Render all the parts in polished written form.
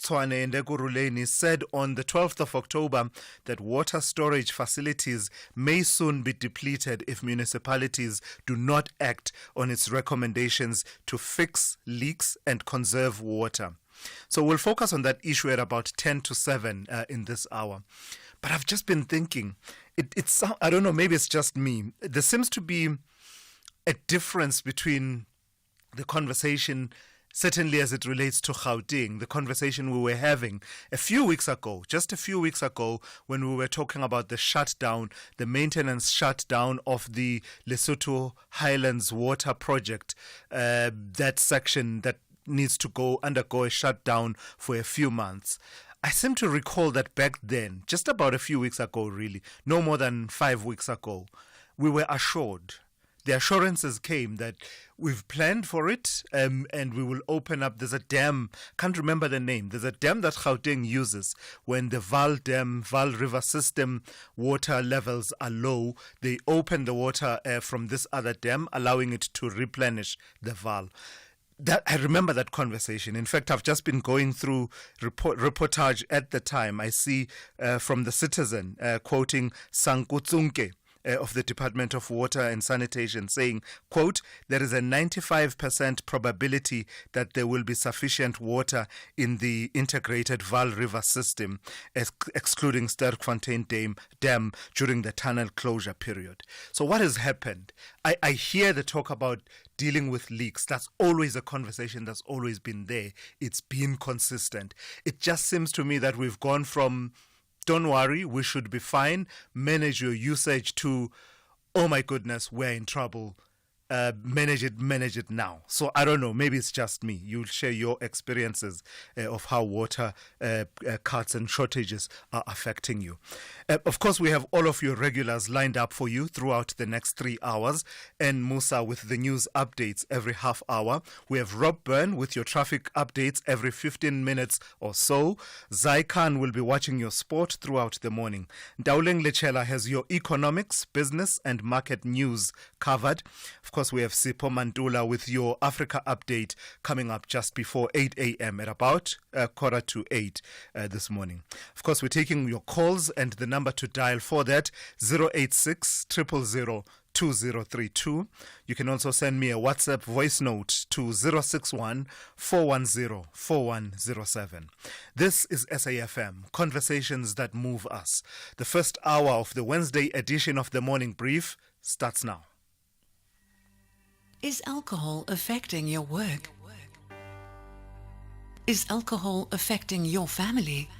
Tshwane and Ekurhuleni said on the 12th of October that water storage facilities may soon be depleted if municipalities do not act on its recommendations to fix leaks and conserve water. So we'll focus on that issue at about 10 to 7 in this hour. But I've just been thinking, it's I don't know, maybe it's just me. There seems to be a difference between the conversation, certainly as it relates to Gauteng, the conversation we were having just a few weeks ago, when we were talking about the shutdown, the maintenance shutdown of the Lesotho Highlands Water Project, that section that needs to undergo a shutdown for a few months. I seem to recall that back then, just about a few weeks ago really, no more than 5 weeks ago, we were assured. The assurances came that we've planned for it and we will open up. There's a dam, can't remember the name. There's a dam that Gauteng uses when the Vaal River system water levels are low. They open the water from this other dam, allowing it to replenish the Vaal. I remember that conversation. In fact, I've just been going through reportage at the time. I see from the Citizen quoting Sankutsunke of the Department of Water and Sanitation saying, quote, there is a 95% probability that there will be sufficient water in the integrated Vaal River system, excluding Sterkfontein Dam during the tunnel closure period. So what has happened? I hear the talk about dealing with leaks. That's always a conversation that's always been there. It's been consistent. It just seems to me that we've gone from don't worry, we should be fine, manage your usage, to, oh my goodness, we're in trouble, manage it now. So I don't know, maybe it's just me. You'll share your experiences of how water cuts and shortages are affecting you. Of course, we have all of your regulars lined up for you throughout the next 3 hours, and Musa with the news updates every half hour. We have Rob Byrne with your traffic updates every 15 minutes or so. Zai Khan will be watching your sport throughout the morning. Dauleng Lechela has your economics, business and market news covered. Of course, we have Sipho Mantula with your Africa update coming up just before 8 a.m. at about 7:45 this morning. Of course, we're taking your calls, and the number to dial for that, 086 000 2032. You can also send me a WhatsApp voice note to 061 410 4107. This is SAFM, Conversations That Move Us. The first hour of the Wednesday edition of the Morning Brief starts now. Is alcohol affecting your work? Is alcohol affecting your family?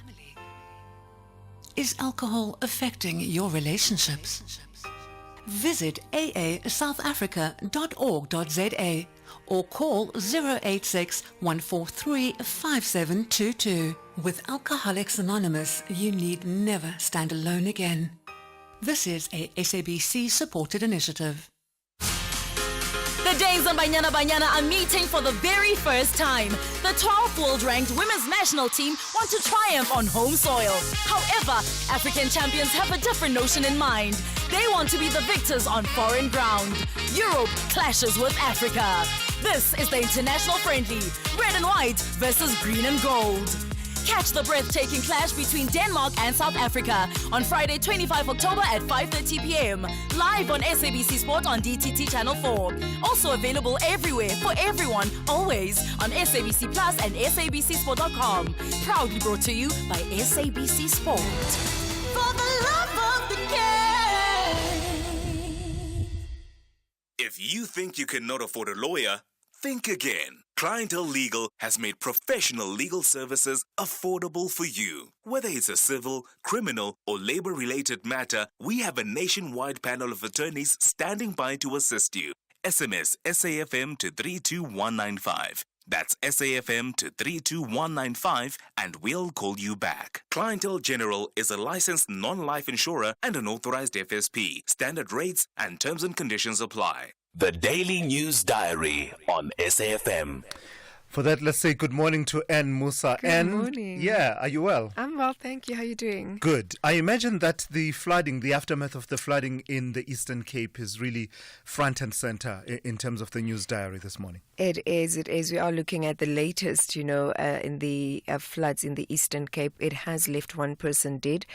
Is alcohol affecting your relationships? Visit aasouthafrica.org.za or call 086 143 5722. With Alcoholics Anonymous, you need never stand alone again. This is a SABC supported initiative. The Days on Banyana Banyana are meeting for the very first time. The 12th world-ranked women's national team want to triumph on home soil. However, African champions have a different notion in mind. They want to be the victors on foreign ground. Europe clashes with Africa. This is the international friendly, red and white versus green and gold. Catch the breathtaking clash between Denmark and South Africa on Friday, 25 October at 5:30 p.m. Live on SABC Sport on DTT Channel 4. Also available everywhere for everyone, always on SABC Plus and SABCSport.com. Proudly brought to you by SABC Sport. For the love of the game. If you think you cannot afford a lawyer, think again. Clientele Legal has made professional legal services affordable for you. Whether it's a civil, criminal, or labor-related matter, we have a nationwide panel of attorneys standing by to assist you. SMS SAFM to 32195. That's SAFM to 32195 and we'll call you back. Clientele General is a licensed non-life insurer and an authorized FSP. Standard rates and terms and conditions apply. The Daily News Diary on SAFM. For that, let's say good morning to Ann Musa. Good Ann, morning. yeah, are you well? I'm well, thank you. How are you doing? Good. I imagine that the flooding, the aftermath of the flooding in the Eastern Cape is really front and center in terms of the news diary this morning. It is. We are looking at the latest, in the floods in the Eastern Cape. It has left one person dead.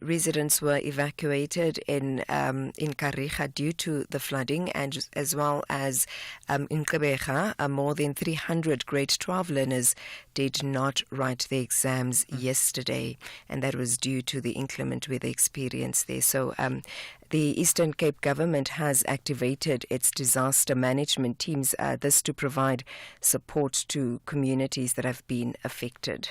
Residents were evacuated in Kariga due to the flooding, and as well as in Gqeberha, more than 300 grade 12 learners did not write their exams yesterday, and that was due to the inclement weather experience there. So the Eastern Cape government has activated its disaster management teams, this to provide support to communities that have been affected.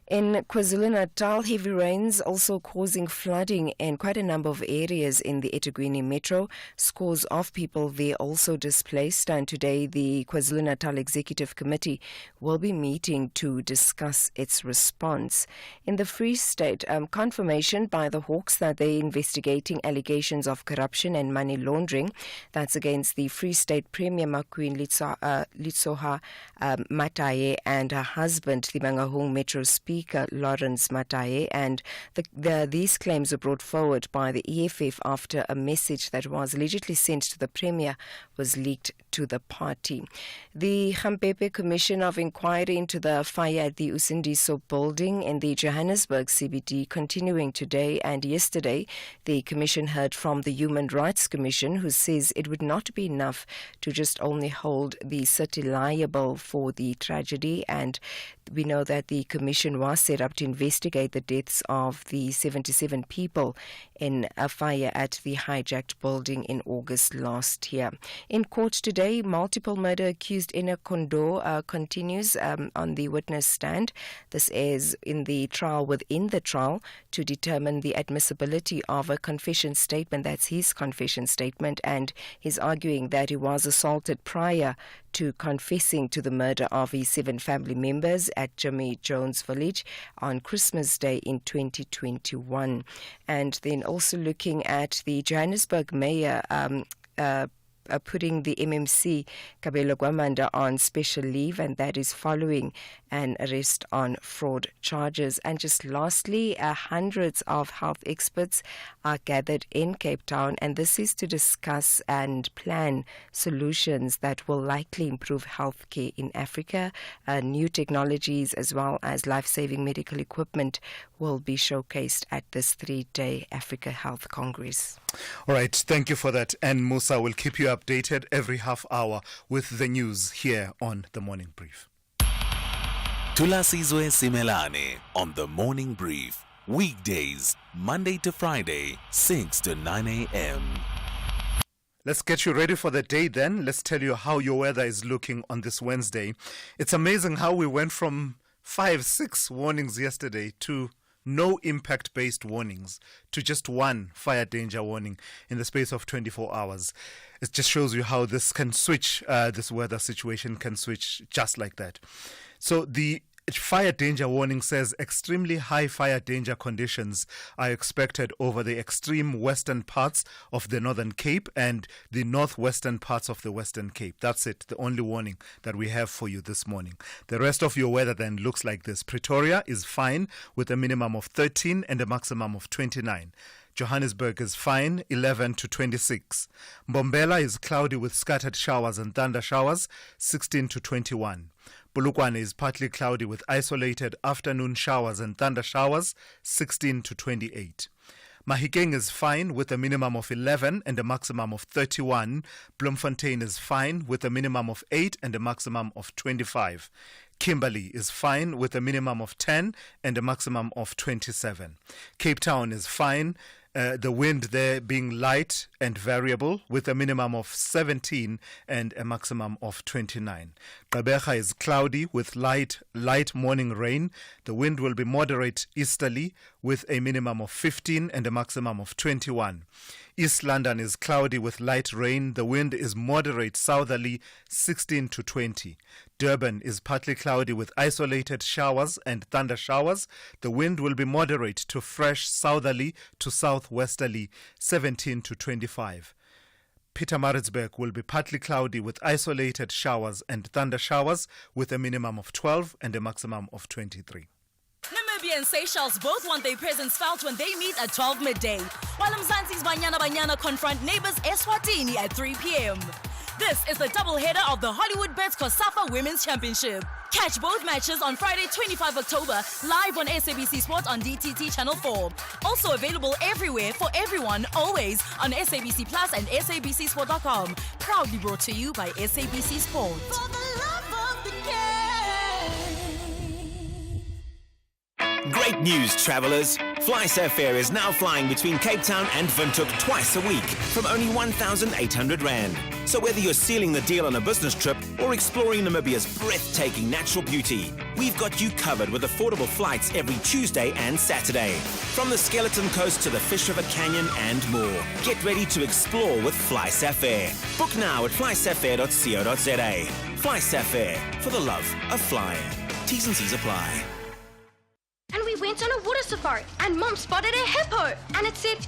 In KwaZulu-Natal, heavy rains also causing flooding in quite a number of areas in the eThekwini metro. Scores of people there also displaced, and today the KwaZulu-Natal Executive Committee will be meeting to discuss its response. In the Free State, confirmation by the Hawks that they're investigating allegations of corruption and money laundering. That's against the Free State Premier Makwin Litsoha Mataye and her husband, the Mangaung Metro Speaker Lawrence Mataye, and these claims were brought forward by the EFF after a message that was allegedly sent to the Premier was leaked to the party. The Gampepe Commission of Inquiry into the fire at the Usindiso building in the Johannesburg CBD continuing today and yesterday. The Commission heard from the Human Rights Commission, who says it would not be enough to just only hold the city liable for the tragedy, and we know that the Commission was set up to investigate the deaths of the 77 people in a fire at the hijacked building in August last year. In court today, multiple murder accused Ina Kondo continues on the witness stand. This is in the trial within the trial to determine the admissibility of a confession statement. That's his confession statement, and he's arguing that he was assaulted prior to confessing to the murder of his 7 family members at Jimmy Jones Village on Christmas Day in 2021. And then also looking at the Johannesburg mayor putting the MMC Kabelo Gwamanda on special leave, and that is following an arrest on fraud charges. And just lastly, hundreds of health experts are gathered in Cape Town, and this is to discuss and plan solutions that will likely improve healthcare in Africa. New technologies as well as life-saving medical equipment will be showcased at this 3-day Africa Health Congress. All right, thank you for that. And Musa will keep you updated every half hour with the news here on The Morning Brief. Thulasizwe Simelane on The Morning Brief. Weekdays, Monday to Friday, 6 to 9 a.m. Let's get you ready for the day then. Let's tell you how your weather is looking on this Wednesday. It's amazing how we went from 5-6 warnings yesterday to no impact-based warnings to just one fire danger warning in the space of 24 hours. It just shows you how this can switch, this weather situation can switch just like that. So the fire danger warning says extremely high fire danger conditions are expected over the extreme western parts of the Northern Cape and the northwestern parts of the Western Cape. That's it, the only warning that we have for you this morning. The rest of your weather then looks like this. Pretoria is fine with a minimum of 13 and a maximum of 29. Johannesburg is fine, 11 to 26. Mbombela is cloudy with scattered showers and thunder showers, 16 to 21. Polokwane is partly cloudy with isolated afternoon showers and thunder showers, 16 to 28. Mahikeng is fine with a minimum of 11 and a maximum of 31. Bloemfontein is fine with a minimum of 8 and a maximum of 25. Kimberley is fine with a minimum of 10 and a maximum of 27. Cape Town is fine, the wind there being light and variable with a minimum of 17 and a maximum of 29. Gqeberha is cloudy with light morning rain. The wind will be moderate easterly with a minimum of 15 and a maximum of 21. East London is cloudy with light rain. The wind is moderate southerly, 16 to 20. Durban is partly cloudy with isolated showers and thunder showers. The wind will be moderate to fresh southerly to southwesterly, 17 to 25. Pietermaritzburg will be partly cloudy with isolated showers and thunder showers with a minimum of 12 and a maximum of 23. Namibia and Seychelles both want their presence felt when they meet at 12 midday, while Mzansi's Banyana Banyana confront neighbors Eswatini at 3 p.m. This is the doubleheader of the Hollywood Bets COSAFA Women's Championship. Catch both matches on Friday, 25 October, live on SABC Sport on DTT Channel 4. Also available everywhere for everyone, always on SABC Plus and SABCSport.com. Proudly brought to you by SABC Sport. For the love of the game. Great news, travelers! FlySafair is now flying between Cape Town and Windhoek twice a week from only 1,800 Rand. So whether you're sealing the deal on a business trip or exploring Namibia's breathtaking natural beauty, we've got you covered with affordable flights every Tuesday and Saturday. From the Skeleton Coast to the Fish River Canyon and more. Get ready to explore with FlySafair. Book now at flysafair.co.za. FlySafair, for the love of flying. T's and C's apply. And we went on a water safari, and Mom spotted a hippo, and it said,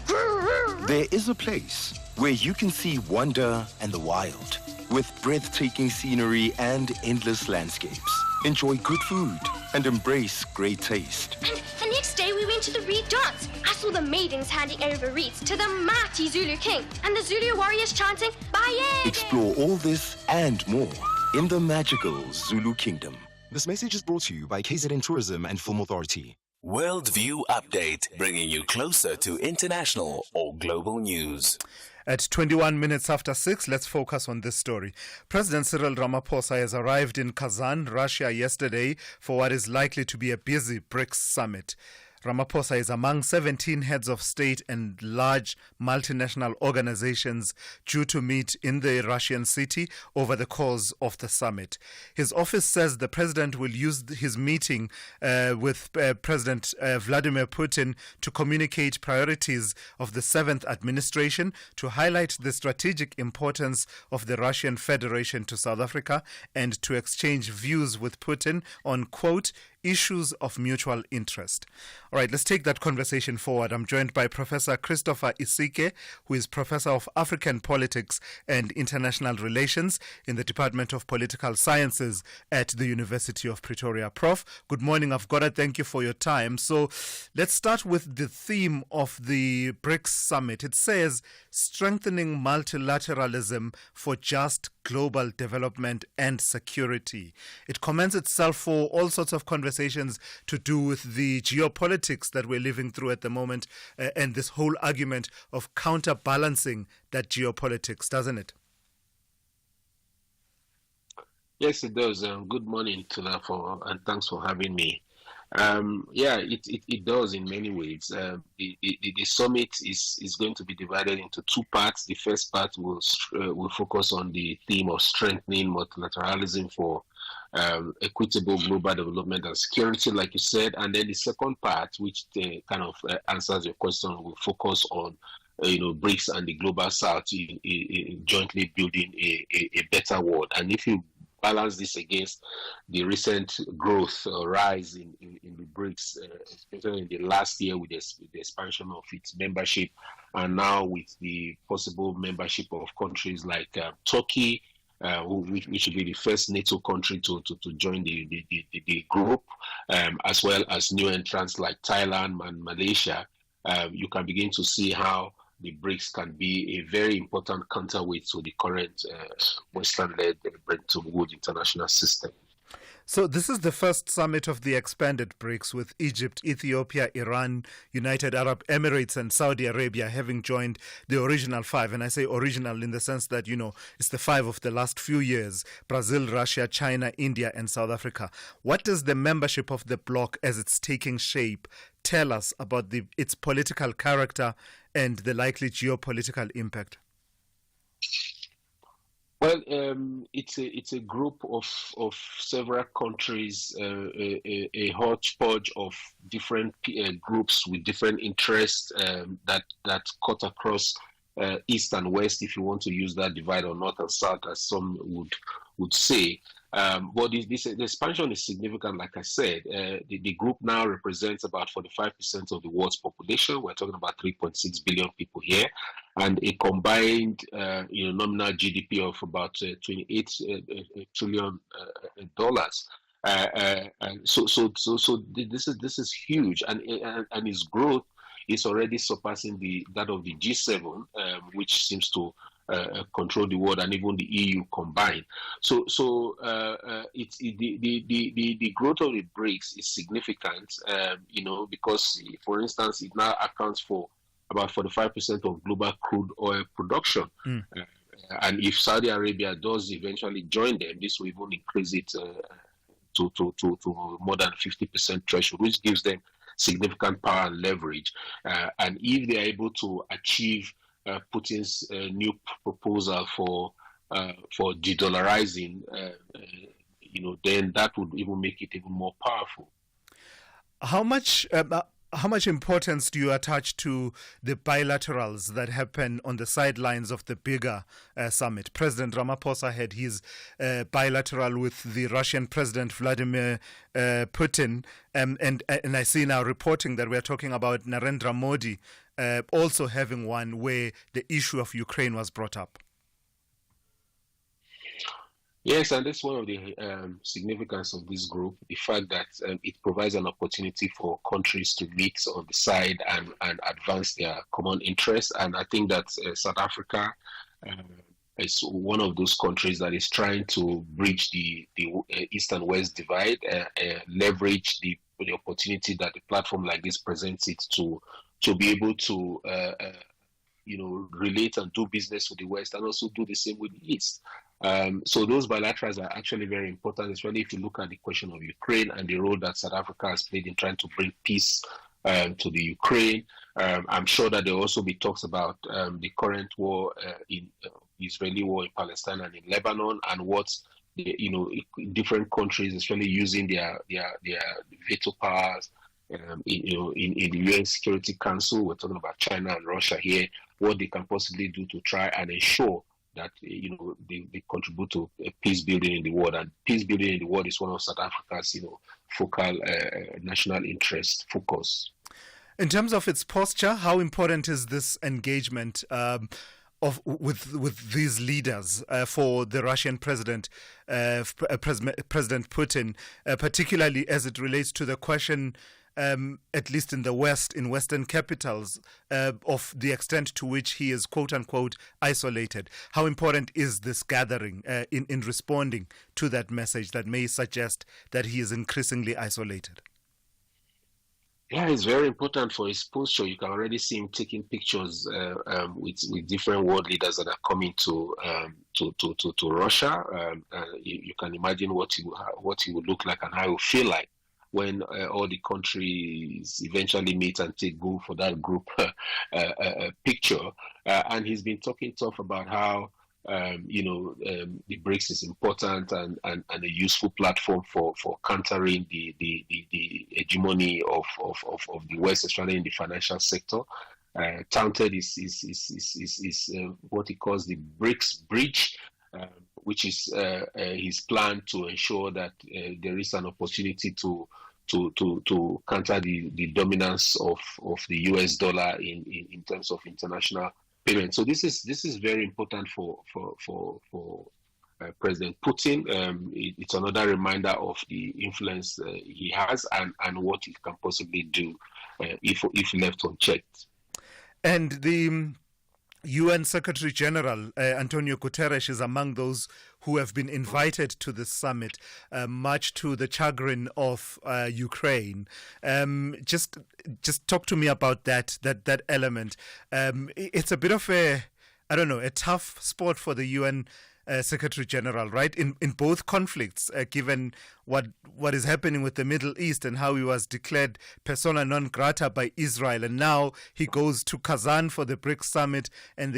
There is a place where you can see wonder and the wild, with breathtaking scenery and endless landscapes. Enjoy good food and embrace great taste. And the next day we went to the Reed dance. I saw the maidens handing over reeds to the mighty Zulu king, and the Zulu warriors chanting, Baye! Explore all this and more in the magical Zulu Kingdom. This message is brought to you by KZN Tourism and Film Authority. Worldview Update, bringing you closer to international or global news. At 21 minutes after 6, let's focus on this story. President Cyril Ramaphosa has arrived in Kazan, Russia yesterday for what is likely to be a busy BRICS summit. Ramaphosa is among 17 heads of state and large multinational organizations due to meet in the Russian city over the course of the summit. His office says the president will use his meeting with President Vladimir Putin to communicate priorities of the 7th administration, to highlight the strategic importance of the Russian Federation to South Africa, and to exchange views with Putin on, quote, issues of mutual interest. All right, let's take that conversation forward. I'm joined by Professor Christopher Isike, who is Professor of African Politics and International Relations in the Department of Political Sciences at the University of Pretoria. Prof, good morning. I've got to thank you for your time. So let's start with the theme of the BRICS summit. It says strengthening multilateralism for just global development and security. It commends itself for all sorts of conversations to do with the geopolitics that we're living through at the moment and this whole argument of counterbalancing that geopolitics, doesn't it? Yes, it does. Good morning, Tula, and thanks for having me. It does in many ways. The summit is going to be divided into two parts. The first part will focus on the theme of strengthening multilateralism for equitable global development and security, like you said. And then the second part, which kind of answers your question, will focus on BRICS and the global south jointly building a better world. And if you balance this against the recent growth or rise in the BRICS, especially in the last year with the expansion of its membership, and now with the possible membership of countries like Turkey, which will be the first NATO country to join the group, as well as new entrants like Thailand and Malaysia, you can begin to see how the BRICS can be a very important counterweight to the current Western-led Bretton Woods international system. So this is the first summit of the expanded BRICS, with Egypt, Ethiopia, Iran, United Arab Emirates and Saudi Arabia having joined the original five. And I say original in the sense that, it's the five of the last few years: Brazil, Russia, China, India and South Africa. What does the membership of the bloc as it's taking shape tell us about its political character and the likely geopolitical impact? Well, it's a group of several countries, a hodgepodge of different groups with different interests that cut across east and west, if you want to use that divide, or north and south, as some would say. But the expansion is significant, like I said. The group now represents about 45% of the world's population. We're talking about 3.6 billion people here, and a combined nominal GDP of about $28 trillion. So this is huge, and its growth is already surpassing that of the G7, which seems to control the world, and even the EU combined. So it's the growth of the BRICS is significant, because, for instance, it now accounts for about 45% of global crude oil production. And if Saudi Arabia does eventually join them, this will even increase it to more than 50% threshold, which gives them significant power and leverage. And if they are able to achieve Putin's new proposal for de-dollarizing, then that would even make it even more powerful. How much importance do you attach to the bilaterals that happen on the sidelines of the bigger summit? President Ramaphosa had his bilateral with the Russian President Vladimir Putin, and I see now reporting that we're talking about Narendra Modi also having one where the issue of Ukraine was brought up. Yes, and that's one of the significance of this group, the fact that it provides an opportunity for countries to meet on the side and advance their common interests. And I think that South Africa is one of those countries that is trying to bridge the East and West divide, leverage the opportunity that a platform like this presents it to be able to relate and do business with the West, and also do the same with the East. So those bilaterals are actually very important, especially if you look at the question of Ukraine and the role that South Africa has played in trying to bring peace to the Ukraine. I'm sure that there will also be talks about the current war Israeli war in Palestine and in Lebanon, and what different countries, especially using their veto powers in the UN Security Council. We're talking about China and Russia here, what they can possibly do to try and ensure that they contribute to peace building in the world. And peace building in the world is one of South Africa's focal national interest focus. In terms of its posture, how important is this engagement with these leaders for the Russian President Putin, particularly as it relates to the question, at least in the West, in Western capitals, of the extent to which he is, quote unquote, isolated? How important is this gathering in responding to that message that may suggest that he is increasingly isolated? Yeah, it's very important for his posture. You can already see him taking pictures with different world leaders that are coming to Russia. You can imagine what he would look like and how he would feel like when all the countries eventually meet and go for that group picture. And he's been talking tough about how the BRICS is important and a useful platform for countering the hegemony of the West, especially in the financial sector. Touted is what he calls the BRICS bridge, which is his plan to ensure that there is an opportunity to counter the dominance of the US dollar in terms of international payment. So this is very important for President Putin. It's another reminder of the influence he has and what he can possibly do if left unchecked. And the UN Secretary General Antonio Guterres is among those who have been invited to this summit, much to the chagrin of Ukraine. Just talk to me about that element. It's a bit of a tough spot for the UN Secretary General, right? In both conflicts, given what is happening with the Middle East and how he was declared persona non grata by Israel, and now he goes to Kazan for the BRICS summit, and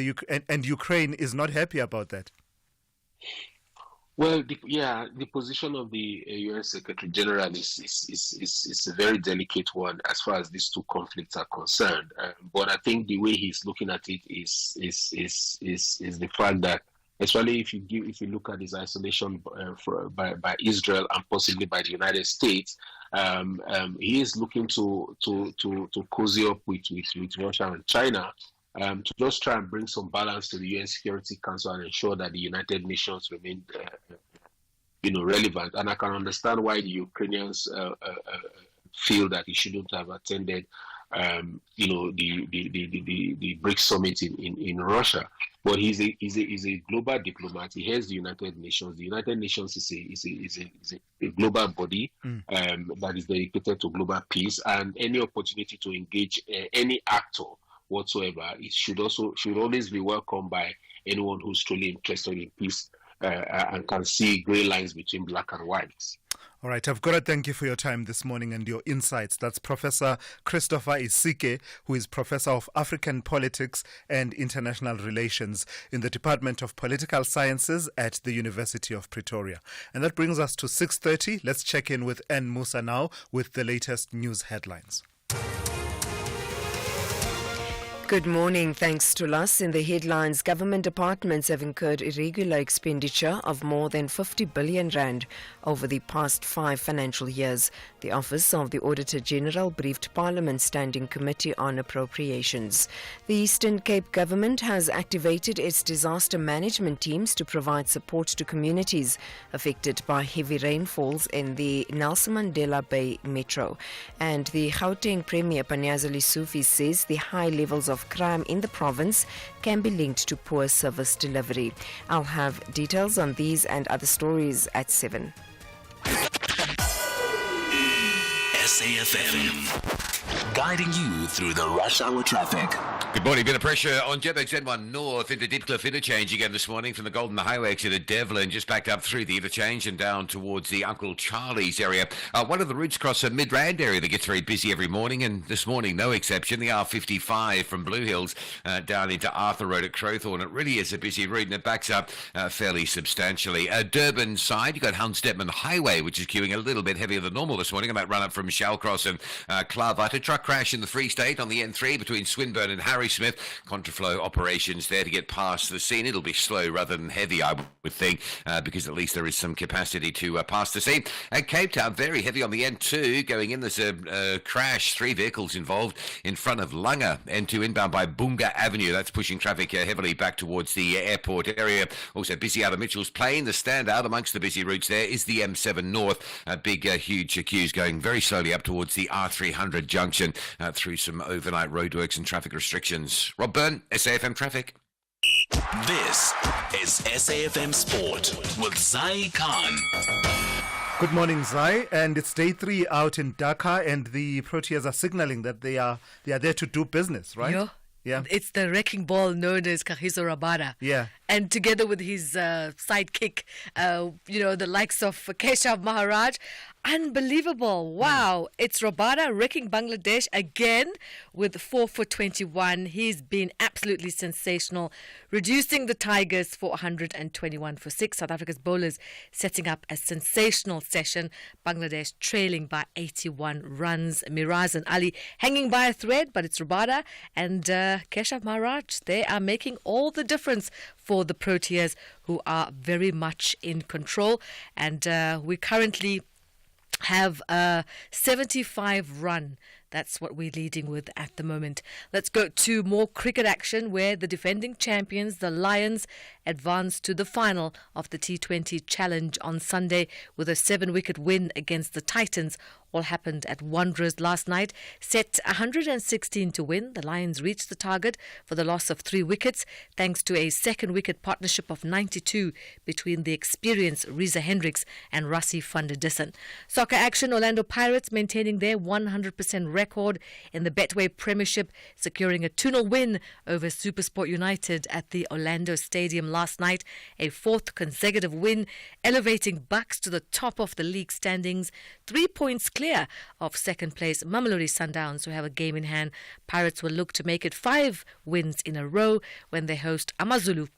Ukraine is not happy about that. Well, the position of the UN Secretary General is a very delicate one as far as these two conflicts are concerned. But I think the way he's looking at it is the fact that especially if you look at his isolation by Israel and possibly by the United States. He is looking to cozy up with Russia and China to just try and bring some balance to the UN Security Council and ensure that the United Nations remain relevant. And I can understand why the Ukrainians feel that he shouldn't have attended the BRICS summit in Russia. But he's a global diplomat. He heads the United Nations. The United Nations is a global body that is dedicated to global peace, and any opportunity to engage any actor whatsoever, it should always be welcomed by anyone who's truly interested in peace and can see grey lines between black and white. All right, I've got to thank you for your time this morning and your insights. That's Professor Christopher Isike, who is Professor of African Politics and International Relations in the Department of Political Sciences at the University of Pretoria. And that brings us to 6:30. Let's check in with N. Musa now with the latest news headlines. Good morning. Thanks to us. In the headlines, government departments have incurred irregular expenditure of more than 50 billion rand over the past 5 financial years. The Office of the Auditor General briefed Parliament's Standing Committee on Appropriations. The Eastern Cape government has activated its disaster management teams to provide support to communities affected by heavy rainfalls in the Nelson Mandela Bay Metro. And the Gauteng Premier Panyaza Lesufi says the high levels of crime in the province can be linked to poor service delivery. I'll have details on these and other stories at 7. SAFM, guiding you through the rush hour traffic. Good morning. Bit of pressure on Joburg's N1 North into Dipcliffe interchange again this morning from the Golden Highway exit at Devlin, just backed up through the interchange and down towards the Uncle Charlie's area. One of the routes across a Midrand area that gets very busy every morning, and this morning no exception. The R55 from Blue Hills down into Arthur Road at Crowthorne. It really is a busy route and it backs up fairly substantially. Durban side, you've got Hans Detman Highway, which is queuing a little bit heavier than normal this morning. I might run up from Shallcross and Clavite. A truck crash in the Free State on the N3 between Swinburne and Harry Smith. Contraflow operations there to get past the scene. It'll be slow rather than heavy, I would think, because at least there is some capacity to pass the scene. At Cape Town, very heavy on the N2 going in. There's a crash, 3 vehicles involved in front of Langa. N2 inbound by Bunga Avenue. That's pushing traffic heavily back towards the airport area. Also busy out of Mitchell's Plain. The standout amongst the busy routes there is the M7 North. Big, huge queues going very slowly up towards the R300 junction through some overnight roadworks and traffic restrictions. Rob Byrne, SAFM Traffic. This is SAFM Sport with Zai Khan. Good morning, Zai. And it's day 3 out in Dhaka, and the Proteas are signaling that they are there to do business, right? Yeah. It's the wrecking ball known as Kagiso Rabada. Yeah. And together with his sidekick, the likes of Keshav Maharaj. Unbelievable. Wow. It's Rabada wrecking Bangladesh again with 4 for 21. He's been absolutely sensational, reducing the Tigers for 121 for 6. South Africa's bowlers setting up a sensational session. Bangladesh trailing by 81 runs. Miraz and Ali hanging by a thread, but it's Rabada and Keshav Maharaj. They are making all the difference for the Proteas, who are very much in control. And we currently have a 75 run. That's what we're leading with at the moment. Let's go to more cricket action where the defending champions, the Lions, advanced to the final of the T20 Challenge on Sunday with a 7-wicket win against the Titans. All happened at Wanderers last night. Set 116 to win, the Lions reached the target for the loss of 3 wickets thanks to a second-wicket partnership of 92 between the experienced Reza Hendricks and Rassie van der Dussen. Soccer action, Orlando Pirates maintaining their 100% record in the Betway Premiership, securing a 2-0 win over SuperSport United at the Orlando Stadium last night. A 4th consecutive win, elevating Bucks to the top of the league standings, 3 points clear of second place Mamelodi Sundowns, who have a game in hand. Pirates will look to make it 5 wins in a row when they host AmaZulu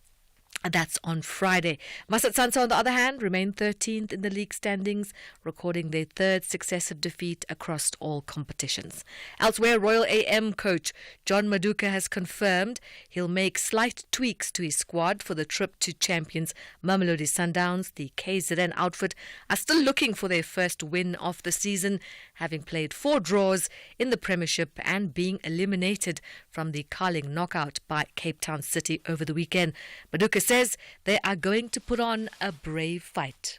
And that's on Friday. Masat Sansa, on the other hand, remain 13th in the league standings, recording their third successive defeat across all competitions. Elsewhere, Royal AM coach John Maduka has confirmed he'll make slight tweaks to his squad for the trip to champions Mamelodi Sundowns. The KZN outfit are still looking for their first win of the season, having played 4 draws in the Premiership and being eliminated from the Carling knockout by Cape Town City over the weekend. Maduka says they are going to put on a brave fight.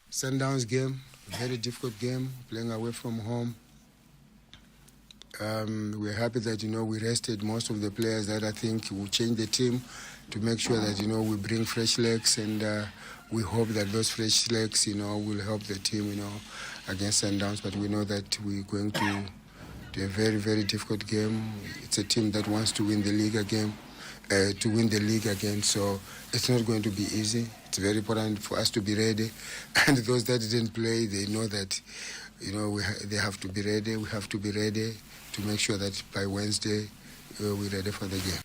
Sundowns game, very difficult game, playing away from home. We're happy that, we rested most of the players that I think will change the team to make sure that, we bring fresh legs, and we hope that those fresh legs, will help the team, against Sundowns. But we know that we're going to a very, very difficult game. It's a team that wants to win the league again. So it's not going to be easy. It's very important for us to be ready, and those that didn't play, they know that they have to be ready. We have to be ready to make sure that by Wednesday we're ready for the game.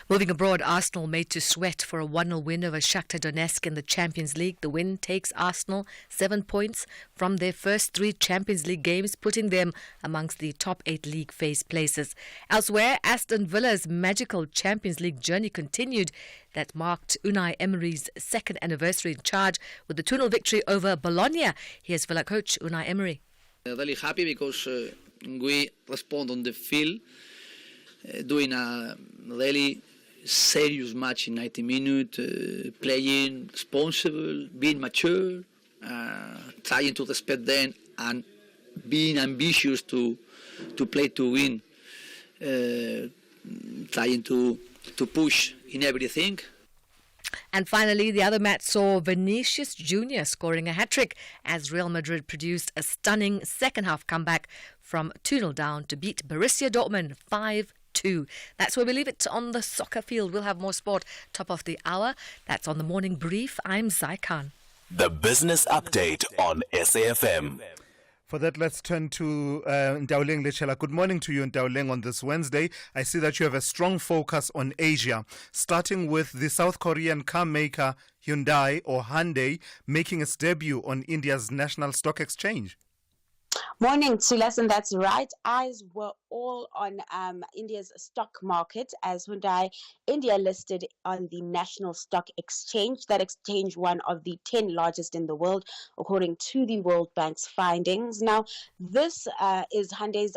Moving abroad, Arsenal made to sweat for a 1-0 win over Shakhtar Donetsk in the Champions League. The win takes Arsenal 7 points from their first 3 Champions League games, putting them amongst the top 8 league phase places. Elsewhere, Aston Villa's magical Champions League journey continued. That marked Unai Emery's 2nd anniversary in charge with the 2-0 victory over Bologna. Here's Villa coach Unai Emery. Really happy because we respond on the field, doing a really serious match in 90 minutes, playing responsible, being mature, trying to respect them, and being ambitious to play to win, trying to push in everything. And finally, the other match saw Vinicius Jr. scoring a hat-trick as Real Madrid produced a stunning second-half comeback from 2-0 down to beat Borussia Dortmund 5-2. That's where we leave it on the soccer field. We'll have more sport top of the hour. That's on the Morning Brief. I'm Zai Khan. The Business Update on SAFM. For that, let's turn to Ndauleng Lechela. Good morning to you, Ndauleng, on this Wednesday. I see that you have a strong focus on Asia, starting with the South Korean car maker Hyundai making its debut on India's national stock exchange. Morning, Thulasizwe, that's right. Eyes were all on India's stock market as Hyundai India listed on the National Stock Exchange. That exchange, one of the 10 largest in the world, according to the World Bank's findings. Now, this is Hyundai's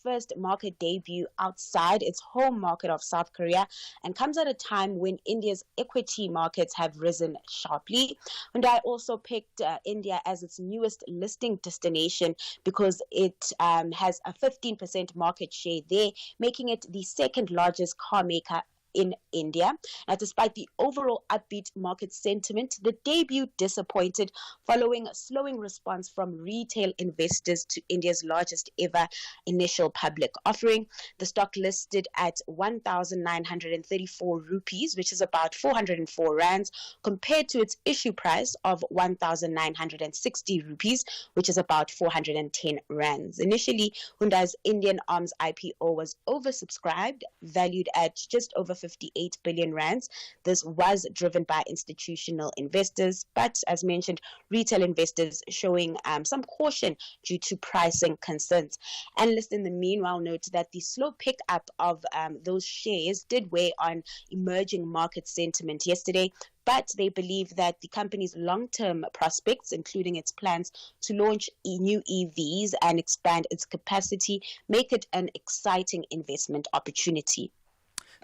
first market debut outside its home market of South Korea, and comes at a time when India's equity markets have risen sharply. Hyundai also picked India as its newest listing destination because it has a 15% market share there, making it the second largest car maker in India. Now, despite the overall upbeat market sentiment, the debut disappointed following a slowing response from retail investors to India's largest ever initial public offering. The stock listed at 1,934 rupees, which is about 404 rands, compared to its issue price of 1,960 rupees, which is about 410 rands. Initially, Hyundai's Indian arms IPO was oversubscribed, valued at just over 58 billion rands. This was driven by institutional investors, but as mentioned, retail investors showing some caution due to pricing concerns. Analysts in the meanwhile note that the slow pickup of those shares did weigh on emerging market sentiment yesterday, but they believe that the company's long-term prospects, including its plans to launch new EVs and expand its capacity, make it an exciting investment opportunity.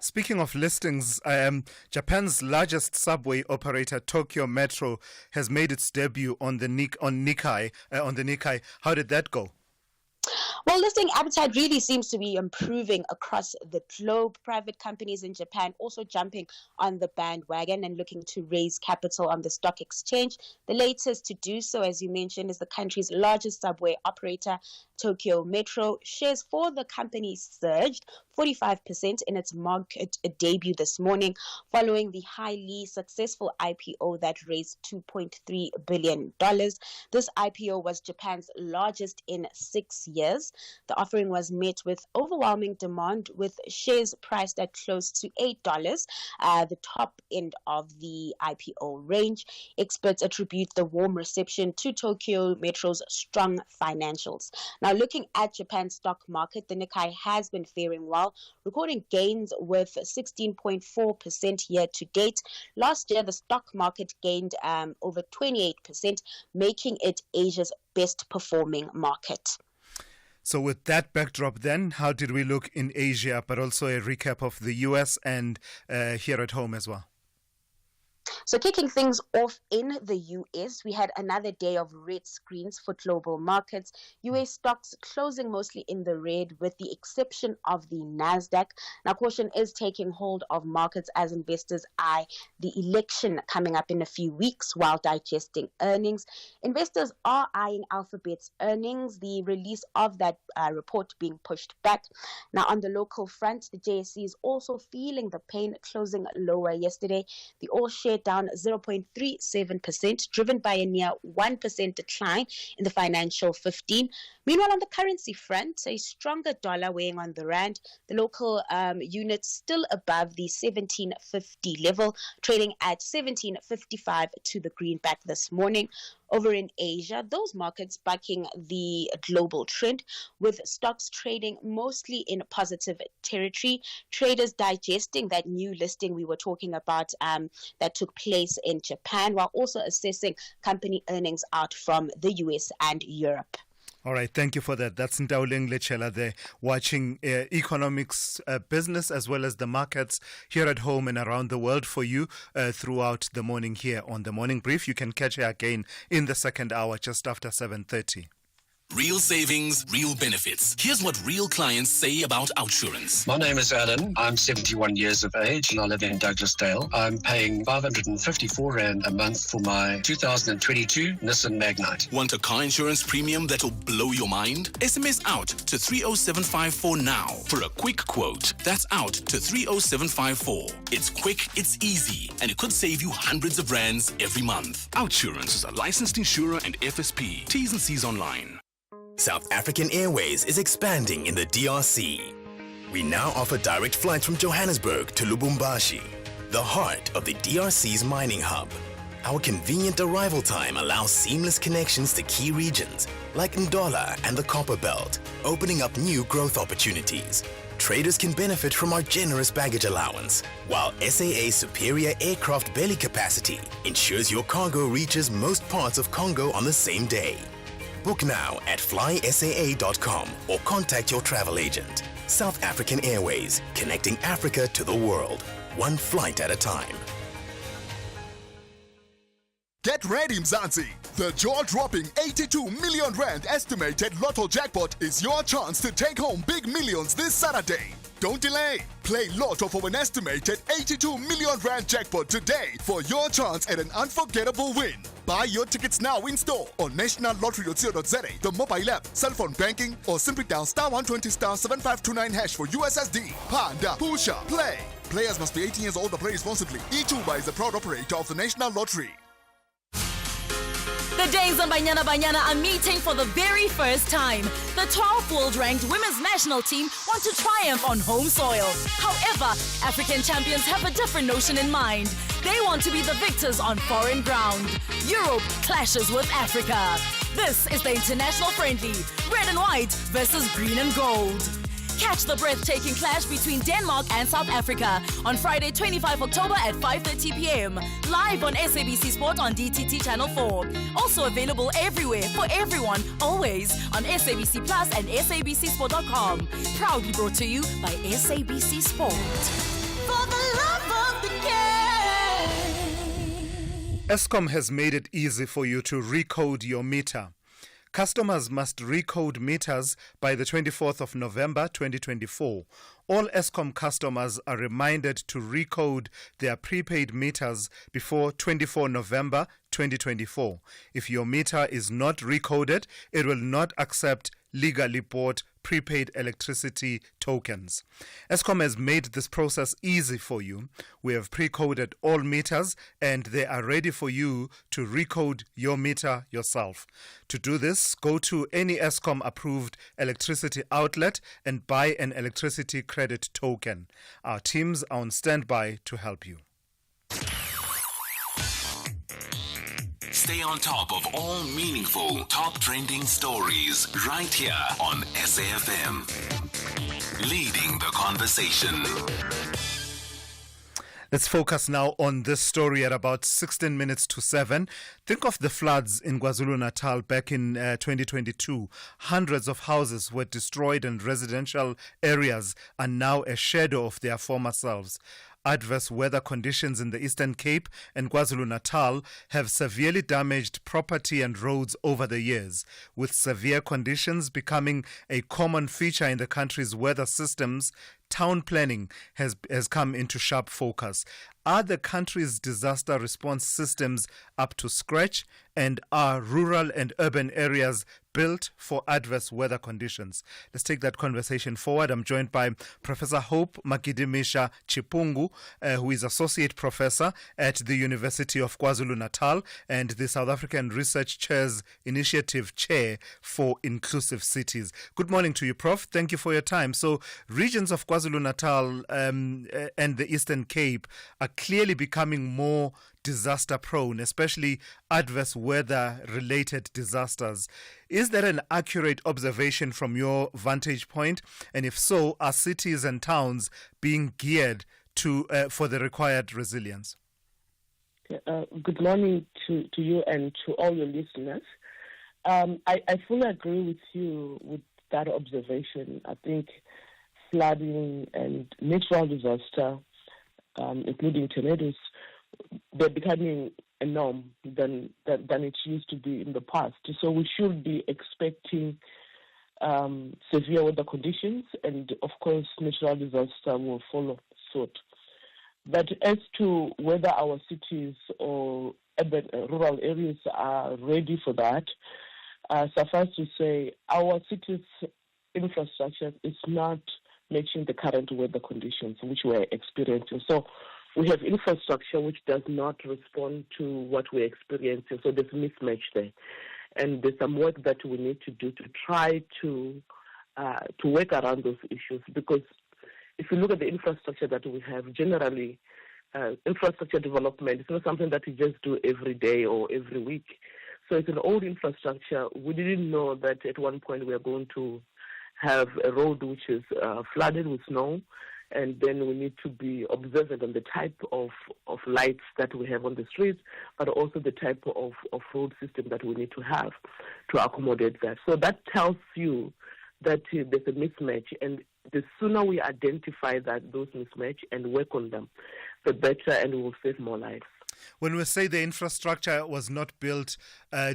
Speaking of listings, Japan's largest subway operator, Tokyo Metro, has made its debut on the Nikkei. How did that go? Well, listing appetite really seems to be improving across the globe. Private companies in Japan also jumping on the bandwagon and looking to raise capital on the stock exchange. The latest to do so, as you mentioned, is the country's largest subway operator, Tokyo Metro. Shares for the company surged 45% in its market debut this morning, following the highly successful IPO that raised $2.3 billion. This IPO was Japan's largest in 6 years. The offering was met with overwhelming demand, with shares priced at close to $8, the top end of the IPO range. Experts attribute the warm reception to Tokyo Metro's strong financials. Now, looking at Japan's stock market, the Nikkei has been faring well, recording gains with 16.4% year to date. Last year, the stock market gained over 28%, making it Asia's best performing market. So with that backdrop then, how did we look in Asia, but also a recap of the US and here at home as well? So kicking things off in the US, we had another day of red screens for global markets. US stocks closing mostly in the red with the exception of the NASDAQ. Now, caution is taking hold of markets as investors eye the election coming up in a few weeks while digesting earnings. Investors are eyeing Alphabet's earnings, the release of that report being pushed back. Now, on the local front, the JSE is also feeling the pain, closing lower yesterday. The all-share down 0.37%, driven by a near 1% decline in the financial 15. Meanwhile, on the currency front, a stronger dollar weighing on the rand, the local unit still above the 17.50 level, trading at 17.55 to the greenback this morning. Over in Asia, those markets backing the global trend, with stocks trading mostly in positive territory. Traders digesting that new listing we were talking about that took place in Japan, while also assessing company earnings out from the US and Europe. All right, thank you for that. That's Ntauleng Lechela there, watching economics, business, as well as the markets here at home and around the world for you throughout the morning here on The Morning Brief. You can catch her again in the second hour just after 7:30. Real savings, real benefits. Here's what real clients say about OUTsurance. My name is Alan. I'm 71 years of age and I live in Douglasdale. I'm paying 554 Rand a month for my 2022 Nissan Magnite. Want a car insurance premium that'll blow your mind? SMS out to 30754 now for a quick quote. That's out to 30754. It's quick, it's easy, and it could save you hundreds of rands every month. OUTsurance is a licensed insurer and FSP. T's and C's online. South African Airways is expanding in the DRC. We now offer direct flights from Johannesburg to Lubumbashi, the heart of the DRC's mining hub. Our convenient arrival time allows seamless connections to key regions like Ndola and the Copper Belt, opening up new growth opportunities. Traders can benefit from our generous baggage allowance, while SAA's superior aircraft belly capacity ensures your cargo reaches most parts of Congo on the same day. Book now at flysaa.com or contact your travel agent. South African Airways, connecting Africa to the world, one flight at a time. Get ready, Mzansi! The jaw-dropping 82 million Rand estimated Lotto jackpot is your chance to take home big millions this Saturday. Don't delay. Play Lotto for an estimated 82 million Rand jackpot today for your chance at an unforgettable win. Buy your tickets now in store on nationallottery.co.za, the mobile app, cell phone banking, or simply dial *120 *7529# for USSD. Panda, Pusha, play. Players must be 18 years old or play responsibly. eTuba is a proud operator of the National Lottery. The days on Banyana Banyana are meeting for the very first time. The 12th world-ranked women's national team want to triumph on home soil. However, African champions have a different notion in mind. They want to be the victors on foreign ground. Europe clashes with Africa. This is the international friendly, red and white versus green and gold. Catch the breathtaking clash between Denmark and South Africa on Friday, 25 October at 5:30 p.m. Live on SABC Sport on DTT Channel 4. Also available everywhere for everyone, always on SABC Plus and SABCSport.com. Proudly brought to you by SABC Sport. For the love of the game. Eskom has made it easy for you to recode your meter. Customers must recode meters by the 24th of November 2024. All Eskom customers are reminded to recode their prepaid meters before 24 November 2024. If your meter is not recoded, it will not accept legally bought prepaid electricity tokens. Eskom has made this process easy for you. We have pre-coded all meters and they are ready for you to recode your meter yourself. To do this, go to any Eskom approved electricity outlet and buy an electricity credit token. Our teams are on standby to help you. Stay on top of all meaningful, top trending stories right here on SAFM. Leading the conversation. Let's focus now on this story at about 16 minutes to 7. Think of the floods in KwaZulu-Natal back in 2022. Hundreds of houses were destroyed and residential areas are now a shadow of their former selves. Adverse weather conditions in the Eastern Cape and KwaZulu-Natal have severely damaged property and roads over the years, with severe conditions becoming a common feature in the country's weather systems. Town planning has come into sharp focus. Are the country's disaster response systems up to scratch, and are rural and urban areas built for adverse weather conditions? Let's take that conversation forward. I'm joined by Professor Hope Makidimisha Chipungu, who is Associate Professor at the University of KwaZulu-Natal and the South African Research Chair's Initiative Chair for Inclusive Cities. Good morning to you, Prof. Thank you for your time. So, regions of KwaZulu-Natal and the Eastern Cape are clearly becoming more disaster prone, especially adverse weather related disasters. Is that an accurate observation from your vantage point? And if so, are cities and towns being geared to for the required resilience? Good morning to you and to all your listeners. I fully agree with you with that observation. I think flooding and natural disaster, including tornadoes, they're becoming a norm than it used to be in the past. So we should be expecting severe weather conditions, and of course natural disaster will follow suit. But as to whether our cities or urban, rural areas are ready for that, suffice to say our cities' infrastructure is not matching the current weather conditions which we're experiencing. So we have infrastructure which does not respond to what we're experiencing. So there's a mismatch there. And there's some work that we need to do to try to work around those issues. Because if you look at the infrastructure that we have, generally, infrastructure development is not something that we just do every day or every week. So it's an old infrastructure. We didn't know that at one point we are going to have a road which is flooded with snow, and then we need to be observant on the type of lights that we have on the streets, but also the type of road system that we need to have to accommodate that. So that tells you that there's a mismatch, and the sooner we identify those mismatch and work on them, the better, and we will save more lives. When we say the infrastructure was not built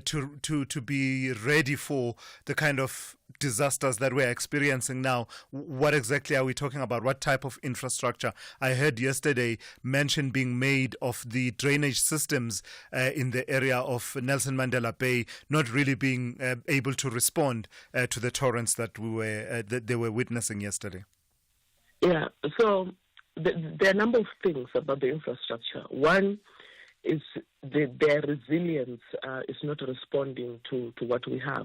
to be ready for the kind of disasters that we're experiencing now, what exactly are we talking about? What type of infrastructure? I heard yesterday mention being made of the drainage systems in the area of Nelson Mandela Bay not really being able to respond to the torrents that they were witnessing yesterday. Yeah, so there are a number of things about the infrastructure. One is their resilience is not responding to what we have.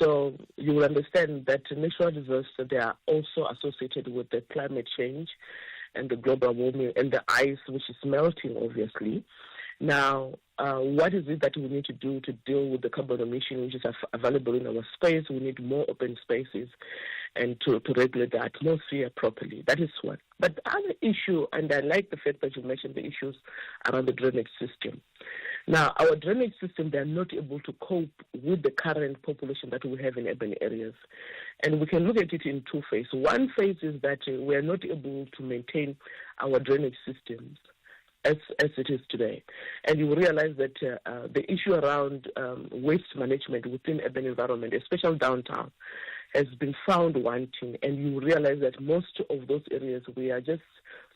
So you will understand that natural disasters, they are also associated with the climate change and the global warming and the ice, which is melting, obviously. Now, what is it that we need to do to deal with the carbon emission which is available in our space? We need more open spaces and to regulate the atmosphere properly. That is one. But the other issue, and I like the fact that you mentioned the issues around the drainage system. Now, our drainage system, they are not able to cope with the current population that we have in urban areas. And we can look at it in two phases. One phase is that we are not able to maintain our drainage systems as it is today. And you will realize that the issue around waste management within urban environment, especially downtown, has been found wanting, and you realize that most of those areas we are just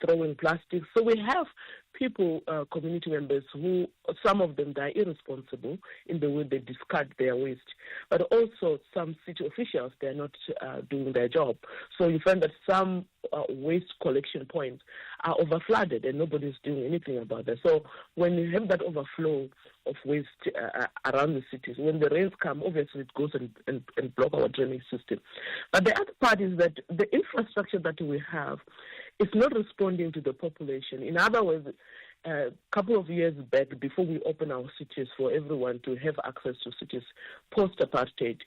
throwing plastic. So we have people, community members, who some of them are irresponsible in the way they discard their waste, but also some city officials, they're not doing their job. So you find that some waste collection points are overflooded and nobody's doing anything about that. So when you have that overflow of waste around the cities, when the rains come, obviously it goes and block our drainage system. But the other part is that the infrastructure that we have is not responding to the population. In other words, a couple of years back, before we opened our cities for everyone to have access to cities post-apartheid,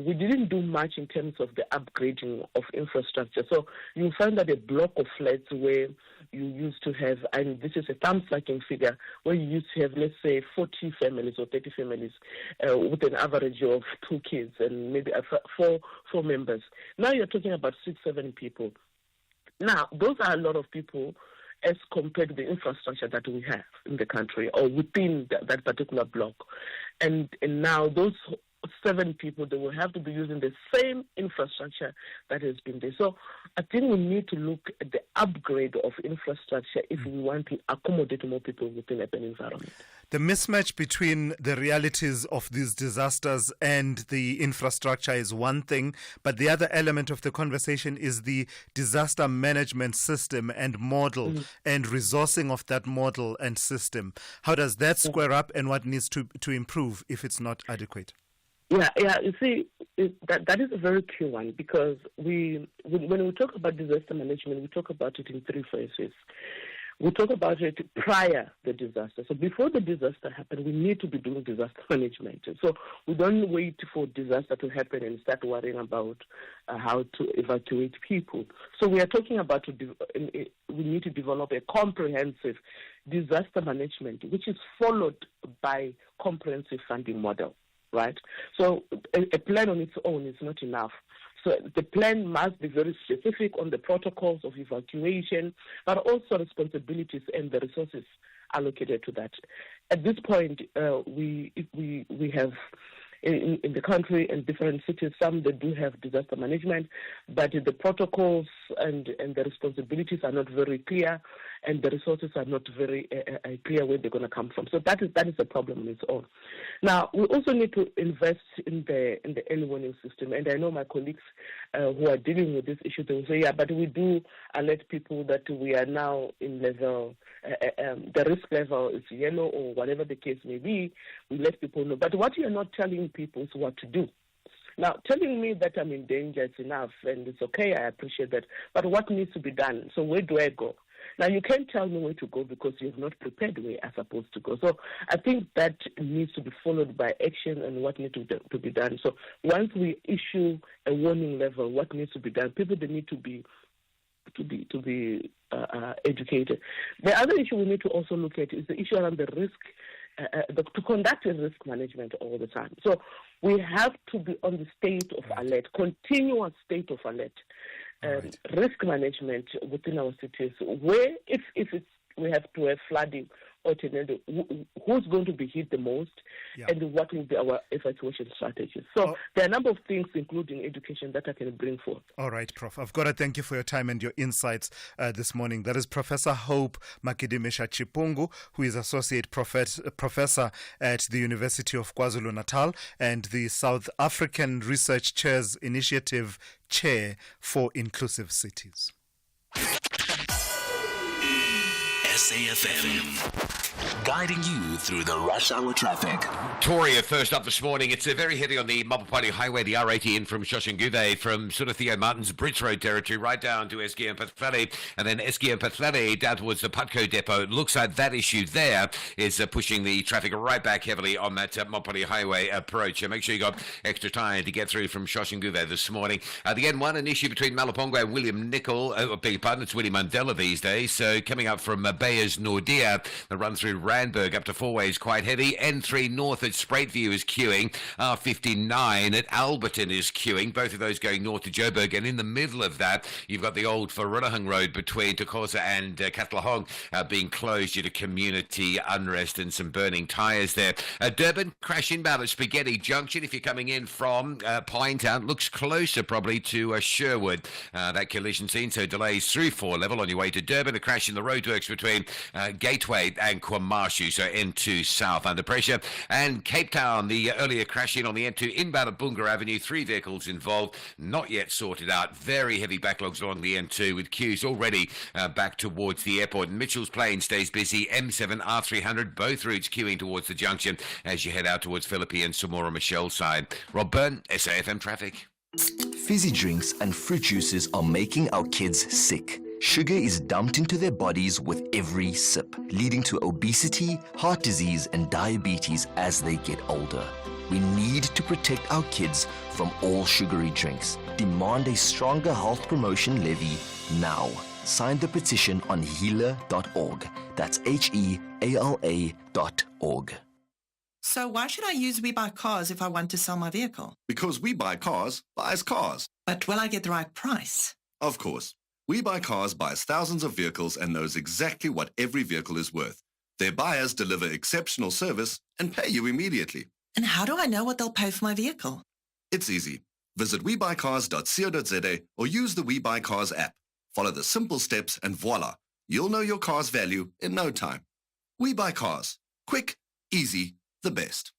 we didn't do much in terms of the upgrading of infrastructure. So you find that a block of flats where you used to have, and this is a thumb-sucking figure, where you used to have, let's say, 40 families or 30 families with an average of 2 kids and maybe four members. Now you're talking about 6-7 people. Now, those are a lot of people as compared to the infrastructure that we have in the country or within that particular block. And now those 7 people, they will have to be using the same infrastructure that has been there. So I think we need to look at the upgrade of infrastructure if we want to accommodate more people within urban environment. The mismatch between the realities of these disasters and the infrastructure is one thing, but the other element of the conversation is the disaster management system and model and resourcing of that model and system. How does that square up, and what needs to improve if it's not adequate? Yeah. You see, that is a very key one, because when we talk about disaster management, we talk about it in 3 phases. We talk about it prior the disaster. So before the disaster happened, we need to be doing disaster management. So we don't wait for disaster to happen and start worrying about how to evacuate people. So we are talking about we need to develop a comprehensive disaster management, which is followed by comprehensive funding model. Right? So a plan on its own is not enough. So the plan must be very specific on the protocols of evacuation, but also responsibilities and the resources allocated to that. At this point, we have in the country and different cities, some that do have disaster management, but the protocols and the responsibilities are not very clear, and the resources are not very clear where they're going to come from. So that is a problem on its own. Now, we also need to invest in the early warning system, and I know my colleagues who are dealing with this issue, they will say, yeah, but we do alert people that we are now in level, the risk level is yellow or whatever the case may be. We let people know. But what you're not telling people is what to do. Now, telling me that I'm in danger is enough, and it's okay, I appreciate that. But what needs to be done? So where do I go? Now, you can't tell me where to go because you've not prepared where I'm supposed to go. So I think that needs to be followed by action and what needs to be done. So once we issue a warning level, what needs to be done? People, they need to be educated. The other issue we need to also look at is the issue around the risk, to conduct a risk management all the time. So we have to be on the state of alert, continuous state of alert. Risk management within our cities, where if we have to have flooding or tornado, who's going to be hit the most, and what will be our evacuation strategies. So there are a number of things, including education, that I can bring forth. All right, Prof. I've got to thank you for your time and your insights this morning. That is Professor Hope Makidimesha Chipungu, who is Associate Professor at the University of KwaZulu-Natal and the South African Research Chairs Initiative Chair for Inclusive Cities. SAFM, guiding you through the rush hour traffic. Toria, first up this morning. It's very heavy on the Mapapali Highway, the R80 in from Shoshanguve, from sort of Theo Martin's Bridge Road territory right down to Eski and Pathvalley, and then Eski and Pathvalley down towards the Putco depot. It looks like that issue there is pushing the traffic right back heavily on that Mapapali Highway approach. So make sure you got extra time to get through from Shoshanguve this morning. The N1, an issue between Malapongwe and William Nicol. Beg your pardon, it's Willie Mandela these days. So coming up from Bayers Nordia, the run through through Randburg up to Four Ways quite heavy. N3 north at Spruitview is queuing. R59 at Alberton is queuing. Both of those going north to Joburg. And in the middle of that, you've got the old Vereeniging Road between Tokosa and Katlehong being closed due to community unrest and some burning tyres there. Durban, crash inbound at Spaghetti Junction. If you're coming in from Pinetown, looks closer probably to Sherwood. That collision scene, so delays through 4 level on your way to Durban. A crash in the roadworks between Gateway and Kwamashu, so N2 south under pressure. And Cape Town, the earlier crash in on the N2 inbound at Bunga Avenue. 3 vehicles involved, not yet sorted out. Very heavy backlogs along the N2 with queues already back towards the airport. And Mitchell's Plain stays busy. M7, R300, both routes queuing towards the junction as you head out towards Philippi and Samora Michelle side. Rob Byrne, SAFM Traffic. Fizzy drinks and fruit juices are making our kids sick. Sugar is dumped into their bodies with every sip, leading to obesity, heart disease, and diabetes as they get older. We need to protect our kids from all sugary drinks. Demand a stronger health promotion levy now. Sign the petition on heala.org. That's HEALA.org. So why should I use We Buy Cars if I want to sell my vehicle? Because We Buy Cars buys cars. But will I get the right price? Of course. We Buy Cars buys thousands of vehicles and knows exactly what every vehicle is worth. Their buyers deliver exceptional service and pay you immediately. And how do I know what they'll pay for my vehicle? It's easy. Visit webuycars.co.za or use the We Buy Cars app. Follow the simple steps and voila, you'll know your car's value in no time. We Buy Cars. Quick, easy, the best.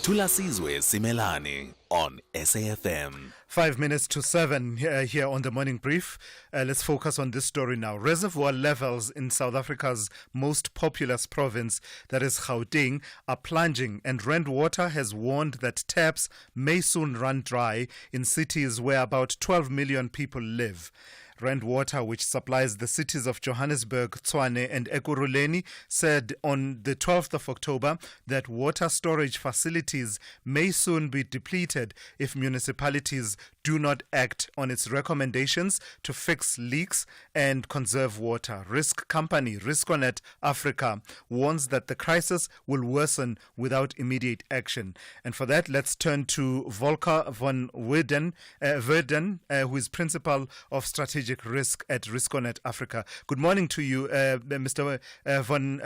Thulasizwe Simelane on SAFM. 5 minutes to 7 here on the morning brief. Let's focus on this story now. Reservoir levels in South Africa's most populous province, that is Gauteng, are plunging, and Rand Water has warned that taps may soon run dry in cities where about 12 million people live. Rand Water, which supplies the cities of Johannesburg, Tshwane and Ekurhuleni, said on the 12th of October that water storage facilities may soon be depleted if municipalities do not act on its recommendations to fix leaks and conserve water. Risk company Risconet Africa warns that the crisis will worsen without immediate action. And for that, let's turn to Volker van Verden, who is Principal of Strategic Risk at Risconet Africa. Good morning to you, Mr. van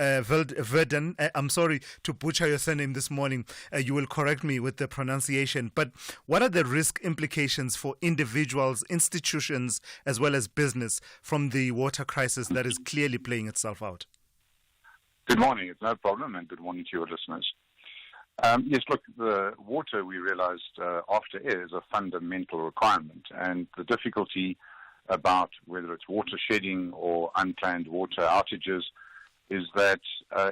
Verden. I'm sorry to butcher your surname this morning. You will correct me with the pronunciation. But what are the risk implications for individuals, institutions, as well as business from the water crisis that is clearly playing itself out? Good morning. It's no problem, and good morning to your listeners. Yes, look, the water, we realized after air, is a fundamental requirement, and the difficulty about whether it's water shedding or unplanned water outages is that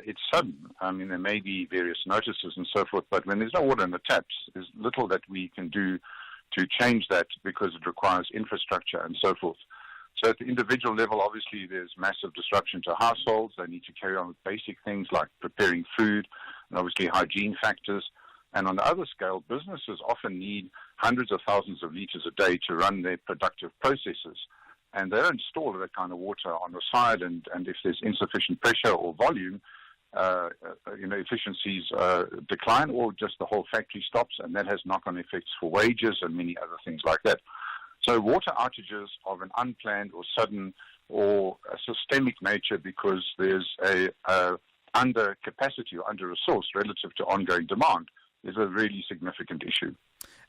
it's sudden. I mean, there may be various notices and so forth, but when there's no water in the taps, there's little that we can do to change that because it requires infrastructure and so forth. So at the individual level, obviously, there's massive disruption to households. They need to carry on with basic things like preparing food and obviously hygiene factors. And on the other scale, businesses often need hundreds of thousands of liters a day to run their productive processes. And they don't store that kind of water on the side, and if there's insufficient pressure or volume, efficiencies decline, or just the whole factory stops, and that has knock-on effects for wages and many other things like that. So water outages of an unplanned or sudden or a systemic nature because there's a under capacity or under resource relative to ongoing demand is a really significant issue.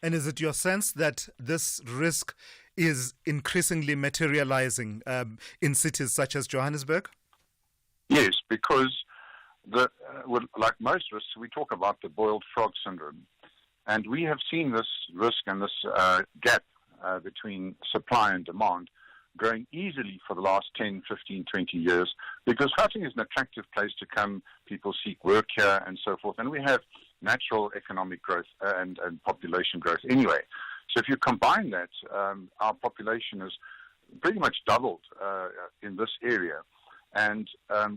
And is it your sense that this risk is increasingly materializing in cities such as Johannesburg? Yes, because like most risks, we talk about the boiled frog syndrome. And we have seen this risk and this gap between supply and demand growing easily for the last 10, 15, 20 years because Gauteng is an attractive place to come. People seek work here and so forth. And we have natural economic growth and population growth anyway. So if you combine that, our population has pretty much doubled in this area. And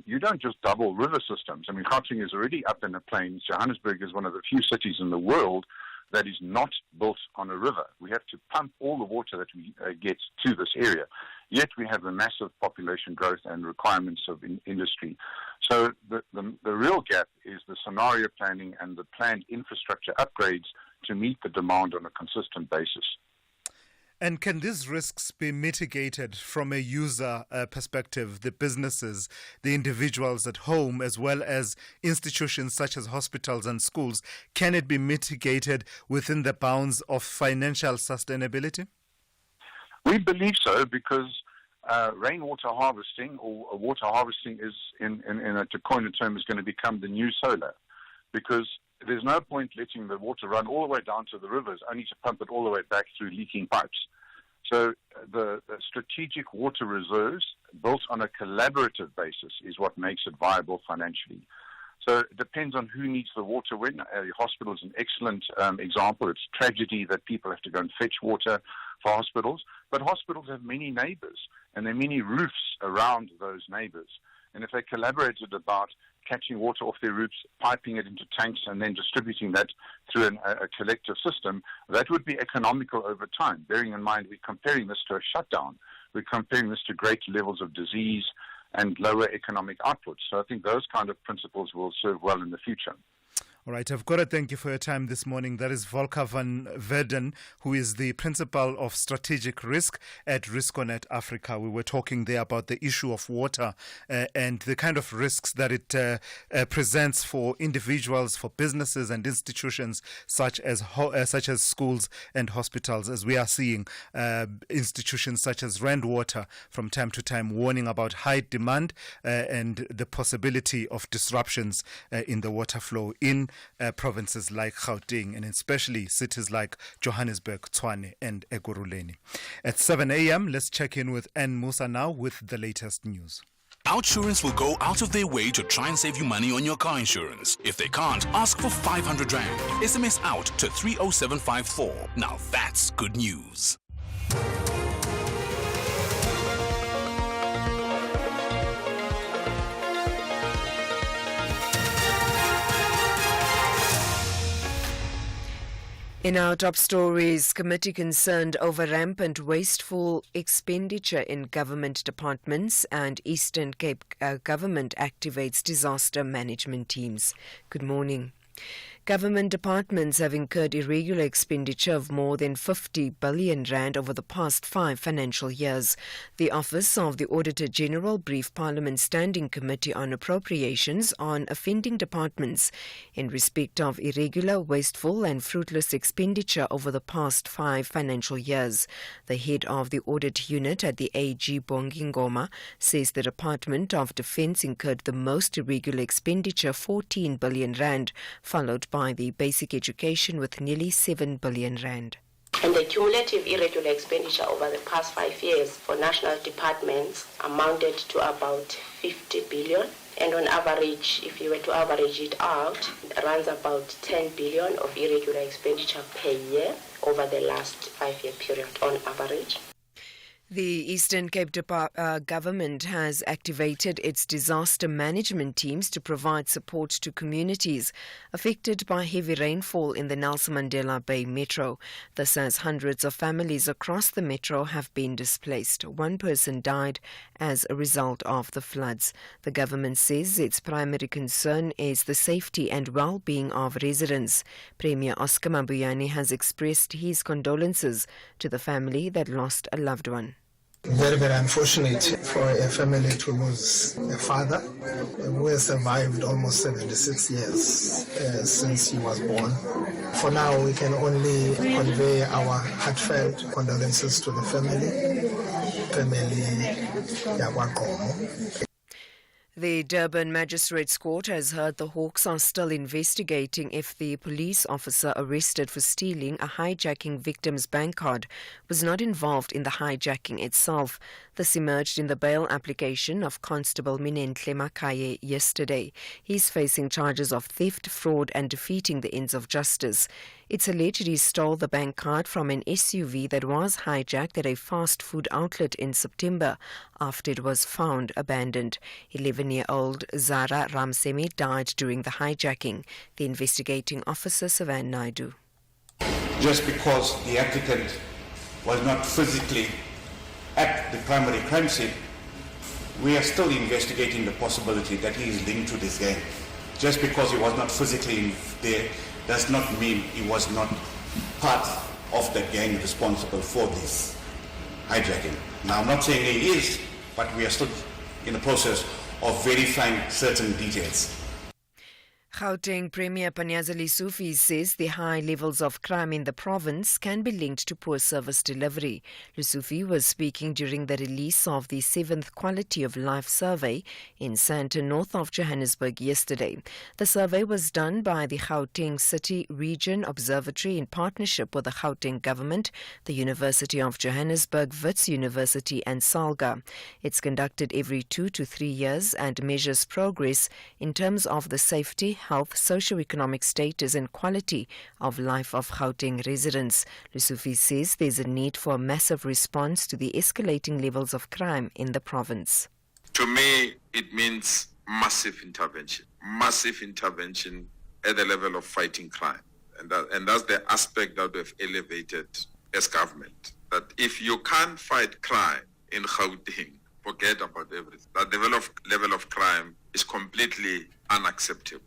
you don't just double river systems. I mean, Gauteng is already up in the plains. Johannesburg is one of the few cities in the world that is not built on a river. We have to pump all the water that we get to this area. Yet we have a massive population growth and requirements of industry. So the real gap is the scenario planning and the planned infrastructure upgrades to meet the demand on a consistent basis. And can these risks be mitigated from a user perspective, the businesses, the individuals at home, as well as institutions such as hospitals and schools? Can it be mitigated within the bounds of financial sustainability? We believe so, because rainwater harvesting or water harvesting is, to coin a term, is going to become the new solar, because there's no point letting the water run all the way down to the rivers only to pump it all the way back through leaking pipes. So the strategic water reserves built on a collaborative basis is what makes it viable financially. So it depends on who needs the water when. Hospital is an excellent example. It's tragedy that people have to go and fetch water for hospitals. But hospitals have many neighbors, and there are many roofs around those neighbors. And if they collaborated about catching water off their roofs, piping it into tanks, and then distributing that through a collective system, that would be economical over time. Bearing in mind, we're comparing this to a shutdown. We're comparing this to great levels of disease and lower economic output. So I think those kind of principles will serve well in the future. All right, I've got to thank you for your time this morning. That is Volker van Verden, who is the Principal of Strategic Risk at Risconet Africa. We were talking there about the issue of water and the kind of risks that it presents for individuals, for businesses and institutions such as schools and hospitals, as we are seeing institutions such as Rand Water from time to time warning about high demand and the possibility of disruptions in the water flow in provinces like Gauteng, and especially cities like Johannesburg, Tshwane and Ekurhuleni. At 7 a.m., let's check in with Ann Musa now with the latest news. Outsurance will go out of their way to try and save you money on your car insurance. If they can't, ask for 500 Rand. SMS out to 30754. Now that's good news. In our top stories, committee concerned over rampant wasteful expenditure in government departments, and Eastern Cape government activates disaster management teams. Good morning. Government departments have incurred irregular expenditure of more than 50 billion rand over the past 5 financial years. The Office of the Auditor General briefed Parliament's Standing Committee on Appropriations on offending departments in respect of irregular, wasteful and fruitless expenditure over the past 5 financial years. The head of the audit unit at the AG Bongi Ngoma says the Department of Defence incurred the most irregular expenditure, 14 billion rand, followed by the basic education with nearly 7 billion rand. And the cumulative irregular expenditure over the past 5 years for national departments amounted to about 50 billion. And on average, if you were to average it out, it runs about 10 billion of irregular expenditure per year over the last 5-year period on average. The Eastern Cape government has activated its disaster management teams to provide support to communities affected by heavy rainfall in the Nelson Mandela Bay Metro. This as hundreds of families across the metro have been displaced. 1 person died as a result of the floods. The government says its primary concern is the safety and well-being of residents. Premier Oscar Mabuyane has expressed his condolences to the family that lost a loved one. Very, very unfortunate for a family to lose a father who has survived almost 76 years since he was born. For now, we can only convey our heartfelt condolences to the family Yakwakomo. The Durban Magistrates Court has heard the Hawks are still investigating if the police officer arrested for stealing a hijacking victim's bank card was not involved in the hijacking itself. This emerged in the bail application of Constable Minenhle Makaye yesterday. He's facing charges of theft, fraud and defeating the ends of justice. It's alleged he stole the bank card from an SUV that was hijacked at a fast food outlet in September after it was found abandoned. 11-year-old Zara Ramsemi died during the hijacking. The investigating officer, Savan Naidu. just because the applicant was not physically at the primary crime scene, we are still investigating the possibility that he is linked to this gang. Just because he was not physically there does not mean he was not part of the gang responsible for this hijacking. Now, I'm not saying he is, but we are still in the process of verifying certain details. Gauteng Premier Panyaza Lesufi says the high levels of crime in the province can be linked to poor service delivery. Lesufi was speaking during the release of the 7th Quality of Life survey in Sandton, north of Johannesburg yesterday. The survey was done by the Gauteng City Region Observatory in partnership with the Gauteng Government, the University of Johannesburg, Wits University and SALGA. It's conducted every 2 to 3 years and measures progress in terms of the safety, health, socio-economic status and quality of life of Gauteng residents. Lesufi says there's a need for a massive response to the escalating levels of crime in the province. To me, it means massive intervention at the level of fighting crime. And that's the aspect that we've elevated as government. That if you can't fight crime in Gauteng, forget about everything. That level of crime is completely unacceptable.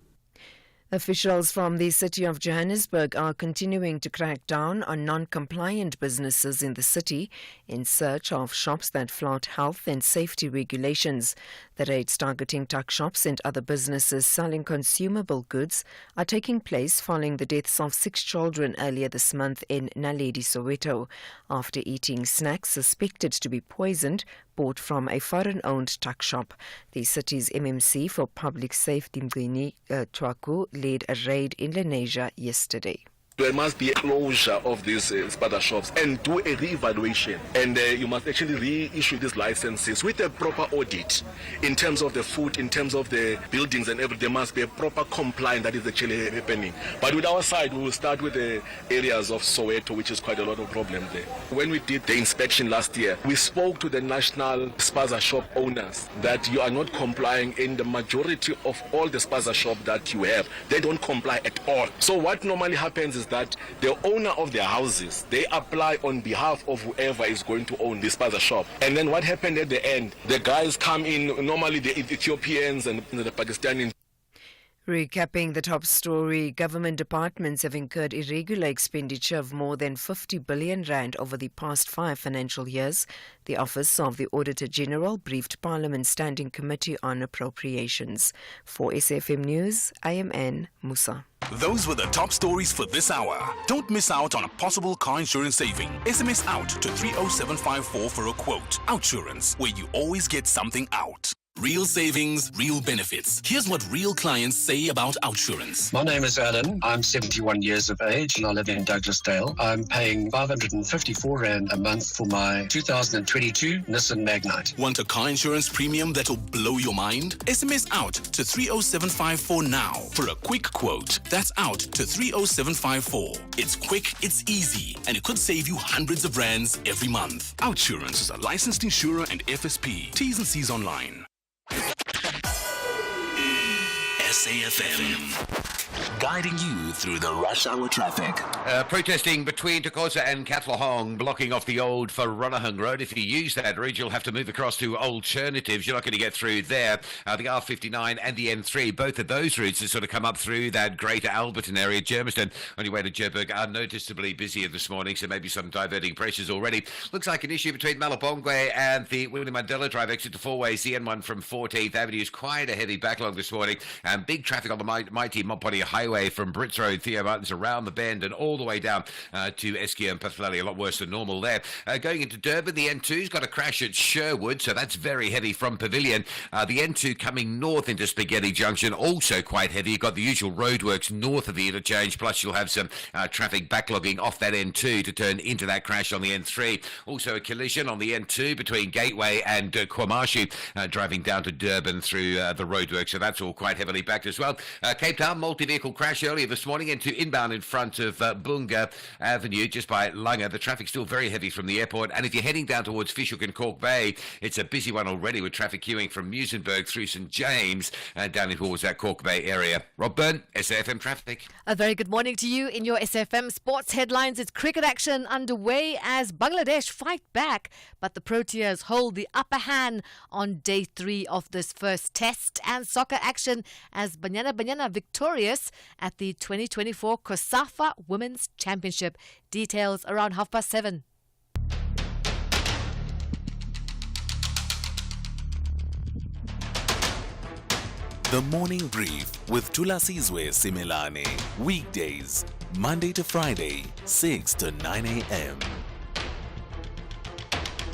Officials from the city of Johannesburg are continuing to crack down on non-compliant businesses in the city in search of shops that flout health and safety regulations. The raids targeting tuck shops and other businesses selling consumable goods are taking place following the deaths of 6 children earlier this month in Naledi, Soweto, after eating snacks suspected to be poisoned bought from a foreign-owned tuck shop. The city's MMC for Public Safety, Mgini Twaku, led a raid in Lenasia yesterday. There must be a closure of these spada shops and do a re-evaluation, and you must actually reissue these licenses with a proper audit in terms of the food, in terms of the buildings and everything. There must be a proper compliance that is actually happening. But with our side, we will start with the areas of Soweto, which is quite a lot of problems there. When we did the inspection last year, we spoke to the national spaza shop owners that you are not complying in the majority of all the spaza shop that you have. They don't comply at all. So what normally happens is that the owner of their houses, they apply on behalf of whoever is going to own this spaza shop. And then what happened at the end, the guys come in, normally the Ethiopians and the Pakistanis. Recapping the top story, government departments have incurred irregular expenditure of more than 50 billion rand over the past 5 financial years. The Office of the Auditor General briefed Parliament's Standing Committee on Appropriations. For SFM News, I am Ann Musa. Those were the top stories for this hour. Don't miss out on a possible car insurance saving. SMS out to 30754 for a quote. Outsurance, where you always get something out. Real savings, real benefits. Here's what real clients say about Outsurance. My name is Alan. I'm 71 years of age and I live in Douglasdale. I'm paying 554 Rand a month for my 2022 Nissan Magnite. Want a car insurance premium that'll blow your mind? SMS out to 30754 now for a quick quote. That's out to 30754. It's quick, it's easy, and it could save you hundreds of rands every month. Outsurance is a licensed insurer and FSP. T's and C's online. SAFM, guiding you through the rush hour traffic. Protesting between Tokosa and Katlehong, blocking off the old Veronniging Road. If you use that route, you'll have to move across to alternatives. You're not going to get through there. The R59 and the N3, both of those routes have sort of come up through that greater Alberton area. Germiston, on your way to Joburg, are noticeably busier this morning, so maybe some diverting pressures already. Looks like an issue between Malabongwe and the William Mandela Drive exit to four-way CN1 from 14th Avenue is quite a heavy backlog this morning. And big traffic on the mighty Mopani Highway from Brits Road, Theo Martins around the bend and all the way down to Eskia and Pathlali. A lot worse than normal there. Going into Durban, the N2's got a crash at Sherwood, so that's very heavy from Pavilion. The N2 coming north into Spaghetti Junction, also quite heavy. You've got the usual roadworks north of the interchange, plus you'll have some traffic backlogging off that N2 to turn into that crash on the N3. Also a collision on the N2 between Gateway and Kwamashu, driving down to Durban through the roadworks, so that's all quite heavily backed as well. Cape Town, multi-vehicle crash earlier this morning into inbound in front of Bunga Avenue, just by Langa. The traffic's still very heavy from the airport. And if you're heading down towards Fish Hoek and Cork Bay, it's a busy one already with traffic queuing from Muizenberg through St. James and down towards that Cork Bay area. Rob Byrne, SAFM Traffic. A very good morning to you in your SFM Sports headlines. It's cricket action underway as Bangladesh fight back, but the Proteas hold the upper hand on day 3 of this first test, and soccer action as Banyana victorious at the 2024 COSAFA Women's Championship. Details around 7:30. The Morning Brief with Thulasizwe Simelane. Weekdays, Monday to Friday, 6 to 9 a.m.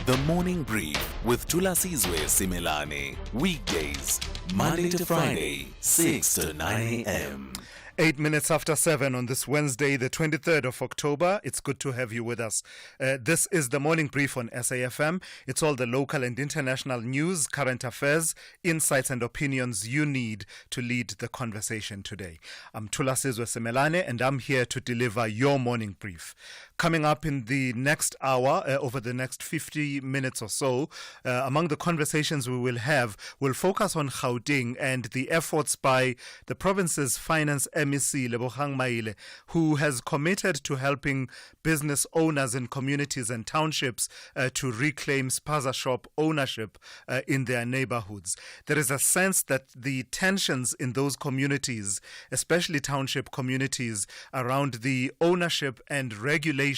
The Morning Brief with Thulasizwe Simelane. Weekdays, Monday to Friday, 6 to 9 a.m. 8 minutes after 7 on this Wednesday, the 23rd of October. It's good to have you with us. This is the Morning Brief on SAFM. It's all the local and international news, current affairs, insights and opinions you need to lead the conversation today. I'm Thulasizwe Simelane and I'm here to deliver your Morning Brief. Coming up in the next hour, over the next 50 minutes or so, among the conversations we will have, we'll focus on Gauteng and the efforts by the province's finance MEC, Lebogang Maile, who has committed to helping business owners in communities and townships to reclaim spaza shop ownership in their neighborhoods. There is a sense that the tensions in those communities, especially township communities, around the ownership and regulation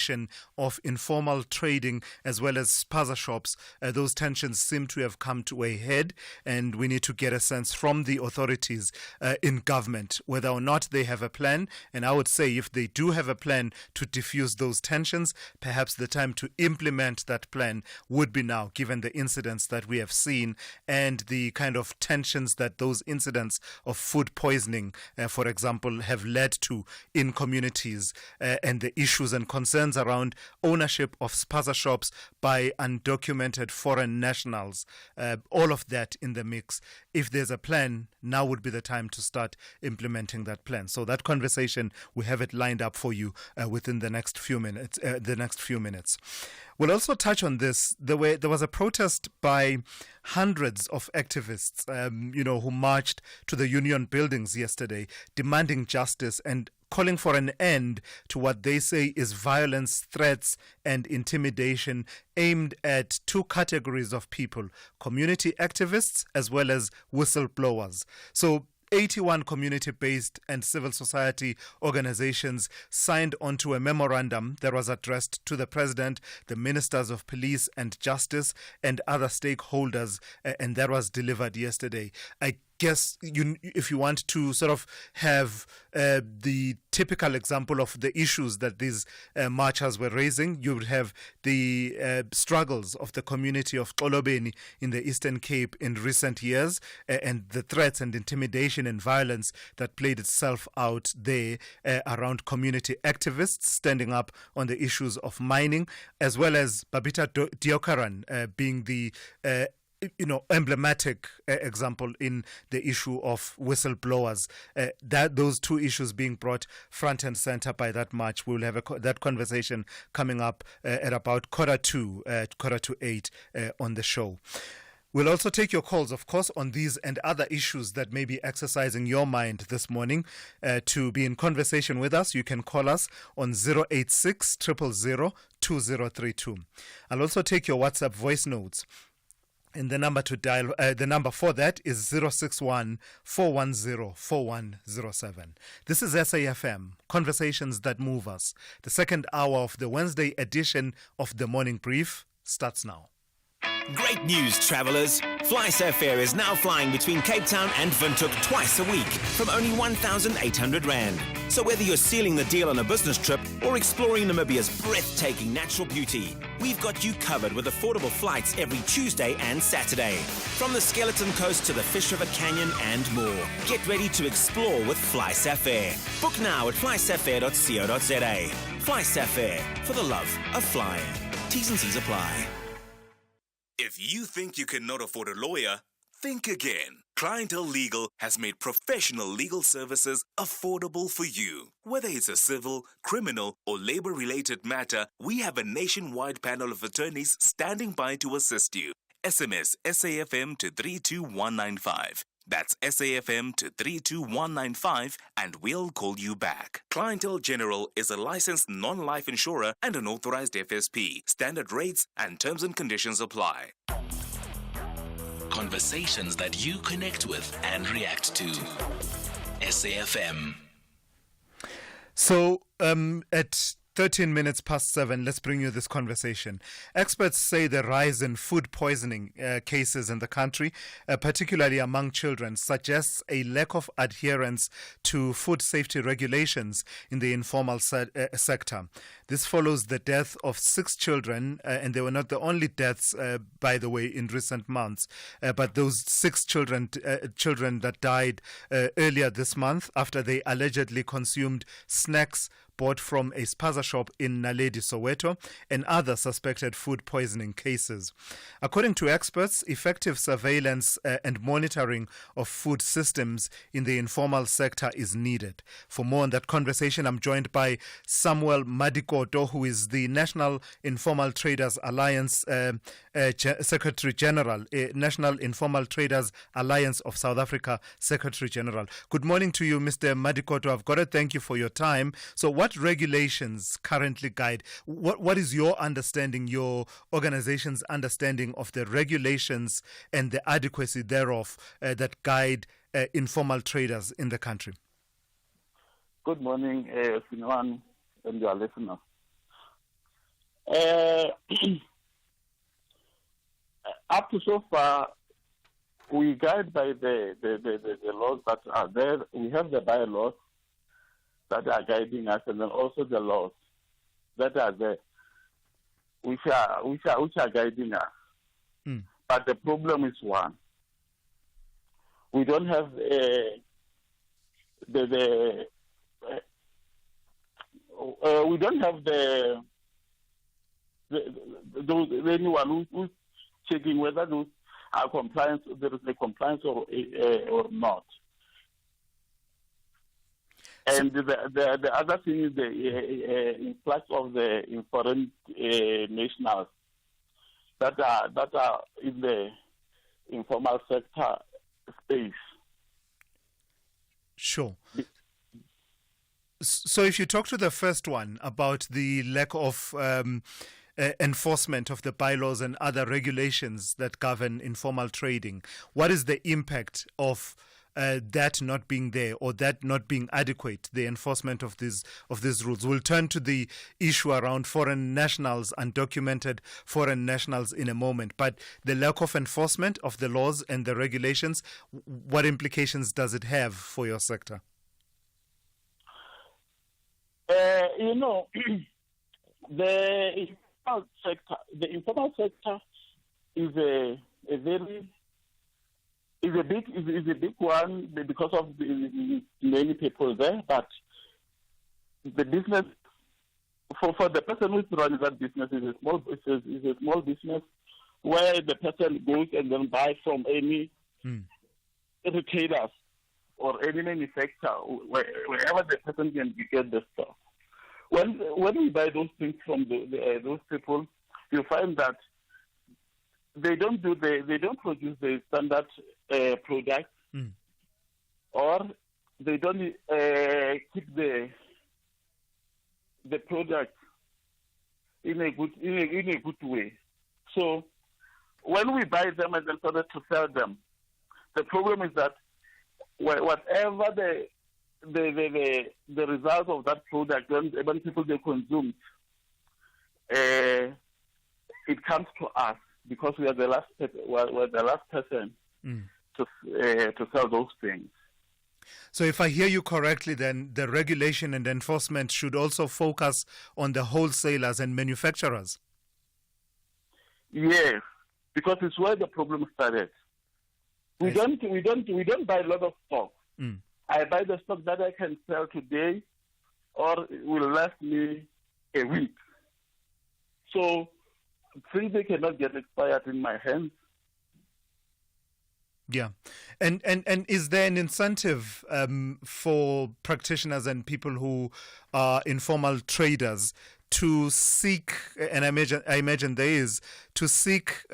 of informal trading as well as spaza shops, those tensions seem to have come to a head, and we need to get a sense from the authorities in government whether or not they have a plan. And I would say if they do have a plan to diffuse those tensions, perhaps the time to implement that plan would be now, given the incidents that we have seen and the kind of tensions that those incidents of food poisoning, for example, have led to in communities, and the issues and concerns around ownership of spaza shops by undocumented foreign nationals. All of that in the mix. If there's a plan, now would be the time to start implementing that plan. So that conversation, we have it lined up for you within the next few minutes. We'll also touch on this. There was a protest by hundreds of activists, who marched to the union buildings yesterday, demanding justice and calling for an end to what they say is violence, threats, and intimidation aimed at two categories of people: community activists as well as whistleblowers. So 81 community-based and civil society organizations signed onto a memorandum that was addressed to the President, the Ministers of Police and Justice, and other stakeholders, and that was delivered yesterday. I guess if you want to sort of have the typical example of the issues that these marchers were raising, you would have the struggles of the community of Xolobeni in the Eastern Cape in recent years, and the threats and intimidation and violence that played itself out there around community activists standing up on the issues of mining, as well as Babita Deokaran being the emblematic example in the issue of whistleblowers. Those two issues being brought front and center by that march. We will have that conversation coming up at about 7:45 on the show. We'll also take your calls, of course, on these and other issues that may be exercising your mind this morning. To be in conversation with us, you can call us on 086 000 2032. I'll also take your WhatsApp voice notes. And the number to dial, the number for that is 061 410 4107. This is SAFM, Conversations That Move Us. The second hour of the Wednesday edition of the Morning Brief starts now. Great news, travellers! FlySafair is now flying between Cape Town and Windhoek twice a week from only 1,800 Rand. So whether you're sealing the deal on a business trip or exploring Namibia's breathtaking natural beauty, we've got you covered with affordable flights every Tuesday and Saturday. From the Skeleton Coast to the Fish River Canyon and more. Get ready to explore with FlySafair. Book now at flysafair.co.za. FlySafair, for the love of flying. T's and C's apply. If you think you cannot afford a lawyer, think again. Clientele Legal has made professional legal services affordable for you. Whether it's a civil, criminal, or labor-related matter, we have a nationwide panel of attorneys standing by to assist you. SMS SAFM to 32195. That's SAFM to 32195 and we'll call you back. Clientele General is a licensed non-life insurer and an authorized FSP. Standard rates and terms and conditions apply. Conversations that you connect with and react to. SAFM. So, at 13 minutes past 7, let's bring you this conversation. Experts say the rise in food poisoning cases in the country, particularly among children, suggests a lack of adherence to food safety regulations in the informal sector. This follows the death of 6 children, and they were not the only deaths, by the way, in recent months, but those 6 children that died earlier this month after they allegedly consumed snacks bought from a spaza shop in Naledi, Soweto, and other suspected food poisoning cases. According to experts, effective surveillance and monitoring of food systems in the informal sector is needed. For more on that conversation, I'm joined by Samuel Madikoto, who is the National Informal Traders Alliance Secretary General, National Informal Traders Alliance of South Africa Secretary General. Good morning to you, Mr. Madikoto. I've got to thank you for your time. So what regulations currently guide? What is your understanding, your organization's understanding of the regulations and the adequacy thereof that guide informal traders in the country? Good morning, Simelane and your listeners. Up to so far, we guide by the laws that are there. We have the bylaws that are guiding us, and then also the laws that are there, which are guiding us. But the problem is one: we don't have we don't have anyone who's checking whether those are compliance, there is a compliance or not. And the other thing is the influx of the foreign nationals that are in the informal sector space. Sure. So if you talk to the first one about the lack of enforcement of the bylaws and other regulations that govern informal trading, what is the impact of that not being there, or that not being adequate, the enforcement of these rules? We'll turn to the issue around foreign nationals, undocumented foreign nationals, in a moment. But the lack of enforcement of the laws and the regulations, what implications does it have for your sector? The informal sector is a big one because of the many people there. But the business for the person who's running that business is a small business where the person goes and then buys from any retailers or any manufacturer, wherever the person can get the stuff. When we buy those things from those people, you find that they don't produce the standard product, or they don't keep the product in a good way. So when we buy them and then started to sell them, the problem is that whatever the result of that product, when people they consume, it comes to us because we are the last person to sell those things. So if I hear you correctly, then the regulation and enforcement should also focus on the wholesalers and manufacturers. Yes, because it's where the problem started. We don't buy a lot of stock. I buy the stock that I can sell today, or it will last me a week. So things they cannot get expired in my hands. Yeah. And is there an incentive for practitioners and people who are informal traders to seek, and I imagine there is, to seek,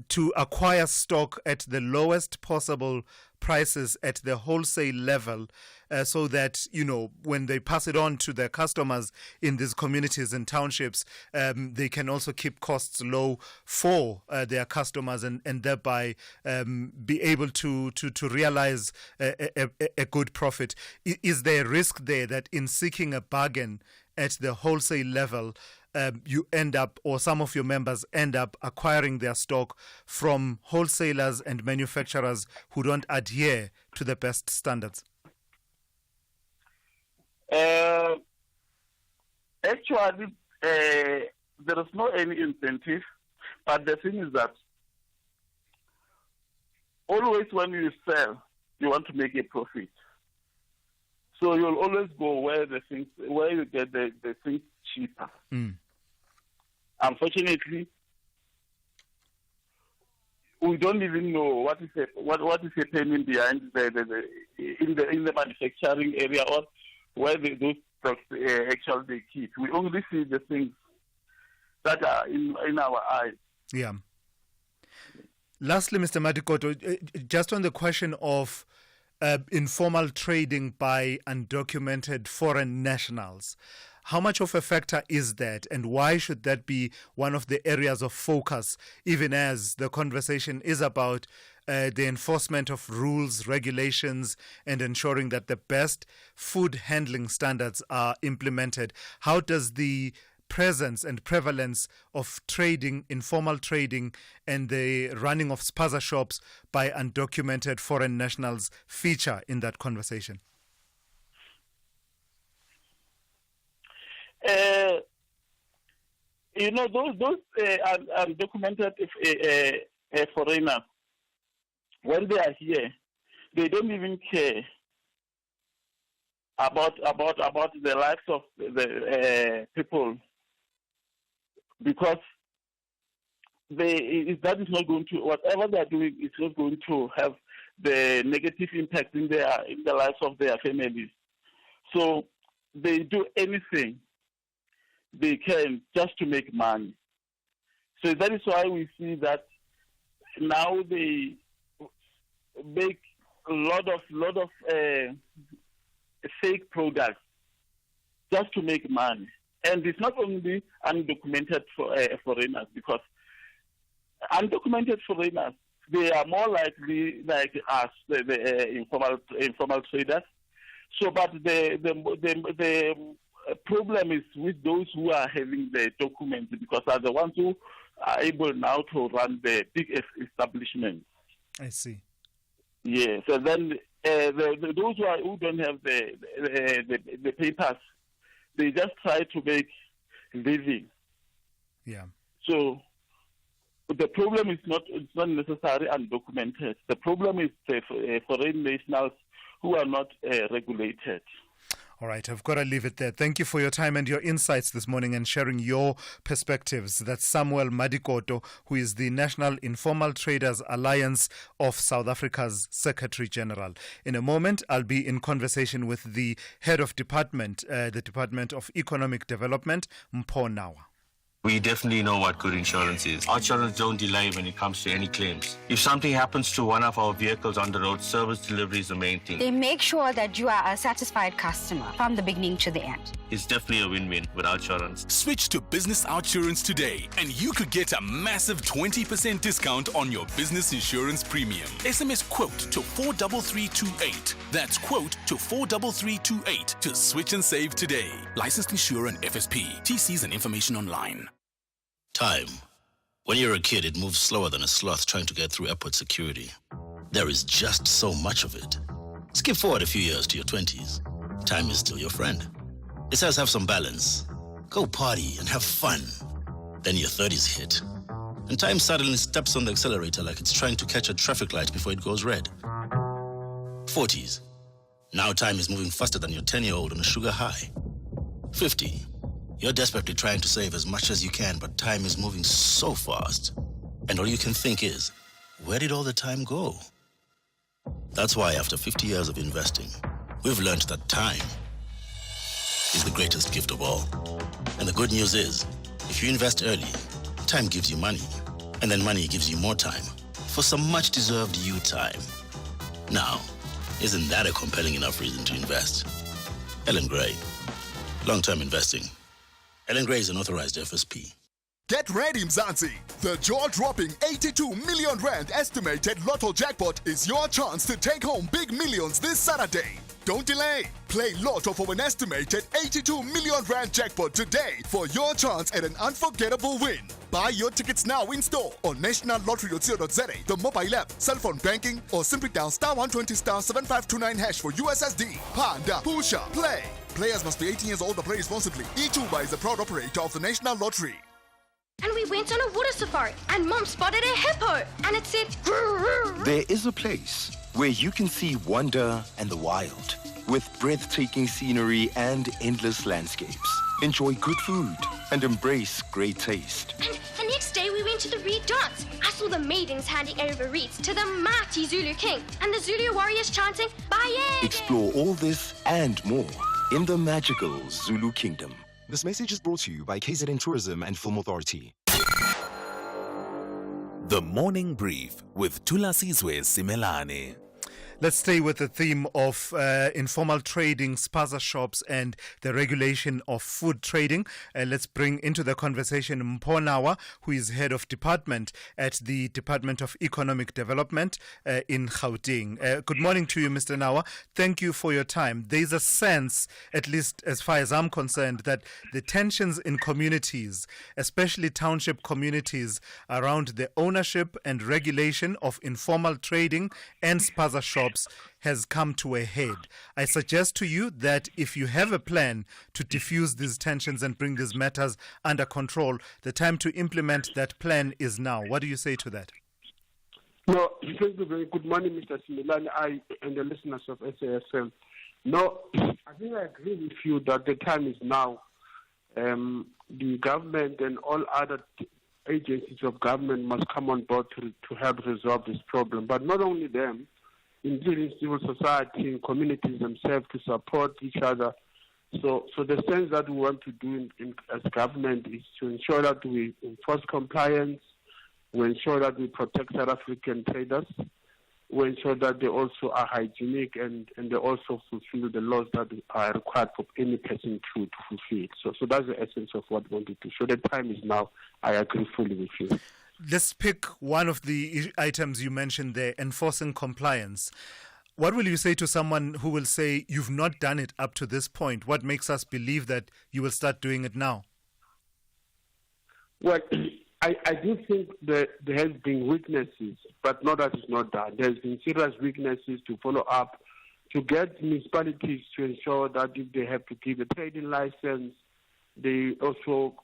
to acquire stock at the lowest possible prices at the wholesale level, so that, when they pass it on to their customers in these communities and townships, they can also keep costs low for their customers and thereby be able to realize a good profit. Is there a risk there that in seeking a bargain at the wholesale level, you end up, or some of your members end up, acquiring their stock from wholesalers and manufacturers who don't adhere to the best standards? Actually, there is no any incentive, but the thing is that always when you sell, you want to make a profit. So you'll always go where you get the things cheaper. Unfortunately, we don't even know what is happening behind in the manufacturing area, or where those stocks actually they keep. We only see the things that are in our eyes. Yeah. Lastly, Mr. Madikoto, just on the question of informal trading by undocumented foreign nationals, how much of a factor is that, and why should that be one of the areas of focus, even as the conversation is about the enforcement of rules, regulations, and ensuring that the best food handling standards are implemented? How does the presence and prevalence of trading, informal trading, and the running of spaza shops by undocumented foreign nationals feature in that conversation? Those undocumented foreigners, when they are here, they don't even care about the lives of the people, because that is not going to, whatever they are doing is not going to have the negative impact in the lives of their families. So they do anything they can just to make money. So that is why we see that now they make a lot of fake products just to make money. And it's not only undocumented foreigners, because undocumented foreigners, they are more likely like us, the informal traders. So, but the problem is with those who are having the documents, because are the ones who are able now to run the big establishments. I see. Yeah. So then those who don't have the papers, they just try to make living. Yeah. So the problem is not necessarily undocumented. The problem is the foreign nationals who are not regulated. All right, I've got to leave it there. Thank you for your time and your insights this morning and sharing your perspectives. That's Samuel Madikoto, who is the National Informal Traders Alliance of South Africa's Secretary General. In a moment, I'll be in conversation with the head of department, the Department of Economic Development, Mpho Nawa. We definitely know what good insurance is. Our insurance don't delay when it comes to any claims. If something happens to one of our vehicles on the road, service delivery is the main thing. They make sure that you are a satisfied customer from the beginning to the end. It's definitely a win-win with our insurance. Switch to Business Outsurance today, and you could get a massive 20% discount on your business insurance premium. SMS quote to 43328. That's quote to 43328 to switch and save today. Licensed insurer and FSP. TCs and information online. Time. When you're a kid, it moves slower than a sloth trying to get through airport security. There is just so much of it. Skip forward a few years to your 20s. Time is still your friend. It says have some balance. Go party and have fun. Then your 30s hit. And time suddenly steps on the accelerator like it's trying to catch a traffic light before it goes red. 40s. Now time is moving faster than your 10-year-old on a sugar high. 50. You're desperately trying to save as much as you can, but time is moving so fast. And all you can think is, where did all the time go? That's why after 50 years of investing, we've learned that time is the greatest gift of all. And the good news is, if you invest early, time gives you money, and then money gives you more time for some much-deserved you time. Now, isn't that a compelling enough reason to invest? Ellen Gray, long-term investing. Ellen Gray is an authorized FSP. Get ready, Mzansi! The jaw-dropping 82 million rand estimated lotto jackpot is your chance to take home big millions this Saturday. Don't delay. Play Lotto for an estimated 82 million rand jackpot today for your chance at an unforgettable win. Buy your tickets now in store on nationallottery.co.za, the mobile app, cell phone banking, or simply dial *120 *7529# for USSD. Panda, Pusha, play. Players must be 18 years old or play responsibly. E2 is a proud operator of the National Lottery. And we went on a water safari, and Mom spotted a hippo, and it said, "Grrr." There is a place where you can see wonder and the wild, with breathtaking scenery and endless landscapes. Enjoy good food and embrace great taste. And the next day we went to the Reed dance. I saw the maidens handing over reeds to the mighty Zulu king, and the Zulu warriors chanting, "Baye!" Explore all this and more in the magical Zulu Kingdom. This message is brought to you by KZN Tourism and Film Authority. The Morning Brief with Thulasizwe Simelane. Let's stay with the theme of informal trading, spaza shops, and the regulation of food trading. Let's bring into the conversation Mponawa, who is head of department at the Department of Economic Development in Gauteng. Good morning to you, Mr. Nawa. Thank you for your time. There's a sense, at least as far as I'm concerned, that the tensions in communities, especially township communities, around the ownership and regulation of informal trading and spaza shops has come to a head. I suggest to you that if you have a plan to diffuse these tensions and bring these matters under control, the time to implement that plan is now. What do you say to that? No, thank you very good morning, Mr. Simelane, I and the listeners of SAFM. No, I think I agree with you that the time is now. The government and all other agencies of government must come on board to help resolve this problem. But not only them, including civil society and communities themselves to support each other. So the sense that we want to do as government is to ensure that we enforce compliance, we ensure that we protect South African traders, we ensure that they also are hygienic and they also fulfill the laws that are required for any person to fulfill. So that's the essence of what we wanted to show. The time is now. I agree fully with you. Let's pick one of the items you mentioned there, enforcing compliance. What will you say to someone who will say, you've not done it up to this point? What makes us believe that you will start doing it now? Well, I do think that there has been weaknesses, but not that it's not done. There's been serious weaknesses to follow up, to get municipalities to ensure that if they have to give a trading license, they also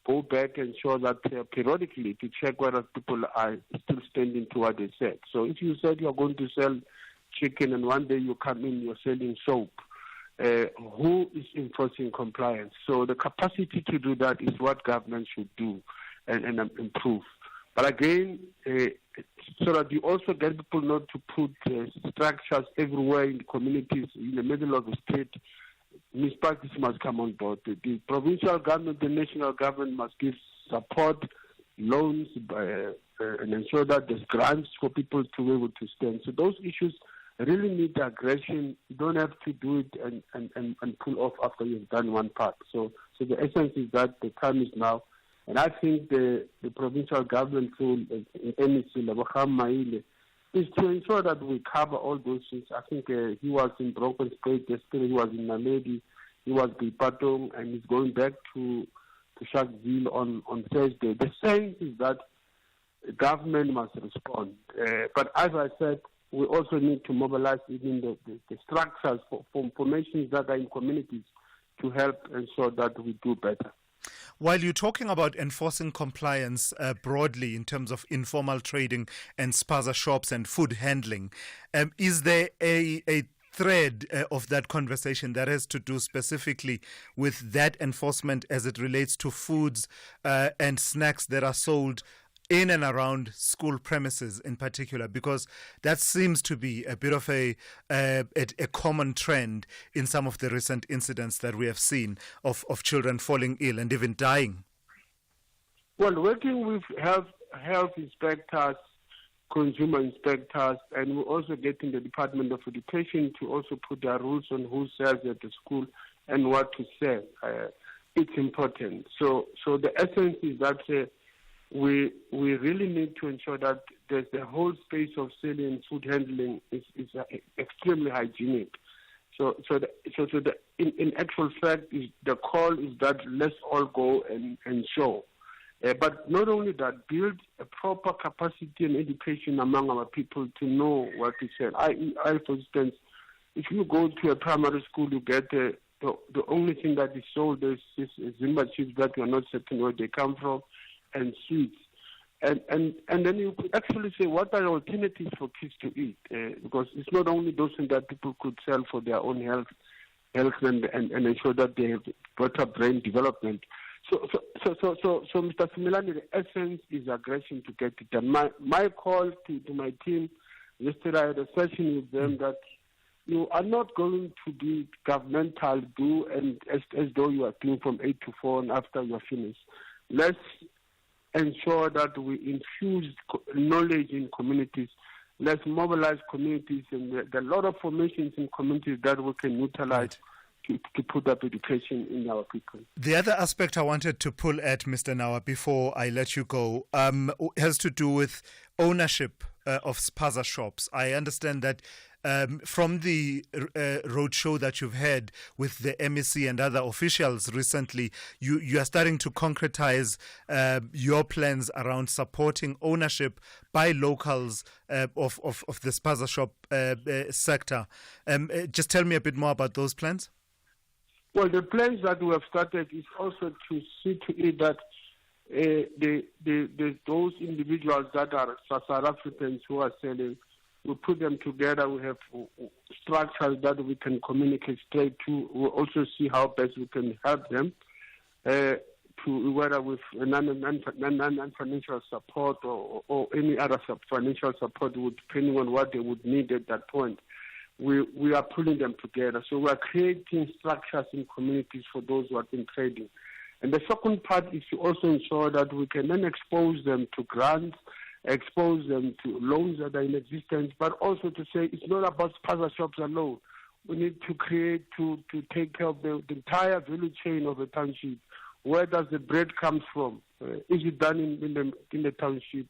go back and show that periodically to check whether people are still standing to what they said. So if you said you're going to sell chicken and one day you come in, you're selling soap, who is enforcing compliance? So the capacity to do that is what government should do and improve. But again, so that you also get people not to put structures everywhere in the communities, in the middle of the street. Municipalities must come on board. The provincial government, the national government must give support, loans, and ensure that there's grants for people to be able to stand. So those issues really need aggression. You don't have to do it and pull off after you've done one part. So the essence is that the time is now. And I think the provincial government through MEC Lebogang Maile is to ensure that we cover all those things. I think he was in Broken State yesterday, he was in Naledi, he was in Patong, and he's going back to Sharpeville on Thursday. The sense is that the government must respond. But as I said, we also need to mobilize even the structures for formations that are in communities to help ensure that we do better. While you're talking about enforcing compliance broadly in terms of informal trading and spaza shops and food handling, is there a thread of that conversation that has to do specifically with that enforcement as it relates to foods and snacks that are sold in and around school premises in particular, because that seems to be a bit of a common trend in some of the recent incidents that we have seen of children falling ill and even dying. Well, working with health inspectors, consumer inspectors, and we're also getting the Department of Education to also put their rules on who serves at the school and what to serve. It's important. So the essence is that we really need to ensure that the whole space of selling food handling is extremely hygienic. In actual fact, the call is that let's all go and show. But not only that, build a proper capacity and education among our people to know what to sell. For instance, if you go to a primary school, you get the only thing that is sold is Zimba chips that you are not certain where they come from, and sweets. And then you could actually say, what are alternatives for kids to eat? Because it's not only those things that people could sell for their own health and ensure that they have better brain development. So, Mr. Simelane, the essence is aggression to get it done. My call to my team yesterday, I had a session with them that you are not going to be governmental, and as though you are doing from 8 to 4 and after you are finished. Let's ensure that we infuse knowledge in communities. Let's mobilize communities, and there are a lot of formations in communities that we can utilize to put up education in our people. The other aspect I wanted to pull at, Mr. Nawa, before I let you go, has to do with ownership of spaza shops. I understand that from the roadshow that you've had with the MEC and other officials recently, you are starting to concretize your plans around supporting ownership by locals of the spaza shop sector. Just tell me a bit more about those plans. Well, the plans that we have started is also to see to it that those individuals that are South Africans who are selling, we put them together. We have structures that we can communicate straight to. We'll also see how best we can help them, to whether with non-financial support or any other financial support, depending on what they would need at that point. We are pulling them together. So we are creating structures in communities for those who have been trading. And the second part is to also ensure that we can then expose them to grants, expose them to loans that are in existence, but also to say it's not about spaza shops alone. We need to take care of the entire value chain of a township. Where does the bread come from? Is it done in the township?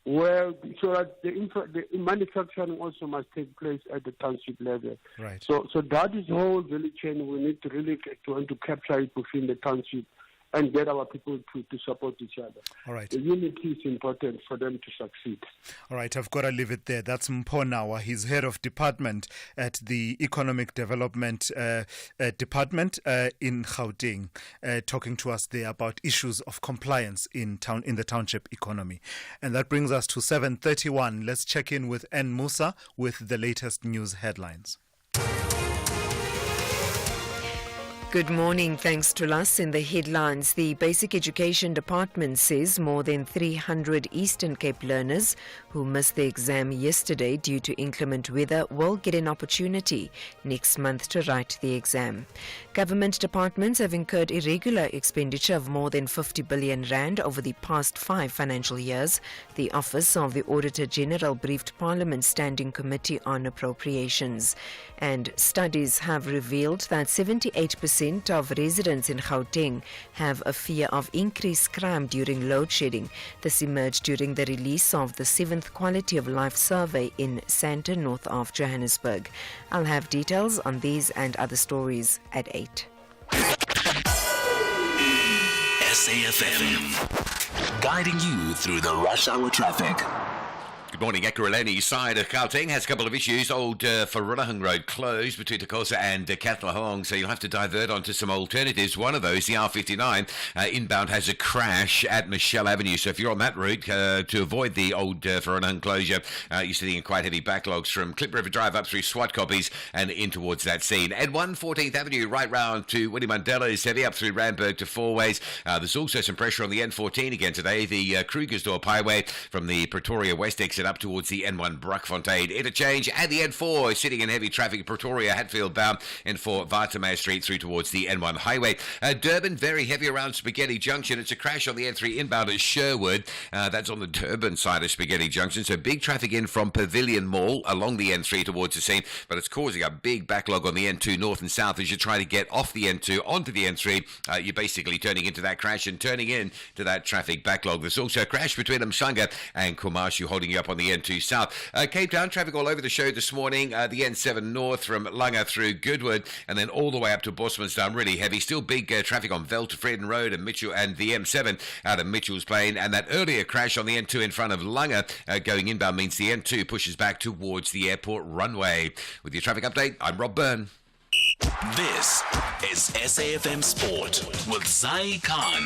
So that the manufacturing also must take place at the township level. Right. So that is the whole value chain. We need to really want to capture it within the township and get our people to support each other. All right. The unity is important for them to succeed. All right, I've got to leave it there. That's Mponawa. He's head of department at the Economic Development Department in Gauteng, talking to us there about issues of compliance in the township economy. And that brings us to 7:31. Let's check in with N. Musa with the latest news headlines. Good morning. Thanks to us. In the headlines, the Basic Education Department says more than 300 Eastern Cape learners who missed the exam yesterday due to inclement weather will get an opportunity next month to write the exam. Government departments have incurred irregular expenditure of more than 50 billion rand over the past 5 financial years. The Office of the Auditor General briefed Parliament's Standing Committee on Appropriations. And studies have revealed that 78% of residents in Gauteng have a fear of increased crime during load shedding. This emerged during the release of the 7th Quality of Life survey in Sandton, north of Johannesburg. I'll have details on these and other stories at 8. SAFM, guiding you through the rush hour traffic. Good morning. Ekurhuleni side of Gauteng has a couple of issues. Old Vereeniging Road closed between Takosa and Katlehong, so you'll have to divert onto some alternatives. One of those, the R59 inbound, has a crash at Michelle Avenue. So if you're on that route, to avoid the old Vereeniging closure, you're sitting in quite heavy backlogs from Clip River Drive up through Swat Copies and in towards that scene. At 14th Avenue, right round to Winnie Mandela is heavy up through Randburg to Four Ways. There's also some pressure on the N14 again today. The Krugersdorp Highway from the Pretoria West exit up towards the N1 Bruckfontein interchange, and the N4 is sitting in heavy traffic, Pretoria Hatfield bound, N4 Watermeer Street through towards the N1 highway. Durban, very heavy around Spaghetti Junction. It's a crash on the N3 inbound at Sherwood. That's on the Durban side of Spaghetti Junction, so big traffic in from Pavilion Mall along the N3 towards the scene, but it's causing a big backlog on the N2 north and south as you try to get off the N2 onto the N3. You're basically turning into that crash and turning into that traffic backlog. There's also a crash between Mshanga and Kumashu holding you up on the N2 south. Cape Town, traffic all over the show this morning. The N7 north from Langa through Goodwood and then all the way up to Bosmansdam, really heavy. Still big traffic on Veldt, Freden Road and Mitchell, and the M7 out of Mitchell's Plain. And that earlier crash on the N2 in front of Langa going inbound means the N2 pushes back towards the airport runway. With your traffic update, I'm Rob Byrne. This is SAFM Sport with Zai Khan.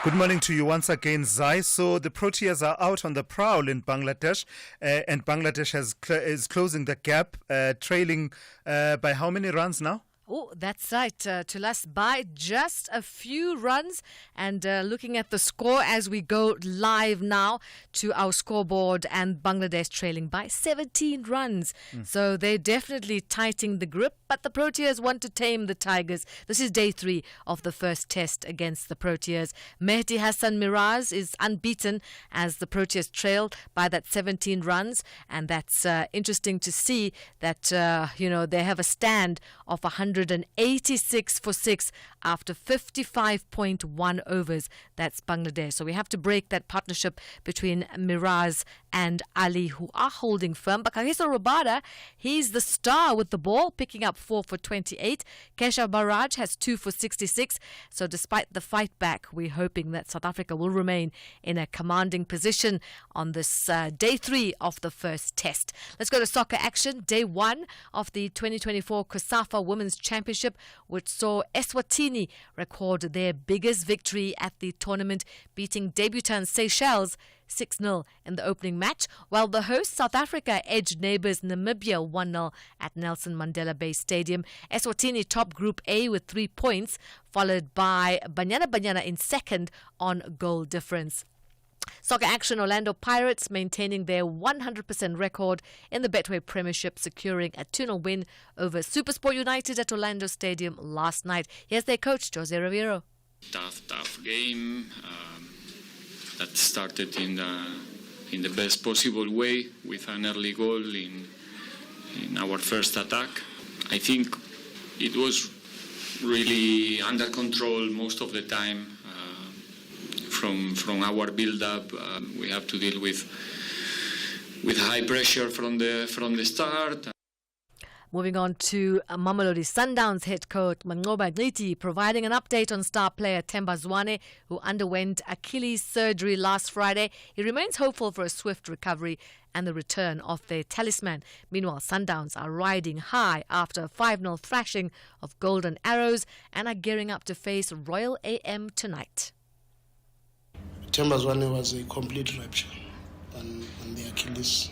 Good morning to you once again, Zai. So the Proteas are out on the prowl in Bangladesh, and Bangladesh is closing the gap, trailing by how many runs now? Oh, that's right, Thulas, by just a few runs. And looking at the score as we go live now to our scoreboard, and Bangladesh trailing by 17 runs. So they're definitely tightening the grip, but the Proteas want to tame the Tigers. This is day 3 of the first test against the Proteas. Mehdi Hassan Miraz is unbeaten as the Proteas trail by that 17 runs. And that's interesting to see that, they have a stand of 186 for 6 after 55.1 overs. That's Bangladesh. So we have to break that partnership between Miraz and Ali, who are holding firm. But Kagiso Rabada, he's the star with the ball, picking up 4 for 28. Keshav Barraj has 2 for 66. So despite the fight back, we're hoping that South Africa will remain in a commanding position on this day 3 of the first test. Let's go to soccer action. Day 1 of the 2024 COSAFA Women's Championship, which saw Eswatini record their biggest victory at the tournament, beating debutant Seychelles 6-0 in the opening match, while the host South Africa edged neighbours Namibia 1-0 at Nelson Mandela Bay Stadium. Eswatini top Group A with 3 points, followed by Banyana in second on goal difference. Soccer action, Orlando Pirates maintaining their 100% record in the Betway Premiership, securing a 2-0 win over Supersport United at Orlando Stadium last night. Here's their coach, Jose Riviero. Tough game that started in the best possible way with an early goal in our first attack. I think it was really under control most of the time. From our build-up, we have to deal with high pressure from the start. Moving on to Mamelodi Sundowns head coach Manqoba Nqiti, providing an update on star player Themba Zwane, who underwent Achilles surgery last Friday. He remains hopeful for a swift recovery and the return of their talisman. Meanwhile, Sundowns are riding high after a 5-0 thrashing of Golden Arrows and are gearing up to face Royal AM tonight. Themba Zwane was a complete rupture on the Achilles.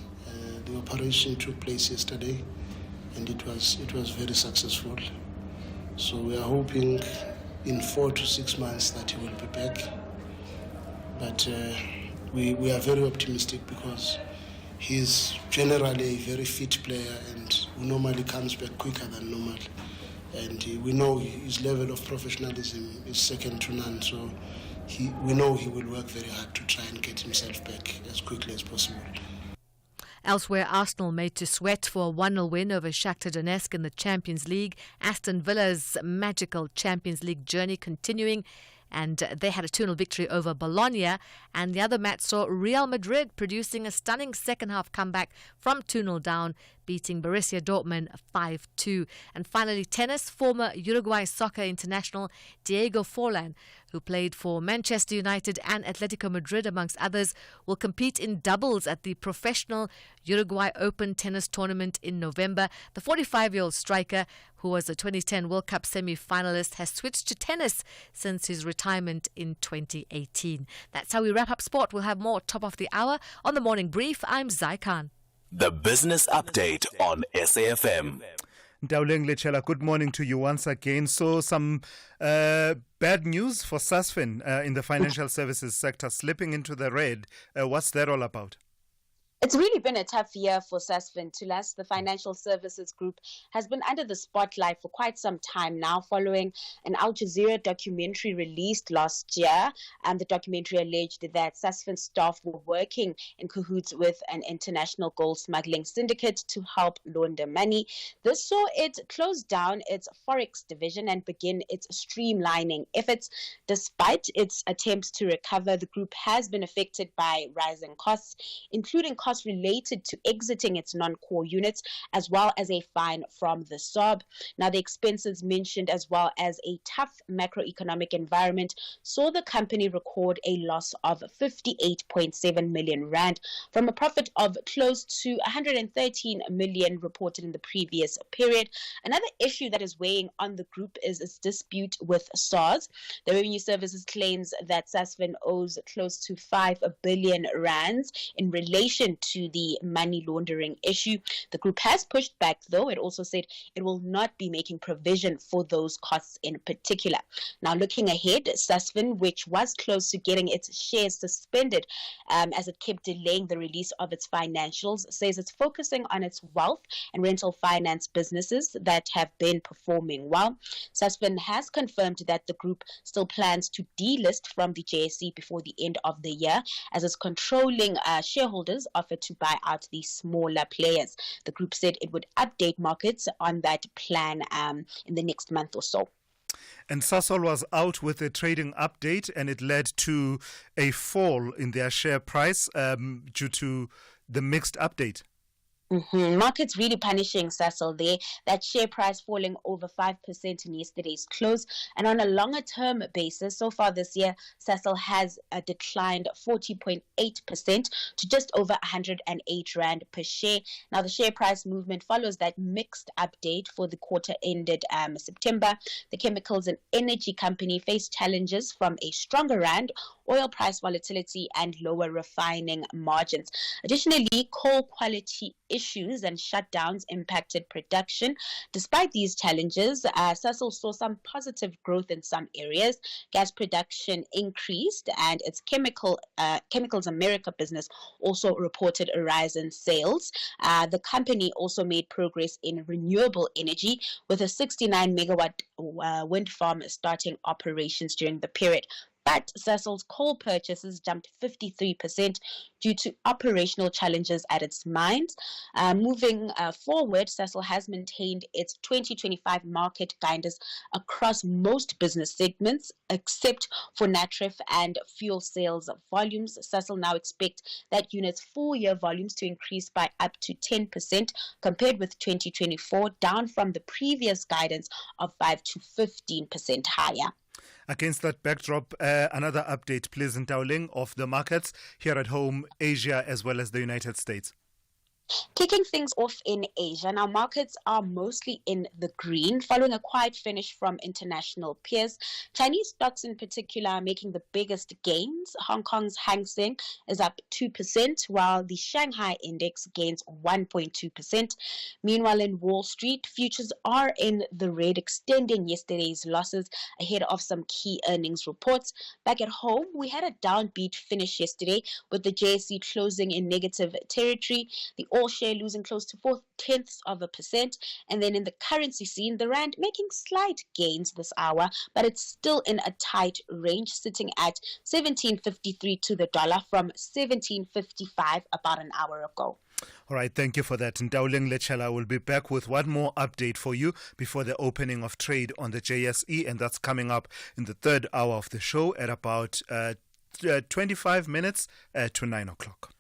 The operation took place yesterday, and it was very successful. So we are hoping in 4 to 6 months that he will be back. But we are very optimistic because he's generally a very fit player and who normally comes back quicker than normal. And we know his level of professionalism is second to none. So we know he will work very hard to try and get himself back as quickly as possible. Elsewhere, Arsenal made to sweat for a 1-0 win over Shakhtar Donetsk in the Champions League. Aston Villa's magical Champions League journey continuing, and they had a 2-0 victory over Bologna. And the other match saw Real Madrid producing a stunning second-half comeback from 2-0 down, beating Borussia Dortmund 5-2. And finally, tennis, former Uruguay soccer international Diego Forlan, who played for Manchester United and Atletico Madrid, amongst others, will compete in doubles at the professional Uruguay Open tennis tournament in November. The 45-year-old striker, who was a 2010 World Cup semi-finalist, has switched to tennis since his retirement in 2018. That's how we wrap up sport. We'll have more top of the hour on the Morning Brief. I'm Zai Khan. The Business Update on SAFM. Ndauleng Lechela, good morning to you once again. So some bad news for Sasfin in the financial services sector, slipping into the red. What's that all about? It's really been a tough year for Sasfin. Tulas, the financial services group, has been under the spotlight for quite some time now, following an Al Jazeera documentary released last year. And the documentary alleged that Sasfin staff were working in cahoots with an international gold smuggling syndicate to help launder money. This saw it close down its forex division and begin its streamlining efforts. Despite its attempts to recover, the group has been affected by rising costs, including costs related to exiting its non-core units, as well as a fine from the SOB. Now, the expenses mentioned, as well as a tough macroeconomic environment, saw the company record a loss of 58.7 million rand from a profit of close to 113 million reported in the previous period. Another issue that is weighing on the group is its dispute with SARS. The Revenue Services claims that Sasfin owes close to 5 billion rands in relation to the money laundering issue. The group has pushed back, though. It also said it will not be making provision for those costs in particular. Now, looking ahead, Sasfin, which was close to getting its shares suspended as it kept delaying the release of its financials, says it's focusing on its wealth and rental finance businesses that have been performing well. Sasfin has confirmed that the group still plans to delist from the JSE before the end of the year, as its controlling shareholders offered to buy out the smaller players. The group said it would update markets on that plan in the next month or so. And Sasol was out with a trading update, and it led to a fall in their share price due to the mixed update. Markets really punishing Sasol there. That share price falling over 5% in yesterday's close. And on a longer term basis, so far this year, Sasol has declined 40.8% to just over 108 Rand per share. Now, the share price movement follows that mixed update for the quarter ended September. The chemicals and energy company faced challenges from a stronger Rand, oil price volatility, and lower refining margins. Additionally, coal quality issues and shutdowns impacted production. Despite these challenges, Sasol saw some positive growth in some areas. Gas production increased, and its Chemicals America business also reported a rise in sales. The company also made progress in renewable energy, with a 69 megawatt wind farm starting operations during the period. But Sasol's coal purchases jumped 53% due to operational challenges at its mines. Moving forward, Sasol has maintained its 2025 market guidance across most business segments, except for NATREF and fuel sales volumes. Sasol now expects that unit's full-year volumes to increase by up to 10% compared with 2024, down from the previous guidance of 5 to 15% higher. Against that backdrop, another update, please, Ndauleng, of the markets here at home, Asia, as well as the United States. Kicking things off in Asia, now markets are mostly in the green, following a quiet finish from international peers. Chinese stocks in particular are making the biggest gains. Hong Kong's Hang Seng is up 2%, while the Shanghai index gains 1.2%. Meanwhile, in Wall Street, futures are in the red, extending yesterday's losses ahead of some key earnings reports. Back at home, we had a downbeat finish yesterday, with the JSE closing in negative territory. The all-share losing close to 0.4%. And then in the currency scene, the Rand making slight gains this hour, but it's still in a tight range, sitting at 17.53 to the dollar from 17.55 about an hour ago. All right, thank you for that. Ndauleng Lechela will be back with one more update for you before the opening of trade on the JSE, and that's coming up in the third hour of the show at about 25 minutes to 9 o'clock.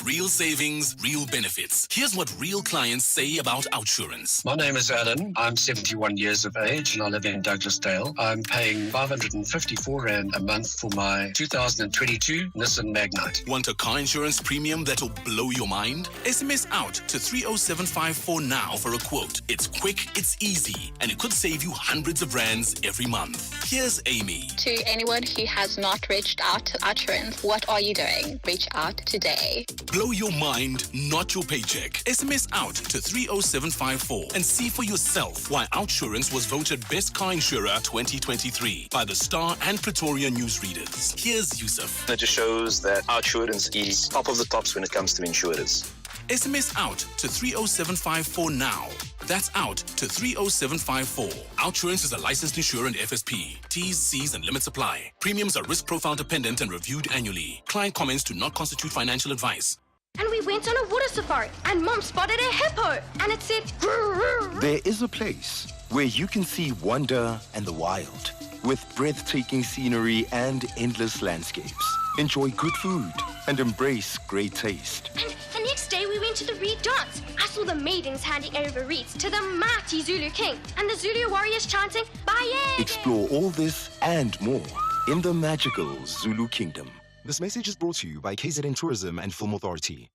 Real savings, real benefits. Here's what real clients say about OUTsurance. My name is Adam. I'm 71 years of age and I live in Douglasdale. I'm paying 554 Rand a month for my 2022 Nissan Magnite. Want a car insurance premium that'll blow your mind? SMS out to 30754 now for a quote. It's quick, it's easy, and it could save you hundreds of rands every month. Here's Amy. To anyone who has not reached out to OUTsurance, what are you doing? Reach out today. Blow your mind, not your paycheck. SMS out to 30754 and see for yourself why OUTsurance was voted Best Car Insurer 2023 by the Star and Pretoria newsreaders. Here's Yusuf. It just shows that OUTsurance is top of the tops when it comes to insurers. SMS out to 30754 now. That's out to 30754. OUTsurance is a licensed insurer and FSP. T's, C's, and limits apply. Premiums are risk profile dependent and reviewed annually. Client comments do not constitute financial advice. And we went on a water safari, and Mom spotted a hippo, and it said, There is a place where you can see wonder and the wild, with breathtaking scenery and endless landscapes. Enjoy good food and embrace great taste. And the next day we went to the Reed Dance. I saw the maidens handing over wreaths to the mighty Zulu king, and the Zulu warriors chanting, Baye! Explore all this and more in the magical Zulu Kingdom. This message is brought to you by KZN Tourism and Film Authority.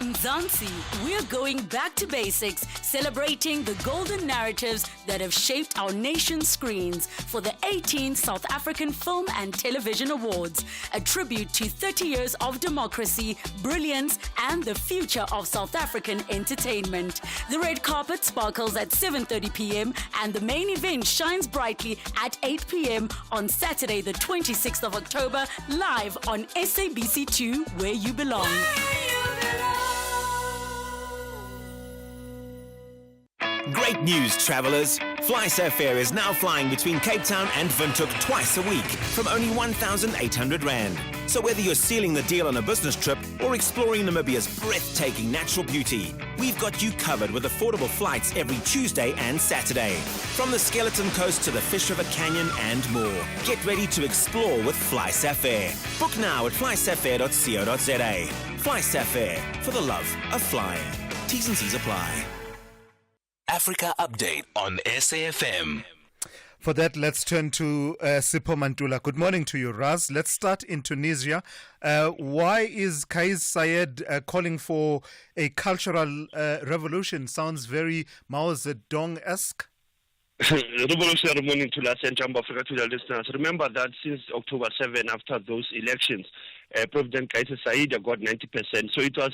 Mzansi, we're going back to basics, celebrating the golden narratives that have shaped our nation's screens for the 18th South African Film and Television Awards, a tribute to 30 years of democracy, brilliance, and the future of South African entertainment. The red carpet sparkles at 7:30 p.m. and the main event shines brightly at 8 p.m. on Saturday, the 26th of October, live on SABC2, where you belong. Great news, travellers! FlySafair is now flying between Cape Town and Windhoek twice a week from only 1,800 Rand. So whether you're sealing the deal on a business trip or exploring Namibia's breathtaking natural beauty, we've got you covered with affordable flights every Tuesday and Saturday. From the Skeleton Coast to the Fish River Canyon and more. Get ready to explore with FlySafair. Book now at flysafair.co.za. FlySafair, for the love of flying. T's and C's apply. Africa Update on SAFM. For that, let's turn to Sipho Mantula. Good morning to you, Raz. Let's start in Tunisia. Why is Kais Saied calling for a cultural revolution? Sounds very Mao Zedong-esque. Revolutionary morning to us and Jumbo Africa to the listeners. Remember that since October 7, after those elections, President Kais Saied got 90%. So it was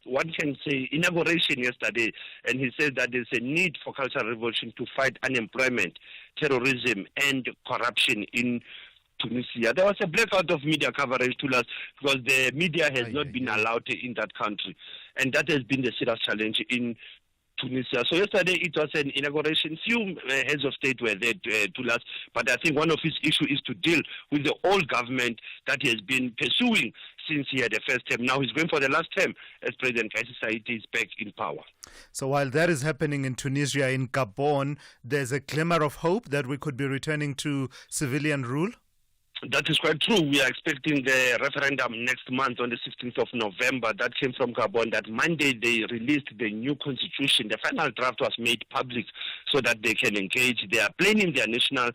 one can say, inauguration yesterday, and he said that there's a need for cultural revolution to fight unemployment, terrorism, and corruption in Tunisia. There was a blackout of media coverage to us because the media has not been allowed in that country, and that has been the serious challenge in Tunisia. So yesterday it was an inauguration. Few heads of state were there to us, but I think one of his issues is to deal with the old government that he has been pursuing since he had the first term. Now he's going for the last term as President Kais Saied is back in power. So while that is happening in Tunisia, in Gabon, there's a glimmer of hope that we could be returning to civilian rule? That is quite true. We are expecting the referendum next month on the 16th of November. That came from Gabon. That Monday they released the new constitution. The final draft was made public so that they can engage. They are planning their national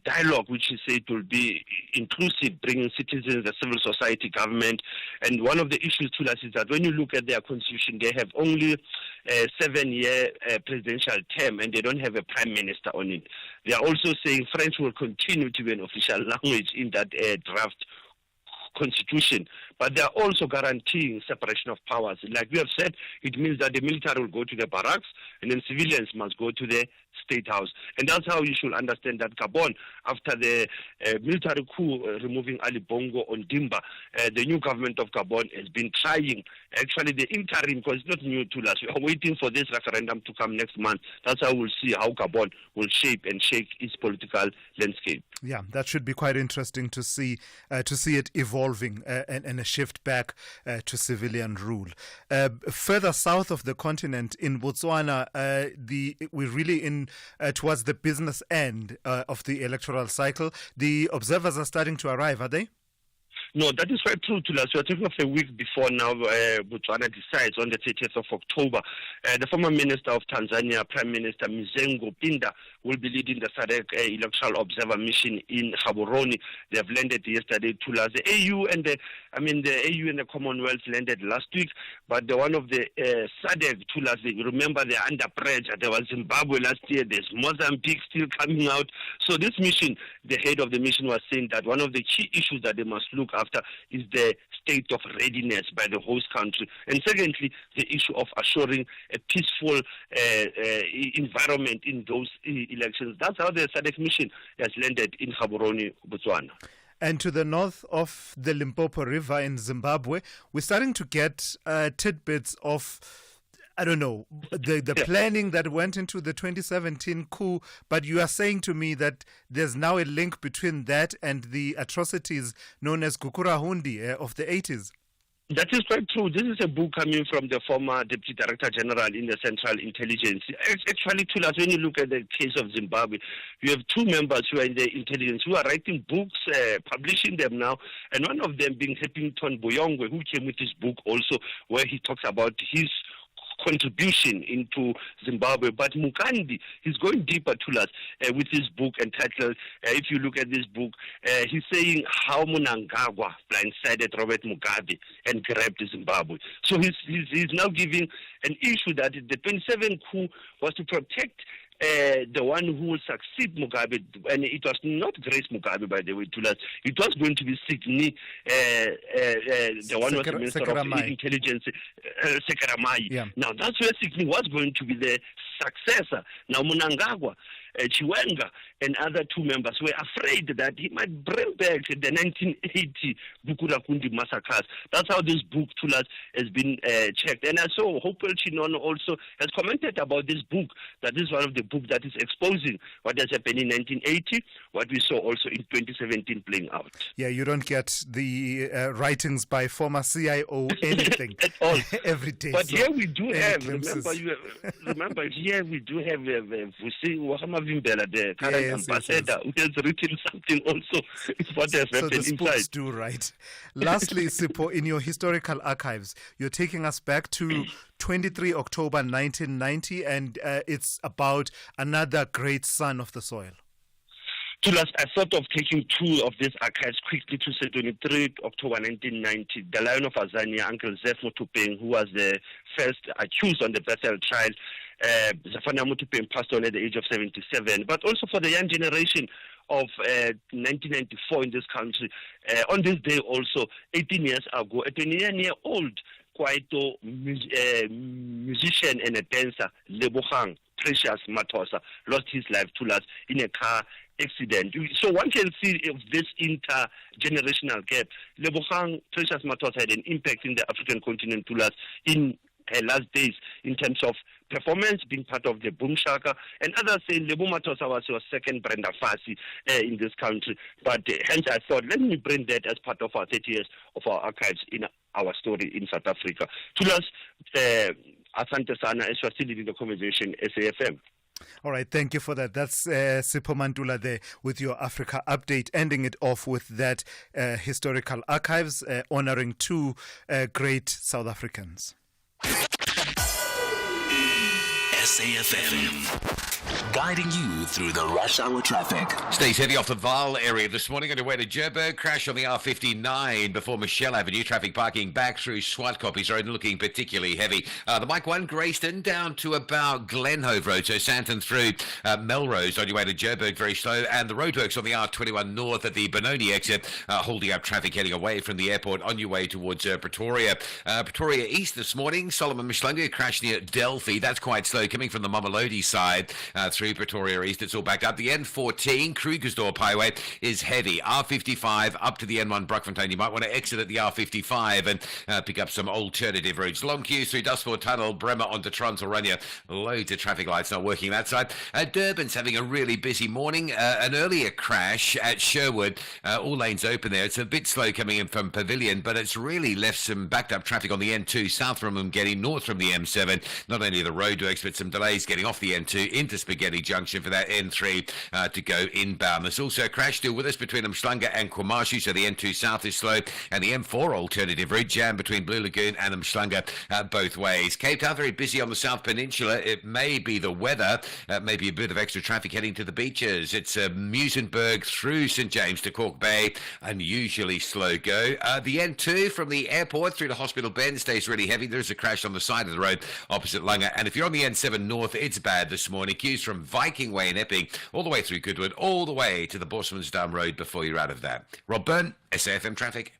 dialogue, which is said will be inclusive, bringing citizens, the civil society, government. And one of the issues to us is that when you look at their constitution, they have only a 7-year presidential term and they don't have a prime minister on it. They are also saying French will continue to be an official language in that draft constitution, but they are also guaranteeing separation of powers. Like we have said, it means that the military will go to the barracks and then civilians must go to the state house. And that's how you should understand that Gabon, after the military coup removing Ali Bongo on Dimba, the new government of Gabon has been trying, actually the interim, because it's not new to us. We are waiting for this referendum to come next month. That's how we'll see how Gabon will shape and shake its political landscape. Yeah, that should be quite interesting to see it evolving and a shift back to civilian rule. Further south of the continent, in Botswana, we're really in towards the business end of the electoral cycle. The observers are starting to arrive, are they? No, that is quite true, Thulas. We are talking of a week before now. Botswana decides on the 30th of October. The former Minister of Tanzania, Prime Minister Mzengo Pinda, will be leading the SADC Electoral Observer Mission in Gaborone. They have landed yesterday, Thulas. The AU and the AU and the Commonwealth landed last week, but the one of the SADC, Thulas, remember they're under pressure. There was Zimbabwe last year. There's Mozambique still coming out. So this mission, the head of the mission was saying that one of the key issues that they must look after is the state of readiness by the host country. And secondly, the issue of assuring a peaceful environment in those elections. That's how the SADC mission has landed in Gaborone, Botswana. And to the north of the Limpopo River in Zimbabwe, we're starting to get tidbits of, I don't know, the planning that went into the 2017 coup, but you are saying to me that there's now a link between that and the atrocities known as Gukurahundi of the 80s. That is quite true. This is a book coming from the former Deputy Director General in the Central Intelligence. Actually, Thulas, when you look at the case of Zimbabwe, you have two members who are in the intelligence who are writing books, publishing them now, and one of them being Hepington Boyongwe, who came with his book also, where he talks about his contribution into Zimbabwe. But Mukandi, he's going deeper to us with his book entitled, if you look at this book, he's saying how Mnangagwa blindsided Robert Mugabe and grabbed Zimbabwe. So he's now giving an issue that the 27 coup was to protect the one who will succeed Mugabe, and it was not Grace Mugabe, by the way, Thulas. It was going to be Signi, the one who was the Minister of Intelligence, Sekaramai. Yeah. Now, that's where Signi was going to be the successor. Now, Mnangagwa, Chiwenga, and other two members were afraid that he might bring back the 1980 Bukurakundi massacres. That's how this book, Thulas, has been checked. And I saw Hopewell Chinono also has commented about this book, that this is one of the books that is exposing what has happened in 1980, what we saw also in 2017 playing out. Yeah, you don't get the writings by former CIO anything at all every day. But so here we do have, glimpses. remember, here we do have Vusi Wahama Vimbela, the current ambassador, who has written something also what has happened the spooks inside. do right. Lastly, Sipho, in your historical archives, you're taking us back to 23 October 1990, and it's about another great son of the soil. Thulas, I thought of taking two of these archives quickly to say 23 October 1990. The Lion of Azania, Uncle Zef Mutupeng, who was the first accused on the Bethel trial. Zafana Mutupeng passed on at the age of 77. But also for the young generation of 1994 in this country, on this day also, 18 years ago, a 29-year-old Kwaito musician and a dancer, Lebogang Precious Matosa, lost his life to us in a car accident. So one can see of this intergenerational gap. Lebogang Precious Matosa had an impact in the African continent to us in her last days in terms of performance, being part of the Boom Shaka, and others saying Lebo Matosa was your second Brenda Fassie in this country. But hence I thought, let me bring that as part of our 30 years of our archives in our story in South Africa. To us, Asante Sana, as we're still leading the conversation, SAFM. All right, thank you for that. That's Sipho Mantula there with your Africa update, ending it off with that historical archives, honoring two great South Africans. SAFM, guiding you through the rush hour traffic. Stays heavy off the Vaal area this morning on the way to Joburg. Crash on the R59 before Michelle Avenue. Traffic parking back through Swartkoppies Road and looking particularly heavy. The Mike 1 Greyston down to about Glenhove Road. So Santon through Melrose on your way to Joburg, very slow. And the roadworks on the R21 North at the Benoni exit, holding up traffic heading away from the airport on your way towards Pretoria. Pretoria East this morning, Solomon Mshlanga crash near Delphi. That's quite slow coming from the Mamelodi side through Pretoria East. It's all backed up. The N14 Krugersdorp Highway is heavy. R55 up to the N1 Brockfontein. You might want to exit at the R55 and pick up some alternative routes. Long queues through Dustford Tunnel, Bremer onto Transilvania. Loads of traffic lights not working that side. Durban's having a really busy morning. An earlier crash at Sherwood. All lanes open there. It's a bit slow coming in from Pavilion, but it's really left some backed up traffic on the N2 south from them, getting north from the M7. Not only the roadworks, but some some delays getting off the N2 into Spaghetti Junction for that N3 to go inbound. There's also a crash still with us between Mshlanga and Kwamashu, so the N2 south is slow, and the M4 alternative route jam between Blue Lagoon and Mshlanga both ways. Cape Town very busy on the South Peninsula. It may be the weather, maybe a bit of extra traffic heading to the beaches. It's Muizenberg through St James to Cork Bay, unusually slow go. The N2 from the airport through to Hospital Bend stays really heavy. There's a crash on the side of the road opposite Langa, and if you're on the N7 North, it's bad this morning. Queues from Viking Way in Epping all the way through Goodwood, all the way to the Bosmansdam Road before you're out of that. Rob Byrne, SAFM Traffic.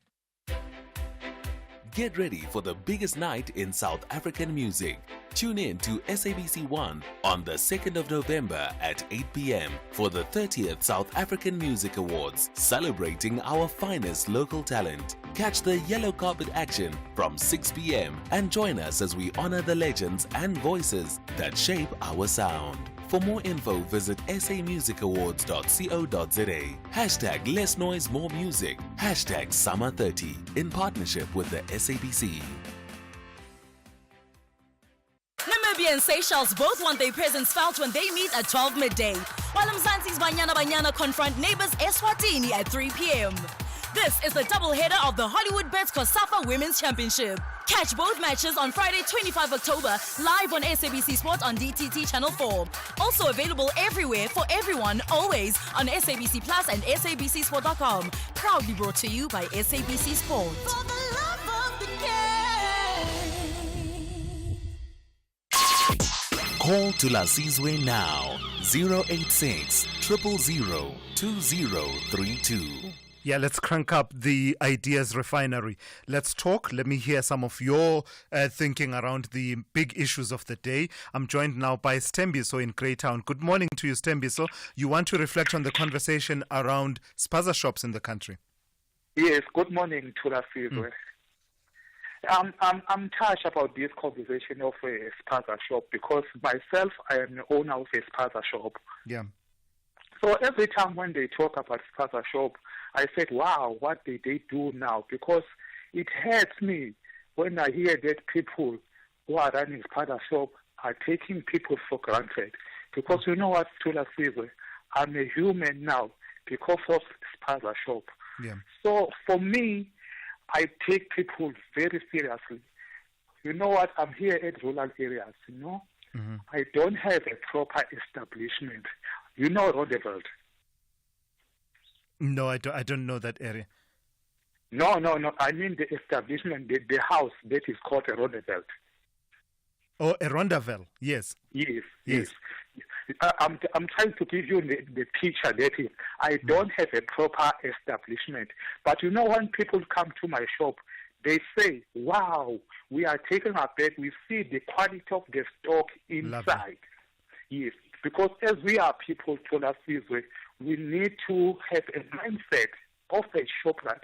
Get ready for the biggest night in South African music. Tune in to SABC 1 on the 2nd of November at 8 p.m. for the 30th South African Music Awards, celebrating our finest local talent. Catch the yellow carpet action from 6 p.m. and join us as we honor the legends and voices that shape our sound. For more info, visit samusicawards.co.za. Hashtag Less Noise, More Music. Hashtag Summer 30 in partnership with the SABC. Namibia and Seychelles both want their presence felt when they meet at 12 midday, while Mzansi's Banyana Banyana confront neighbors Eswatini at 3 p.m. This is the doubleheader of the Hollywood Bets COSAFA Women's Championship. Catch both matches on Friday, 25 October, live on SABC Sport on DTT Channel 4. Also available everywhere for everyone, always on SABC Plus and SABCSport.com. Proudly brought to you by SABC Sport. For the love of the game. Call Thulasizwe now. 086 000 2032. Yeah, let's crank up the Ideas Refinery. Let's talk. Let me hear some of your thinking around the big issues of the day. I'm joined now by Stembiso in Greytown. Good morning to you, Stembiso. You want to reflect on the conversation around spaza shops in the country? Yes, good morning, Thulasizwe. I'm touched about this conversation of a spaza shop because myself, I am the owner of a spaza shop. Yeah. So every time when they talk about spaza shop, I said, wow, what did they do now? Because it hurts me when I hear that people who are running spaza shop are taking people for granted. Because you know what, Thulasizwe, I'm a human now because of spaza shop. Yeah. So for me, I take people very seriously. You know what, I'm here at rural areas, you know. Mm-hmm. I don't have a proper establishment. You know Rodeveld? No, I don't know that area. No. I mean the establishment, the house that is called a Rodeveld. Oh, a Rondavel, yes. Yes. I'm trying to give you the picture that is, I don't have a proper establishment. But you know, when people come to my shop, they say, wow, we are taking our bed. We see the quality of the stock inside. Yes, because as we are people, Thulasizwe, we need to have a mindset of a shopper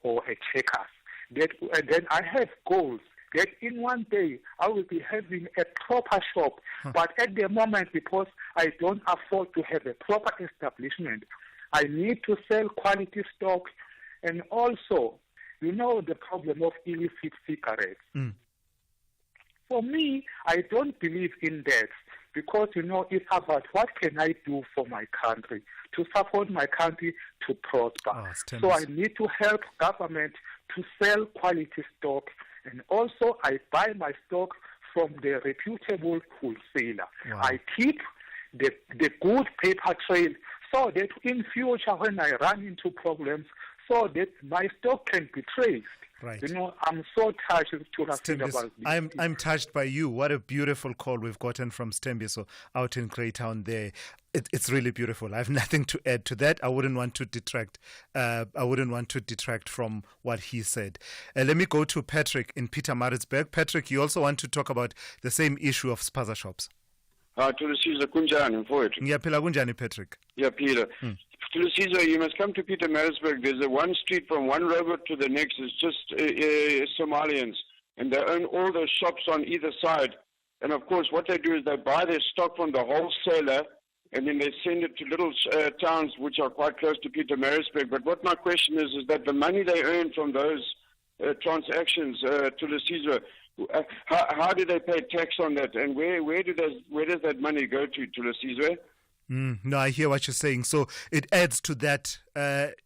or a checker. Then I have goals that in one day I will be having a proper shop. But at the moment, because I don't afford to have a proper establishment, I need to sell quality stock. And also, you know the problem of illicit cigarettes. For me, I don't believe in that. Because, you know, it's about what can I do for my country, to support my country to prosper. So I need to help government to sell quality stock. And also I buy my stock from the reputable wholesaler. Wow. I keep the good paper trail so that in future when I run into problems, so that my stock can be traced. Right. You know, I'm so touched to think about this. I'm touched by you. What a beautiful call we've gotten from Stembiso out in Greytown there. It's really beautiful. I have nothing to add to that. I wouldn't want to detract. From what he said. Let me go to Patrick in Pietermaritzburg. Patrick, you also want to talk about the same issue of spaza shops. Thulasizwe kunjani mfowethu? Ngiyaphila kunjani Patrick? Ngiyaphila. Thulasizwe, you must come to Pietermaritzburg. There's a one street from one robot to the next is just Somalians, and they own all those shops on either side. And of course, what they do is they buy their stock from the wholesaler, and then they send it to little towns which are quite close to Pietermaritzburg. But what my question is that the money they earn from those transactions, Thulasizwe, How do they pay tax on that, and where does that money go to Thulasizwe? No, I hear what you're saying. So it adds to that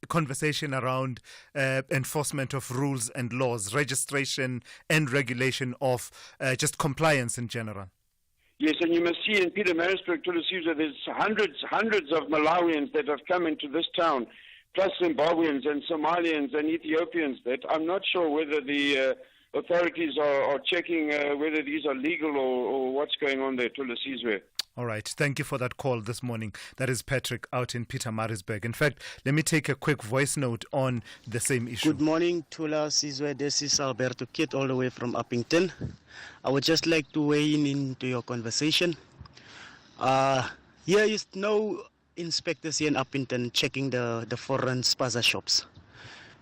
conversation around enforcement of rules and laws, registration and regulation of just compliance in general. Yes, and you must see in Pietermaritzburg, Thulasizwe, there's hundreds of Malawians that have come into this town, plus Zimbabweans and Somalians and Ethiopians. That I'm not sure whether the authorities are checking whether these are legal or what's going on there, Thulasizwe. All right. Thank you for that call this morning. That is Patrick out in Pietermaritzburg. In fact, let me take a quick voice note on the same issue. Good morning, Thulasizwe. This is Alberto Kit all the way from Uppington. I would just like to weigh in into your conversation. Here is no inspectors here in Uppington checking the foreign spaza shops.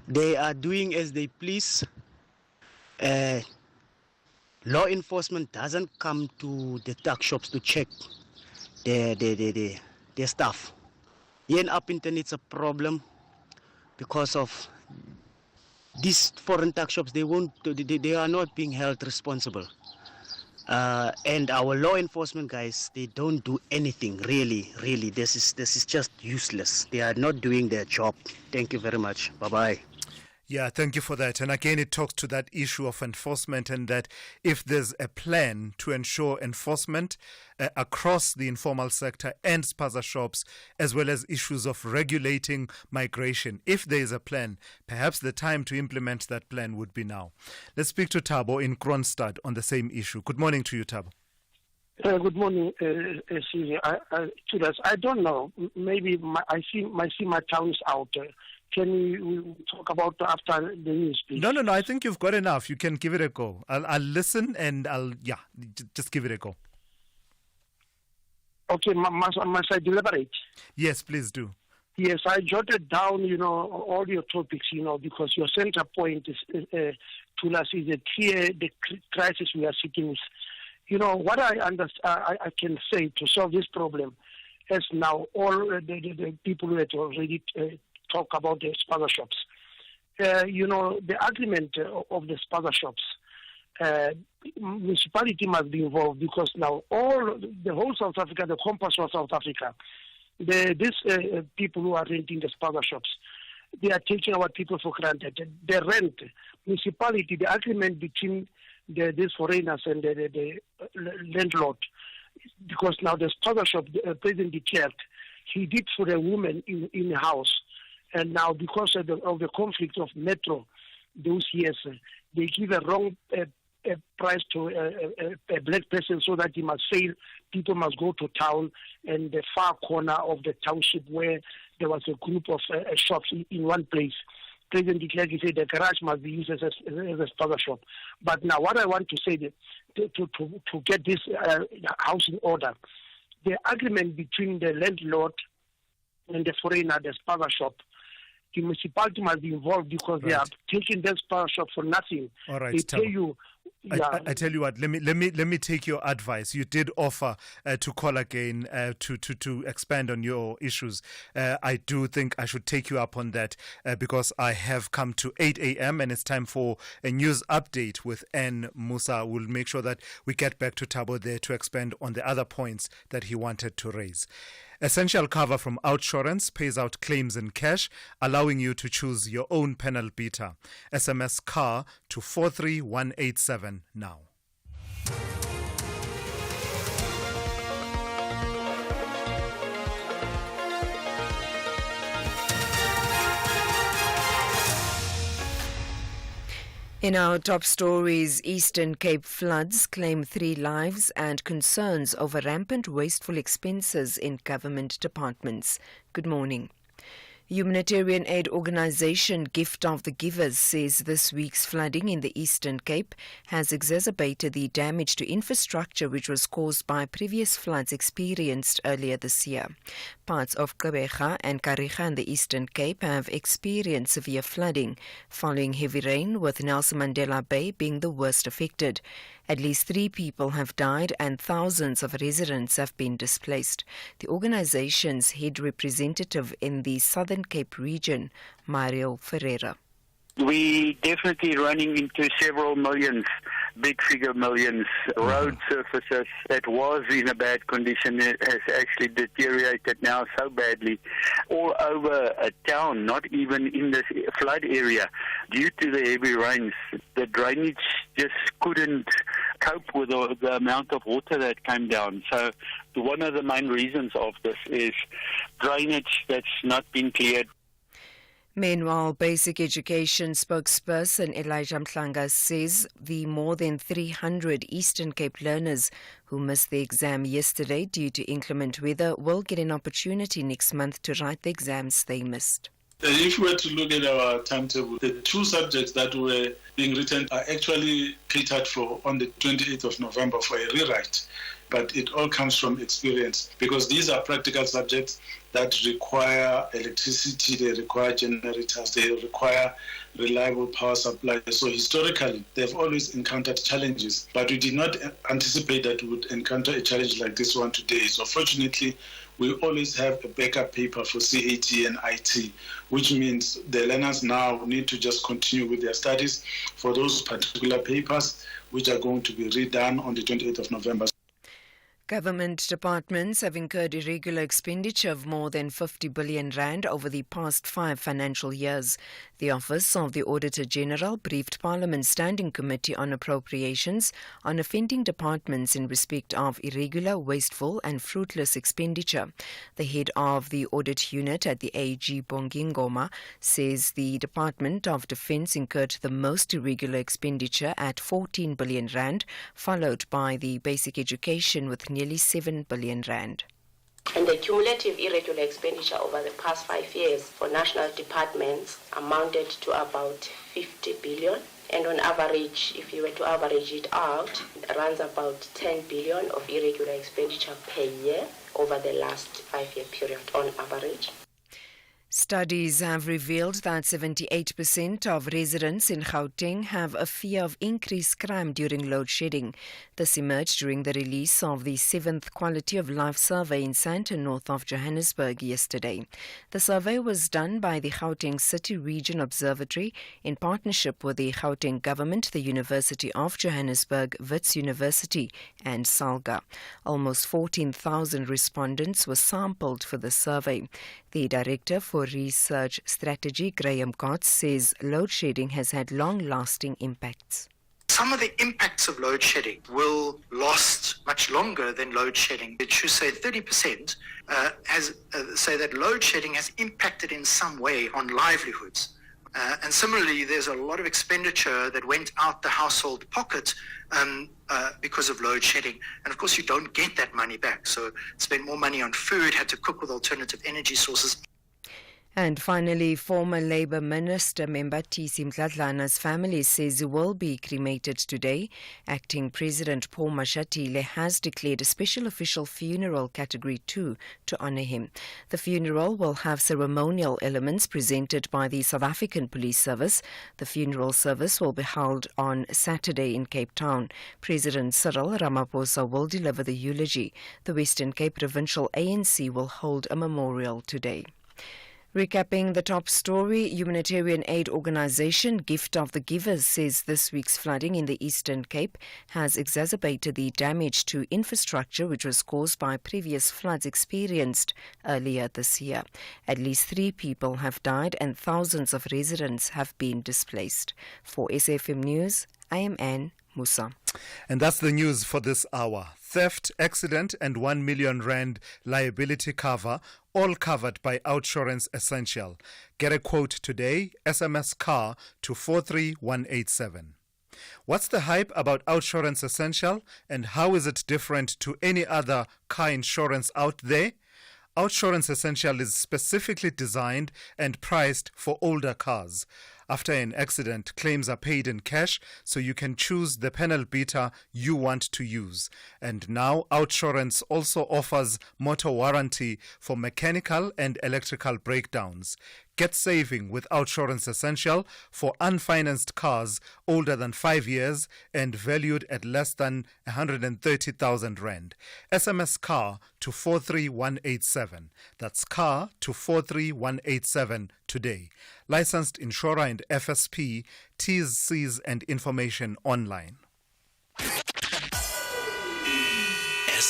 They are doing as they please. Law enforcement doesn't come to the tuck shops to check their stuff. Here in Uppington, it's a problem because of these foreign tuck shops. They are not being held responsible, and our law enforcement guys, they don't do anything. Really, this is just useless. They are not doing their job. Thank you very much. Bye bye. Yeah, thank you for that. And again, it talks to that issue of enforcement, and that if there's a plan to ensure enforcement across the informal sector and spaza shops, as well as issues of regulating migration, if there is a plan, perhaps the time to implement that plan would be now. Let's speak to Thabo in Kronstadt on the same issue. Good morning to you, Thabo. Good morning, Caesar. I don't know. Maybe I see my town is out. Can we talk about after the news, please? No. I think you've got enough. You can give it a go. I'll listen and just give it a go. Okay, must I deliberate? Yes, please do. Yes, I jotted down, all your topics, because your center point is Thulas is the crisis we are seeking with. What I understand, I can say to solve this problem, as now all the people that already talk about the spaza shops. The agreement of the spaza shops, municipality must be involved, because now the whole South Africa, the compass of South Africa, these people who are renting the spaza shops, they are taking our people for granted. The rent, municipality, the agreement between these foreigners and the landlord, because now the spaza shop, the president declared, he did for a woman in a house. And now, because of the conflict of Metro, those years, they give a wrong price to a black person so that he must fail. People must go to town, and the far corner of the township where there was a group of shops in one place. President de Klerk, he said the garage must be used as a spaza shop. But now, what I want to say, to get this house in order, the agreement between the landlord and the foreigner, the spaza shop, the municipality must be involved, because they are taking that spaza shop for nothing. All right, they pay you. I tell you what. Let me take your advice. You did offer to call again to expand on your issues. I do think I should take you up on that because I have come to 8 a.m. and it's time for a news update with N. Musa. We'll make sure that we get back to Thabo there to expand on the other points that he wanted to raise. Essential cover from Outsurance pays out claims in cash, allowing you to choose your own panel beater. SMS CAR to 43187 now. In our top stories, Eastern Cape floods claim 3 lives and concerns over rampant wasteful expenses in government departments. Good morning. Humanitarian aid organisation Gift of the Givers says this week's flooding in the Eastern Cape has exacerbated the damage to infrastructure which was caused by previous floods experienced earlier this year. Parts of Gqeberha and Kariga in the Eastern Cape have experienced severe flooding following heavy rain, with Nelson Mandela Bay being the worst affected. At least 3 people have died and thousands of residents have been displaced. The organization's head representative in the Southern Cape region, Mario Ferreira. We definitely running into several millions big figure millions. Road surfaces that was in a bad condition has actually deteriorated now so badly all over a town, not even in this flood area. Due to the heavy rains, the drainage just couldn't cope with the amount of water that came down. So one of the main reasons of this is drainage that's not been cleared. Meanwhile, Basic Education spokesperson Elijah Mhlanga says the more than 300 Eastern Cape learners who missed the exam yesterday due to inclement weather will get an opportunity next month to write the exams they missed. If we were to look at our timetable, the two subjects that were being written are actually catered for on the 28th of November for a rewrite. But it all comes from experience because these are practical subjects that require electricity, they require generators, they require reliable power supply. So historically, they've always encountered challenges, but we did not anticipate that we would encounter a challenge like this one today. So fortunately, we always have a backup paper for CAT and IT, which means the learners now need to just continue with their studies for those particular papers, which are going to be redone on the 28th of November. Government departments have incurred irregular expenditure of more than 50 billion rand over the past 5 financial years. The Office of the Auditor General briefed Parliament's Standing Committee on Appropriations on offending departments in respect of irregular, wasteful and fruitless expenditure. The head of the audit unit at the AG Bongingoma says the Department of Defence incurred the most irregular expenditure at 14 billion rand, followed by the Basic Education with nearly 7 billion rand. And the cumulative irregular expenditure over the past 5 years for national departments amounted to about 50 billion. And on average, if you were to average it out, it runs about 10 billion of irregular expenditure per year over the last 5-year period on average. Studies have revealed that 78% of residents in Gauteng have a fear of increased crime during load shedding. This emerged during the release of the 7th Quality of Life survey in Sandton, north of Johannesburg, yesterday. The survey was done by the Gauteng City Region Observatory in partnership with the Gauteng Government, the University of Johannesburg, Wits University and SALGA. Almost 14,000 respondents were sampled for the survey. The Director for Research Strategy, Graham Gotts, says load shedding has had long-lasting impacts. Some of the impacts of load shedding will last much longer than load shedding. It should say 30% say that load shedding has impacted in some way on livelihoods. And similarly, there's a lot of expenditure that went out the household pocket because of load shedding. And of course, you don't get that money back. So spend more money on food, had to cook with alternative energy sources. And finally, former Labour Minister Membathisi Mdladlana's family says he will be cremated today. Acting President Paul Mashatile has declared a special official funeral Category 2 to honour him. The funeral will have ceremonial elements presented by the South African Police Service. The funeral service will be held on Saturday in Cape Town. President Cyril Ramaphosa will deliver the eulogy. The Western Cape Provincial ANC will hold a memorial today. Recapping the top story, humanitarian aid organisation Gift of the Givers says this week's flooding in the Eastern Cape has exacerbated the damage to infrastructure which was caused by previous floods experienced earlier this year. At least 3 people have died and thousands of residents have been displaced. For SAFM News, I am Anne Musa. And that's the news for this hour. Theft, accident and 1 million rand liability cover, all covered by Outsurance Essential. Get a quote today, SMS CAR to 43187. What's the hype about Outsurance Essential and how is it different to any other car insurance out there? Outsurance Essential is specifically designed and priced for older cars. After an accident, claims are paid in cash, so you can choose the panel beater you want to use. And now, Outsurance also offers motor warranty for mechanical and electrical breakdowns. Get saving with Outsurance Essential for unfinanced cars older than 5 years and valued at less than 130,000 rand. SMS CAR to 43187. That's CAR to 43187 today. Licensed insurer and FSP, T's, C's and information online.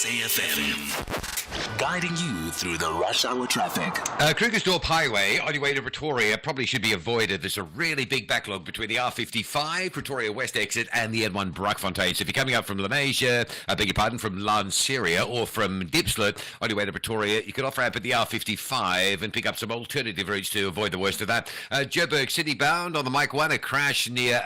SAFM, guiding you through the rush hour traffic. Krugersdorp Highway on your way to Pretoria probably should be avoided. There's a really big backlog between the R55 Pretoria West exit and the N1 Brakfontein. So if you're coming up from Lenasia, I beg your pardon, from Lanseria or from Diepsloot on your way to Pretoria, you can off-ramp at the R55 and pick up some alternative routes to avoid the worst of that. Joburg City bound on the Mike 1, a crash near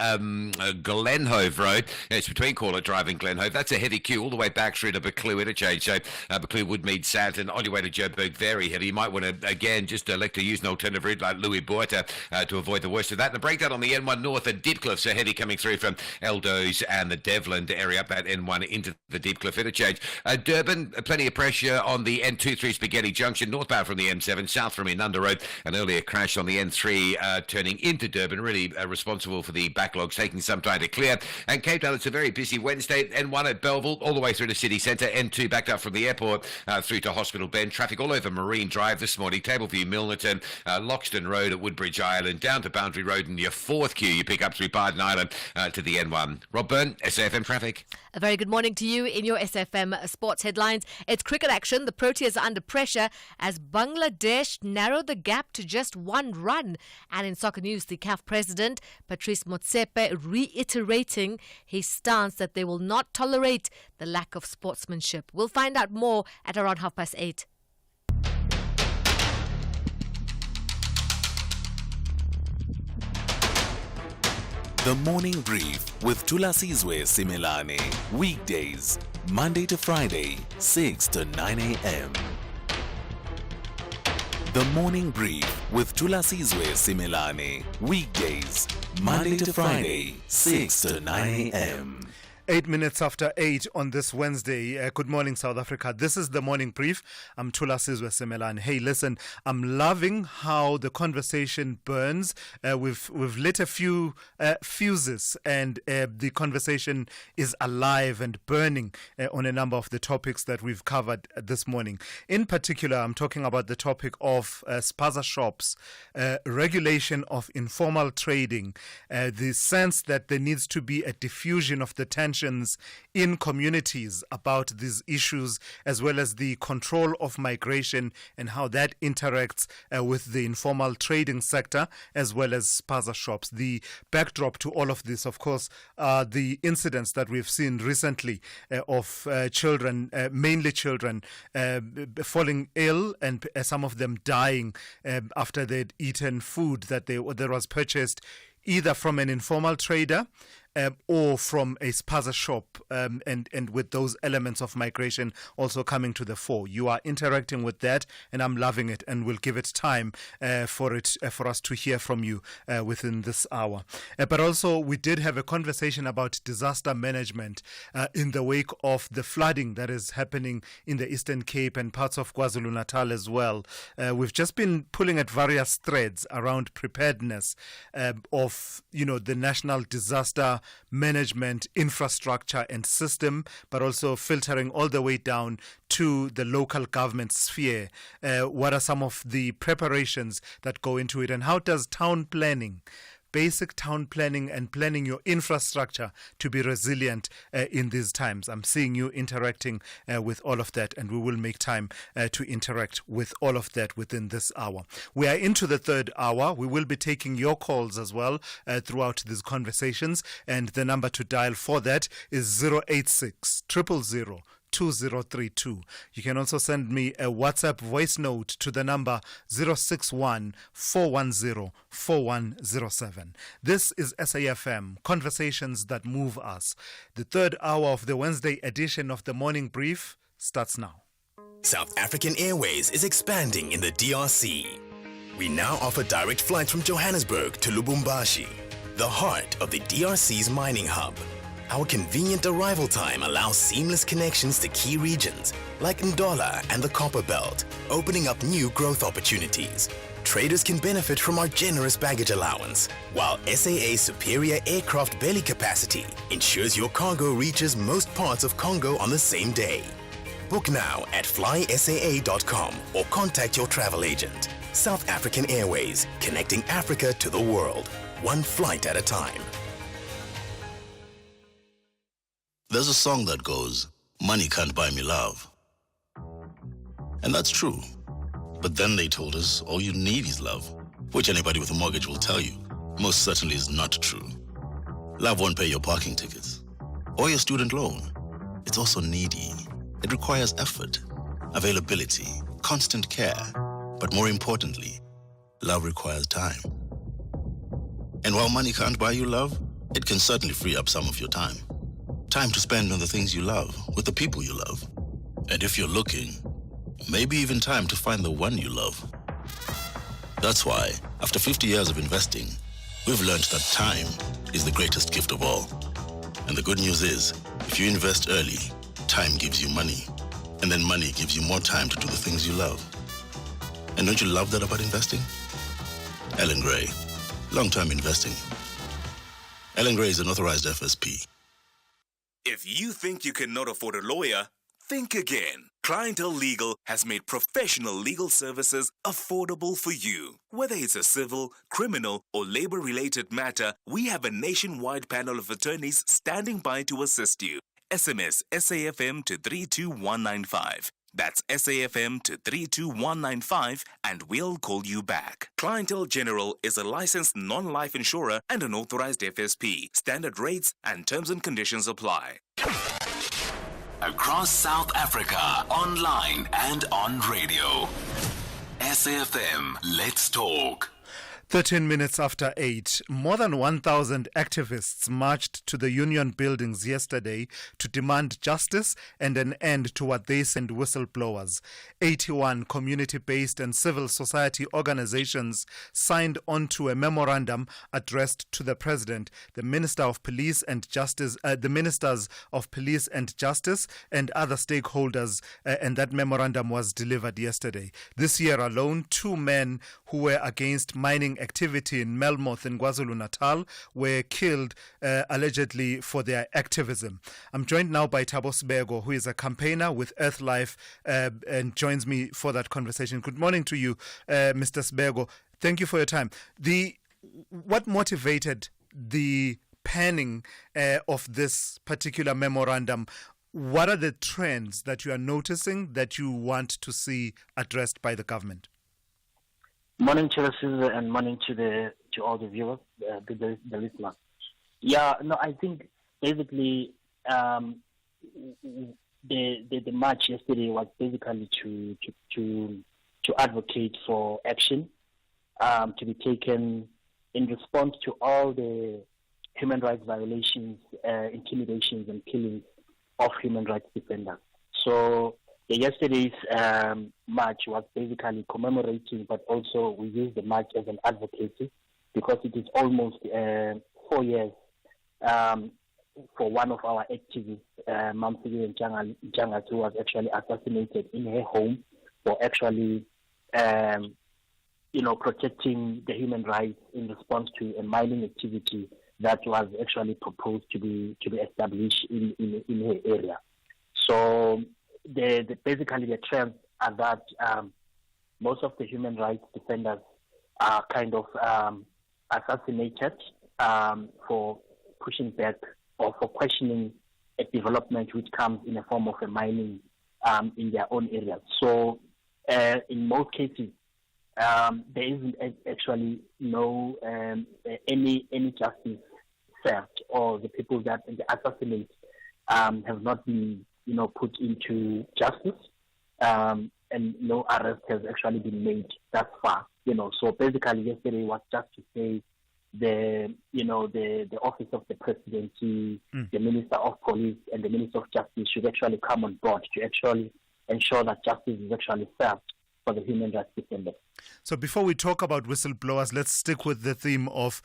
Glenhove Road. It's between Corlett Drive and Glenhove. That's a heavy queue all the way back through to Buccleuch interchange. So Buccleuch, Woodmead, Sandton on your way to Joburg, very heavy. You might want to, again, just elect to use an alternative route like Louis Botha to avoid the worst of that. And a breakdown on the N1 North at Diepkloof, so heavy coming through from Eldos and the Devland area up that N1 into the Diepkloof interchange. Durban, plenty of pressure on the N23 Spaghetti Junction, northbound from the M7, south from Inanda Road. An earlier crash on the N3 turning into Durban, really responsible for the backlogs, taking some time to clear. And Cape Town, it's a very busy Wednesday. N1 at Belleville, all the way through to city centre. N2 backed up from the airport through to Hospital Bend. Traffic all over Marine Drive this morning. Tableview, Milnerton, Loxton Road at Woodbridge Island, down to Boundary Road, and your fourth queue you pick up through Barden Island to the N1. Rob Byrne, SAFM Traffic. A very good morning to you in your SFM sports headlines. It's cricket action. The Proteas are under pressure as Bangladesh narrow the gap to just one run. And in soccer news, the CAF president, Patrice Motsepe, reiterating his stance that they will not tolerate the lack of sportsmanship. We'll find out more at around 8:30. The Morning Brief with Thulasizwe Simelane. Weekdays, Monday to Friday, 6 to 9 a.m. The Morning Brief with Thulasizwe Simelane. Weekdays, Monday to Friday, 6 to 9 a.m. 8 minutes after 8 on this Wednesday. Good morning, South Africa. This is the Morning Brief. I'm Thulasizwe Simelane. Hey, listen, I'm loving how the conversation burns. We've lit a few fuses, and the conversation is alive and burning on a number of the topics that we've covered this morning. In particular, I'm talking about the topic of spaza shops, regulation of informal trading, the sense that there needs to be a diffusion of the tension in communities about these issues, as well as the control of migration and how that interacts with the informal trading sector, as well as spaza shops. The backdrop to all of this, of course, are the incidents that we've seen recently of children, mainly children, falling ill and some of them dying after they'd eaten food that was purchased either from an informal trader or from a spaza shop, and with those elements of migration also coming to the fore. You are interacting with that, and I'm loving it, and we'll give it time for us to hear from you within this hour. But also, we did have a conversation about disaster management in the wake of the flooding that is happening in the Eastern Cape and parts of KwaZulu-Natal as well. We've just been pulling at various threads around preparedness of, the national disaster management infrastructure and system, but also filtering all the way down to the local government sphere. What are some of the preparations that go into it, and how does town planning, basic town planning and planning your infrastructure to be resilient in these times? I'm seeing you interacting with all of that, and we will make time to interact with all of that within this hour. We are into the third hour. We will be taking your calls as well throughout these conversations, and the number to dial for that is 086 000 2032. You can also send me a WhatsApp voice note to the number 061 410 4107. This is SAFM, Conversations That Move Us. The third hour of the Wednesday edition of the Morning Brief starts now. South African Airways is expanding in the DRC. We now offer direct flights from Johannesburg to Lubumbashi, the heart of the DRC's mining hub. Our convenient arrival time allows seamless connections to key regions like Ndola and the Copper Belt, opening up new growth opportunities. Traders can benefit from our generous baggage allowance, while SAA's superior aircraft belly capacity ensures your cargo reaches most parts of Congo on the same day. Book now at flysaa.com or contact your travel agent. South African Airways, connecting Africa to the world, one flight at a time. There's a song that goes, money can't buy me love. And that's true. But then they told us all you need is love, which anybody with a mortgage will tell you most certainly is not true. Love won't pay your parking tickets or your student loan. It's also needy. It requires effort, availability, constant care. But more importantly, love requires time. And while money can't buy you love, it can certainly free up some of your time. Time to spend on the things you love, with the people you love. And if you're looking, maybe even time to find the one you love. That's why, after 50 years of investing, we've learned that time is the greatest gift of all. And the good news is, if you invest early, time gives you money. And then money gives you more time to do the things you love. And don't you love that about investing? Ellen Gray, long-term investing. Ellen Gray is an authorized FSP. If you think you cannot afford a lawyer, think again. Clientele Legal has made professional legal services affordable for you. Whether it's a civil, criminal, or labor-related matter, we have a nationwide panel of attorneys standing by to assist you. SMS SAFM to 32195. That's SAFM to 32195 and we'll call you back. Clientele General is a licensed non-life insurer and an authorized FSP. Standard rates and terms and conditions apply. Across South Africa, online and on radio. SAFM, let's talk. 13 minutes after 8, more than 1,000 activists marched to the union buildings yesterday to demand justice and an end to what they send whistleblowers. 81 community-based and civil society organizations signed onto a memorandum addressed to the President, the Minister of Police and Justice, the Ministers of Police and Justice, and other stakeholders, and that memorandum was delivered yesterday. This year alone, 2 men who were against mining activity in Melmoth in KwaZulu-Natal were killed allegedly for their activism. I'm joined now by Thabo Sibego, who is a campaigner with Earthlife and joins me for that conversation. Good morning to you, Mr. Sibego. Thank you for your time. What motivated the penning of this particular memorandum? What are the trends that you are noticing that you want to see addressed by the government? Morning, Thulasizwe, and morning to all the viewers, the listeners. Yeah, no, I think basically the march yesterday was basically to advocate for action to be taken in response to all the human rights violations, intimidations, and killings of human rights defenders. So yesterday's march was basically commemorating, but also we use the march as an advocacy because it is almost 4 years for one of our activists, Mamsidi Njangas, who was actually assassinated in her home for actually, protecting the human rights in response to a mining activity that was actually proposed to be established in her area. So basically the trends are that most of the human rights defenders are kind of assassinated for pushing back or for questioning a development which comes in the form of a mining in their own areas. So in most cases, there isn't actually no any justice served, or the people that they assassinate have not been put into justice, and no arrest has actually been made thus far. So basically yesterday was just to say the office of the presidency, the Minister of Police, and the Minister of Justice should actually come on board to actually ensure that justice is actually served for the human rights defenders. So before we talk about whistleblowers, let's stick with the theme of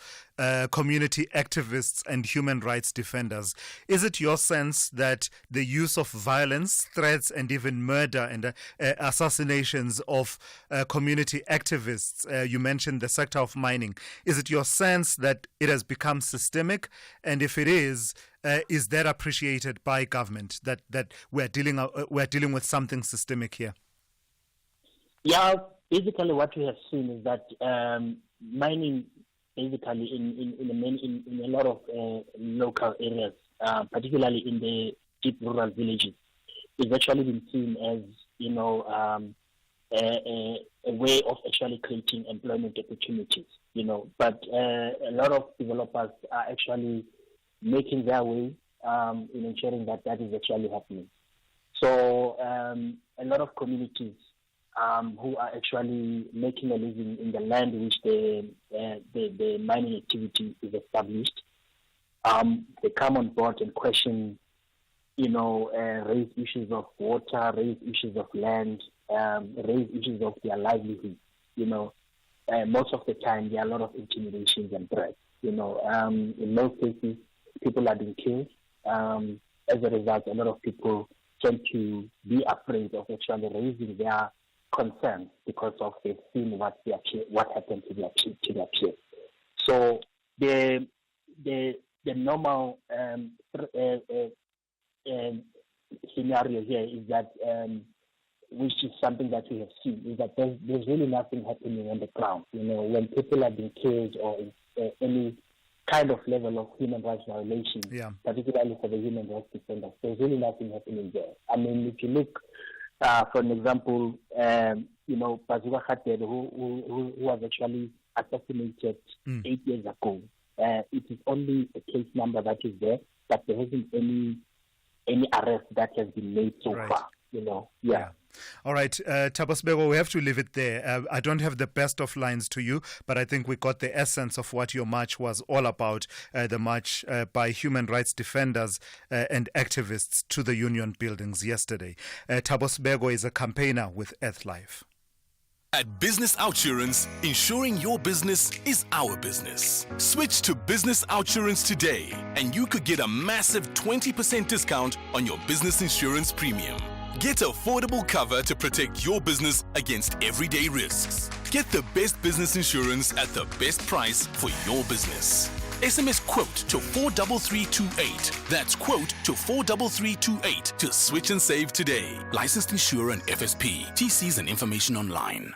community activists and human rights defenders. Is it your sense that the use of violence, threats, and even murder and assassinations of community activists, you mentioned the sector of mining, is it your sense that it has become systemic? And if it is that appreciated by government, that we're dealing with something systemic here? Yeah, basically what we have seen is that mining, basically in a lot of local areas, particularly in the deep rural villages, is actually been seen as, a way of actually creating employment opportunities, But a lot of developers are actually making their way in ensuring that is actually happening. So a lot of communities who are actually making a living in the land which the mining activity is established, they come on board and question, raise issues of water, raise issues of land, raise issues of their livelihood. Most of the time there are a lot of intimidations and threats. In most cases, people are being killed. As a result, a lot of people tend to be afraid of actually raising their concerns because of they've seen what happened to their peers. So the normal scenario here is that, which is something that we have seen, is that there's really nothing happening on the ground. When people are being killed or any kind of level of human rights violations, particularly for the human rights defenders, there's really nothing happening there. I mean, if you look, for an example, Bazuka Khater, who was actually assassinated 8 years ago, it is only a case number that is there, but there hasn't any arrest that has been made so far. All right, Thabo Sibeko, we have to leave it there. I don't have the best of lines to you, but I think we got the essence of what your march was all about, the march by human rights defenders and activists to the union buildings yesterday. Thabo Sibeko is a campaigner with EarthLife. At Business Outsurance, ensuring your business is our business. Switch to Business Outsurance today, and you could get a massive 20% discount on your business insurance premium. Get affordable cover to protect your business against everyday risks. Get the best business insurance at the best price for your business. SMS quote to 43328. That's quote to 43328 to switch and save today. Licensed insurer and FSP. TCs and information online.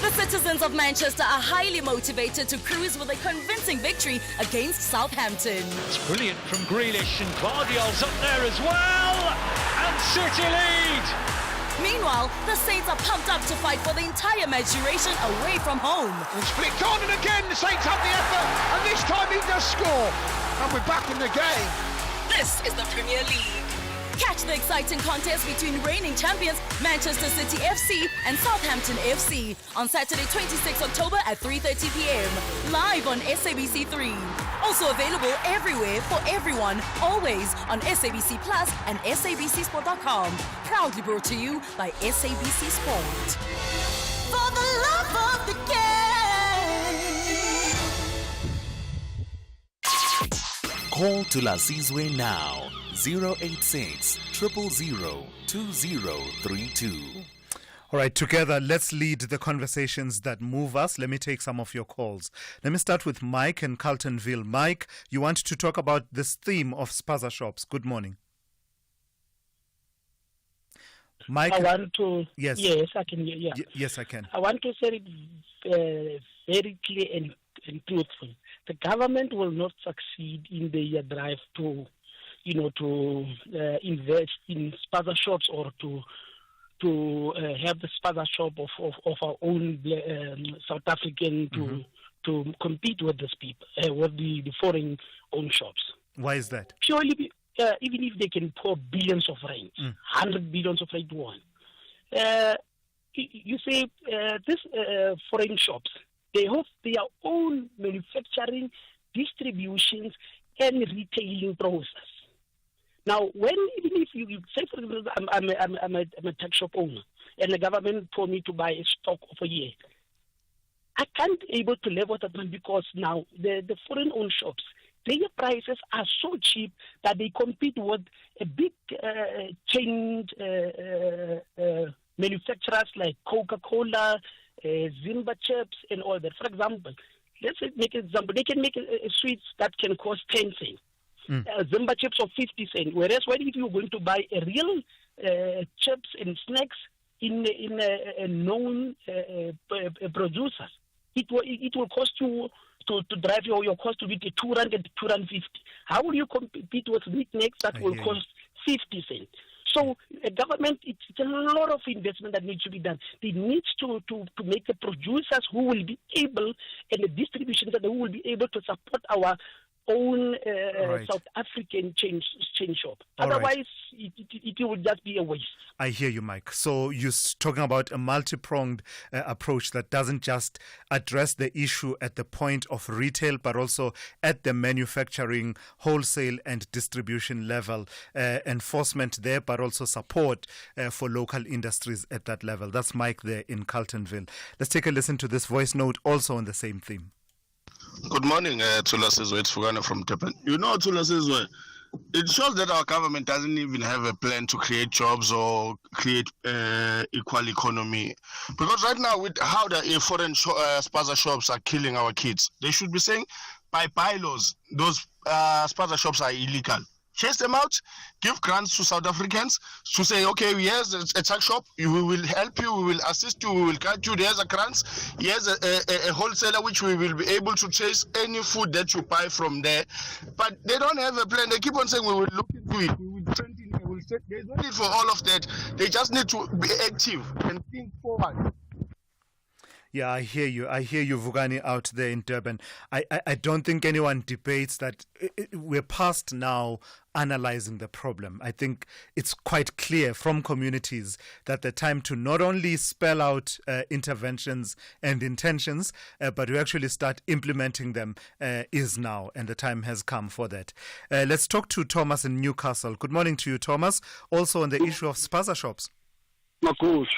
The citizens of Manchester are highly motivated to cruise with a convincing victory against Southampton. It's brilliant from Grealish, and Guardiola's up there as well, and City lead. Meanwhile, the Saints are pumped up to fight for the entire match duration away from home. It's flicked on, and again the Saints have the effort, and this time he does score, and we're back in the game. This is the Premier League. Catch the exciting contest between reigning champions Manchester City FC and Southampton FC on Saturday 26 October at 3:30 p.m. live on SABC3. Also available everywhere for everyone, always on SABC Plus and SABCSport.com. Proudly brought to you by SABC Sport. For the love of the game. Call Thulasizwe now. 086 000 2032. All right, together, let's lead the conversations that move us. Let me take some of your calls. Let me start with Mike in Carltonville. Mike, you want to talk about this theme of spaza shops. Good morning. Mike, I want to... Yes. Yes, I can hear you. Yes, I can. I want to say it very clear and truthful. The government will not succeed in their drive to invest in spaza shops or to have the spaza shop of our own South African to compete with these people, with the foreign owned shops. Why is that? Purely, even if they can pour billions of rand, 100 billions of rand one. You say these foreign shops, they have their own manufacturing, distributions, and retailing process. Now, even if you say, for example, I'm a tech shop owner, and the government told me to buy a stock of a year, I can't able to live with that one because now the foreign-owned shops, their prices are so cheap that they compete with a big chain manufacturers like Coca-Cola, Zimba chips, and all that. For example, let's make an example. They can make sweets that can cost 10 cents. Zimba chips of 50 cents. Whereas if you're going to buy a real chips and snacks in a known producers, it will cost you to drive your cost to be 200 and 250. How will you compete with knickknacks that will cost 50 cents? So government, it's a lot of investment that needs to be done. They need to make the producers who will be able, and the distribution that who will be able to support our own South African chain shop. Otherwise, it will just be a waste. I hear you, Mike. So you're talking about a multi-pronged approach that doesn't just address the issue at the point of retail, but also at the manufacturing, wholesale and distribution level, enforcement there, but also support for local industries at that level. That's Mike there in Carltonville. Let's take a listen to this voice note also on the same theme. Good morning, Thulasizwe Simelane from Durban. You know, Thulasizwe, it shows that our government doesn't even have a plan to create jobs or create equal economy. Because right now, with how the foreign spaza shops are killing our kids, they should be saying, by bylaws, those spaza shops are illegal. Chase them out, give grants to South Africans to say, okay, here's a tax shop, we will help you, we will assist you, we will guide you, there's a grants, here's a wholesaler which we will be able to chase any food that you buy from there. But they don't have a plan. They keep on saying we will look into it, we will trend in, we will set. There's no need for all of that. They just need to be active and think forward. Yeah, I hear you, Vugani, out there in Durban. I don't think anyone debates that we're past now analyzing the problem. I think it's quite clear from communities that the time to not only spell out interventions and intentions, but to actually start implementing them is now, and the time has come for that. Let's talk to Thomas in Newcastle. Good morning to you, Thomas. Also on the issue of spaza shops. Marcos.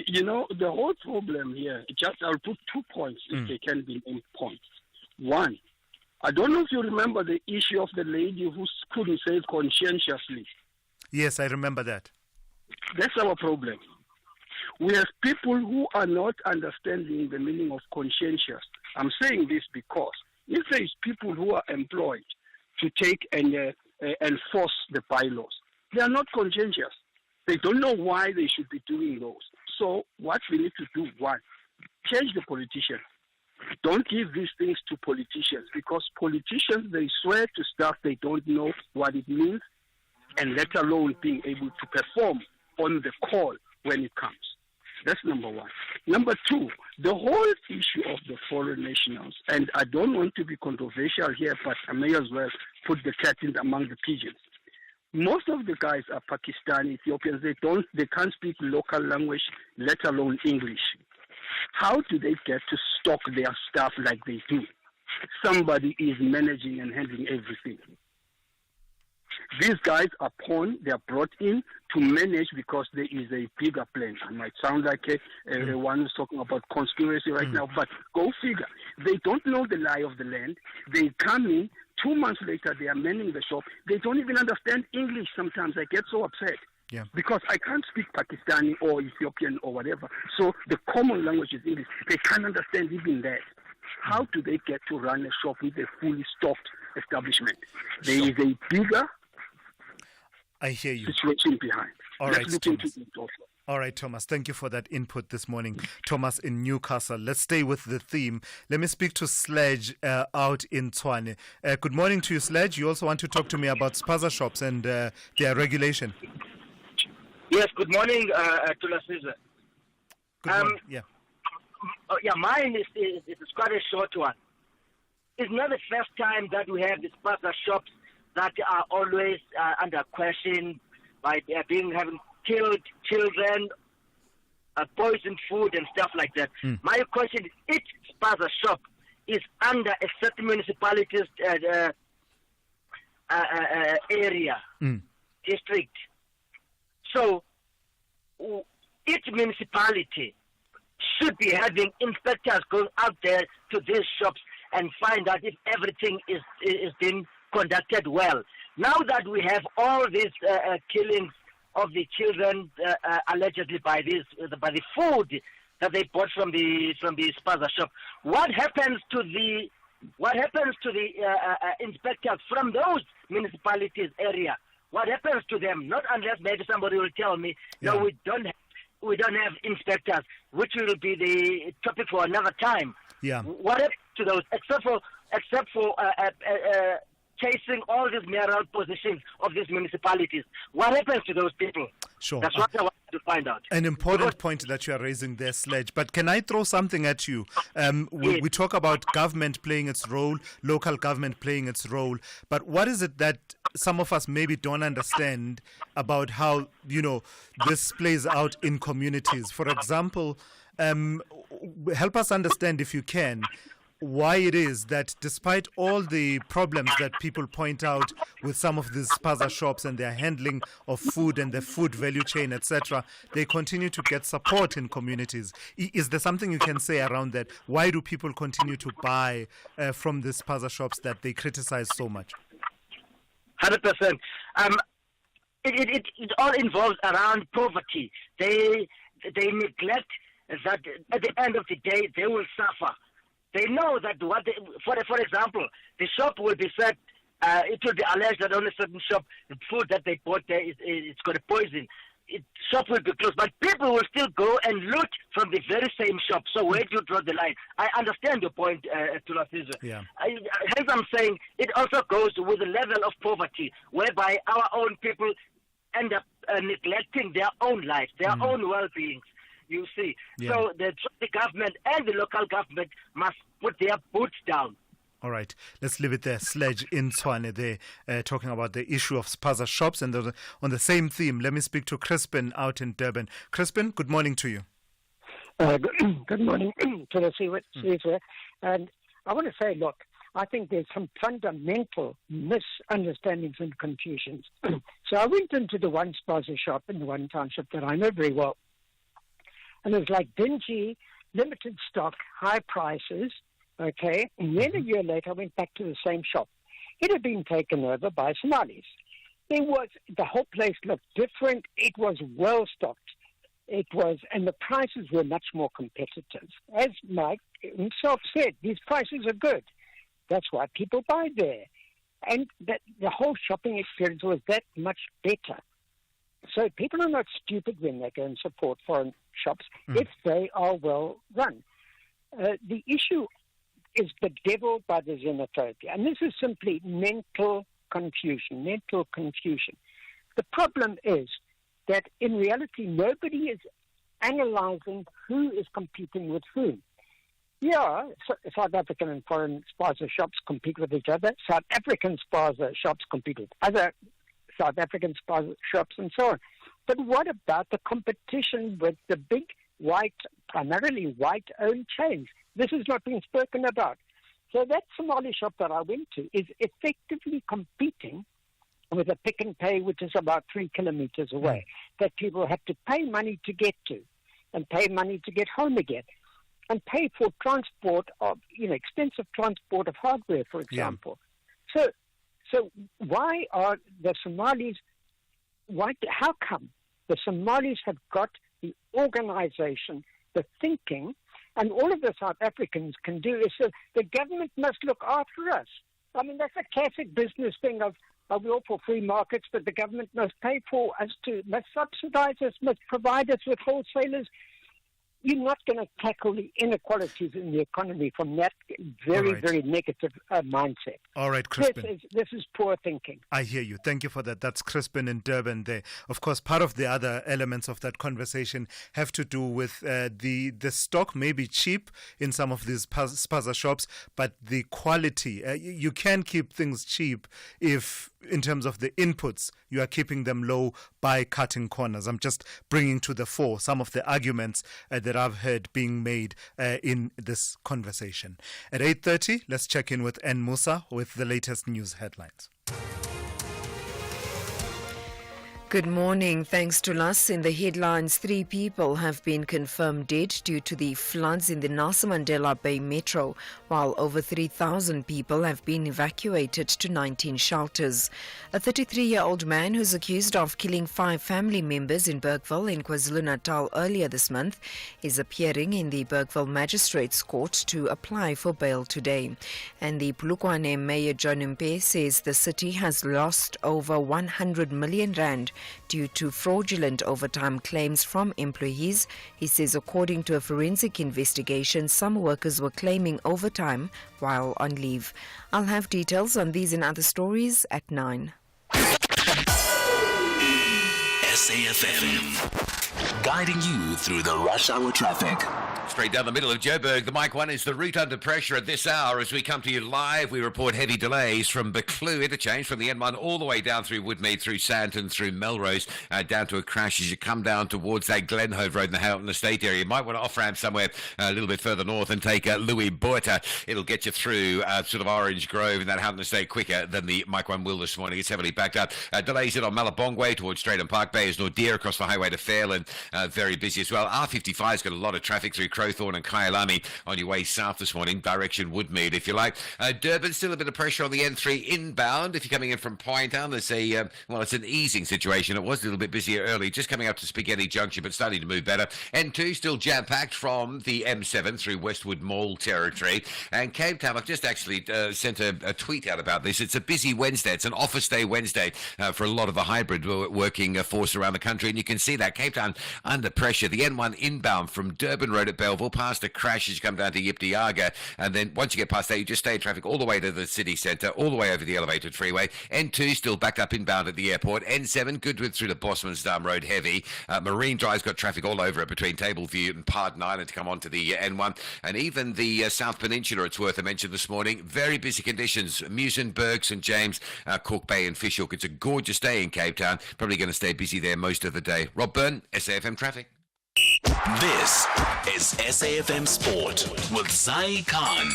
You know, the whole problem here, I'll put 2 points if they can be named points. One, I don't know if you remember the issue of the lady who couldn't say conscientiously. Yes, I remember that. That's our problem. We have people who are not understanding the meaning of conscientious. I'm saying this because if there is people who are employed to take and enforce the bylaws, they are not conscientious. They don't know why they should be doing those. So what we need to do, one, change the politicians. Don't give these things to politicians, because politicians, they swear to stuff they don't know what it means, and let alone being able to perform on the call when it comes. That's number one. Number two, the whole issue of the foreign nationals, and I don't want to be controversial here, but I may as well put the cat in among the pigeons. Most of the guys are Pakistani, Ethiopians. They can't speak local language, let alone English. How do they get to stock their stuff like they do? Somebody is managing and handling everything. These guys are pawned, they are brought in to manage because there is a bigger plan. I might sound like one who's talking about conspiracy right now, but go figure. They don't know the lie of the land. They come in, 2 months later they are manning the shop. They don't even understand English sometimes. I get so upset. Yeah. Because I can't speak Pakistani or Ethiopian or whatever. So the common language is English. They can't understand even that. How do they get to run a shop with a fully stocked establishment? There is a bigger situation behind. All right, Thomas. All right, Thomas, thank you for that input this morning. Thomas in Newcastle. Let's stay with the theme. Let me speak to Sledge out in Tshwane. Good morning to you, Sledge. You also want to talk to me about spaza shops and their regulation. Yes, good morning, Thulasizwe. Good morning, mine is quite a short one. It's not the first time that we have the spaza shops that are always under question by having killed children, poisoned food and stuff like that. My question is, each spaza shop is under a certain municipality's area, district. So each municipality should be having inspectors going out there to these shops and find out if everything is being conducted well. Now that we have all these killings of the children allegedly by the food that they bought from the spaza shop, what happens to the inspectors from those municipalities area? What happens to them? Not unless maybe somebody will tell me, no, we don't have inspectors, which will be the topic for another time. Yeah. What happens to those? Except for chasing all these mayoral positions of these municipalities. What happens to those people? Sure. That's what I wanted to find out. An important point that you are raising there, Sledge. But can I throw something at you? We talk about government playing its role, local government playing its role. But what is it that some of us maybe don't understand about how, this plays out in communities? For example, help us understand, if you can, why it is that despite all the problems that people point out with some of these spaza shops and their handling of food and the food value chain, etc., they continue to get support in communities. Is there something you can say around that? Why do people continue to buy from these spaza shops that they criticize so much? 100%. It all involves around poverty. They neglect that at the end of the day they will suffer. They know that for example, the shop will be said, it will be alleged that on a certain shop, the food that they bought there it's got a poison. Shop will be closed, but people will still go and loot from the very same shop. So where do you draw the line? I understand your point, Thulasizwe. Yeah. Hence I'm saying it also goes with the level of poverty, whereby our own people end up neglecting their own lives, their own well-beings. You see, so the government and the local government must put their boots down. All right, let's leave it there. Sledge in Tshwane there, talking about the issue of spaza shops. And on the same theme, let me speak to Crispin out in Durban. Crispin, good morning to you. Good morning to the Thulasizwe. And I want to say, look, I think there's some fundamental misunderstandings and confusions. So I went into the one spaza shop in the one township that I know very well. And it was like dingy, limited stock, high prices, okay? And then a year later, I went back to the same shop. It had been taken over by Somalis. The whole place looked different. It was well-stocked. And the prices were much more competitive. As Mike himself said, these prices are good. That's why people buy there. And the whole shopping experience was that much better. So people are not stupid when they go and support foreign shops if they are well run. The issue is bedeviled by the xenophobia, and this is simply mental confusion. The problem is that in reality nobody is analyzing who is competing with whom. Yeah, South African and foreign spaza shops compete with each other. South African spaza shops compete with other South African spaza shops and so on. But what about the competition with the big primarily white-owned chains? This has not been spoken about. So that Somali shop that I went to is effectively competing with a Pick and Pay, which is about 3 kilometers away, that people have to pay money to get to and pay money to get home again and pay for transport of, expensive transport of hardware, for example. Yeah. So why are the Somalis, how come the Somalis have got the organization, the thinking, and all of the South Africans can do is say, the government must look after us. I mean, that's a classic business thing of we're all for free markets, but the government must pay for us must subsidize us, must provide us with wholesalers. You're not going to tackle the inequalities in the economy from that very negative mindset. All right, Crispin. This is poor thinking. I hear you. Thank you for that. That's Crispin in Durban there. Of course, part of the other elements of that conversation have to do with the stock may be cheap in some of these spaza shops, but the quality. You can keep things cheap if, in terms of the inputs, you are keeping them low by cutting corners. I'm just bringing to the fore some of the arguments that I've heard being made in this conversation. At 8:30, let's check in with N. Musa with the latest news headlines. Good morning. Thanks to us. In the headlines, 3 people have been confirmed dead due to the floods in the Nelson Mandela Bay Metro, while over 3,000 people have been evacuated to 19 shelters. A 33-year-old man who's accused of killing 5 family members in Bergville in KwaZulu-Natal earlier this month is appearing in the Bergville Magistrates Court to apply for bail today. And the Polokwane Mayor John Mpe says the city has lost over 100 million rand due to fraudulent overtime claims from employees. He says according to a forensic investigation, some workers were claiming overtime while on leave. I'll have details on these and other stories at 9. SAFM, guiding you through the rush hour traffic. Straight down the middle of Joburg, the Mike 1 is the route under pressure at this hour. As we come to you live, we report heavy delays from Buccleuch interchange, from the N1 all the way down through Woodmead, through Sandton, through Melrose, down to a crash as you come down towards that Glenhove Road in the Houghton Estate area. You might want to off-ramp somewhere a little bit further north and take Louis Botha. It'll get you through sort of Orange Grove and that Houghton Estate quicker than the Mike 1 will this morning. It's heavily backed up. Delays it on Malabongwe towards Straighton Park Bay as Nordeer across the highway to Fairland. Very busy as well. R55's got a lot of traffic through Crowthorne and Kyalami on your way south this morning, direction Woodmead, if you like. Durban, still a bit of pressure on the N3 inbound. If you're coming in from Point Town, there's it's an easing situation. It was a little bit busier early, just coming up to Spaghetti Junction, but starting to move better. N2 still jam-packed from the M7 through Westwood Mall territory. And Cape Town, I've just actually sent a tweet out about this. It's a busy Wednesday. It's an office day Wednesday for a lot of the hybrid working force around the country, and you can see that Cape Town under pressure. The N1 inbound from Durban Road at Belleville, past a crash as you come down to Yiptiaga, and then once you get past that, you just stay in traffic all the way to the city centre, all the way over the elevated freeway. N2 still backed up inbound at the airport. N7 Goodwood through to Bosmansdam Road heavy. Marine Drive's got traffic all over it between Tableview and Pardon Island to come onto the N1, and even the South Peninsula, it's worth a mention this morning. Very busy conditions. Muizenberg, St James, Cork Bay and Fishhook. It's a gorgeous day in Cape Town. Probably going to stay busy there most of the day. Rob Byrne, SAFM Traffic. This is SAFM Sport with Zai Khan.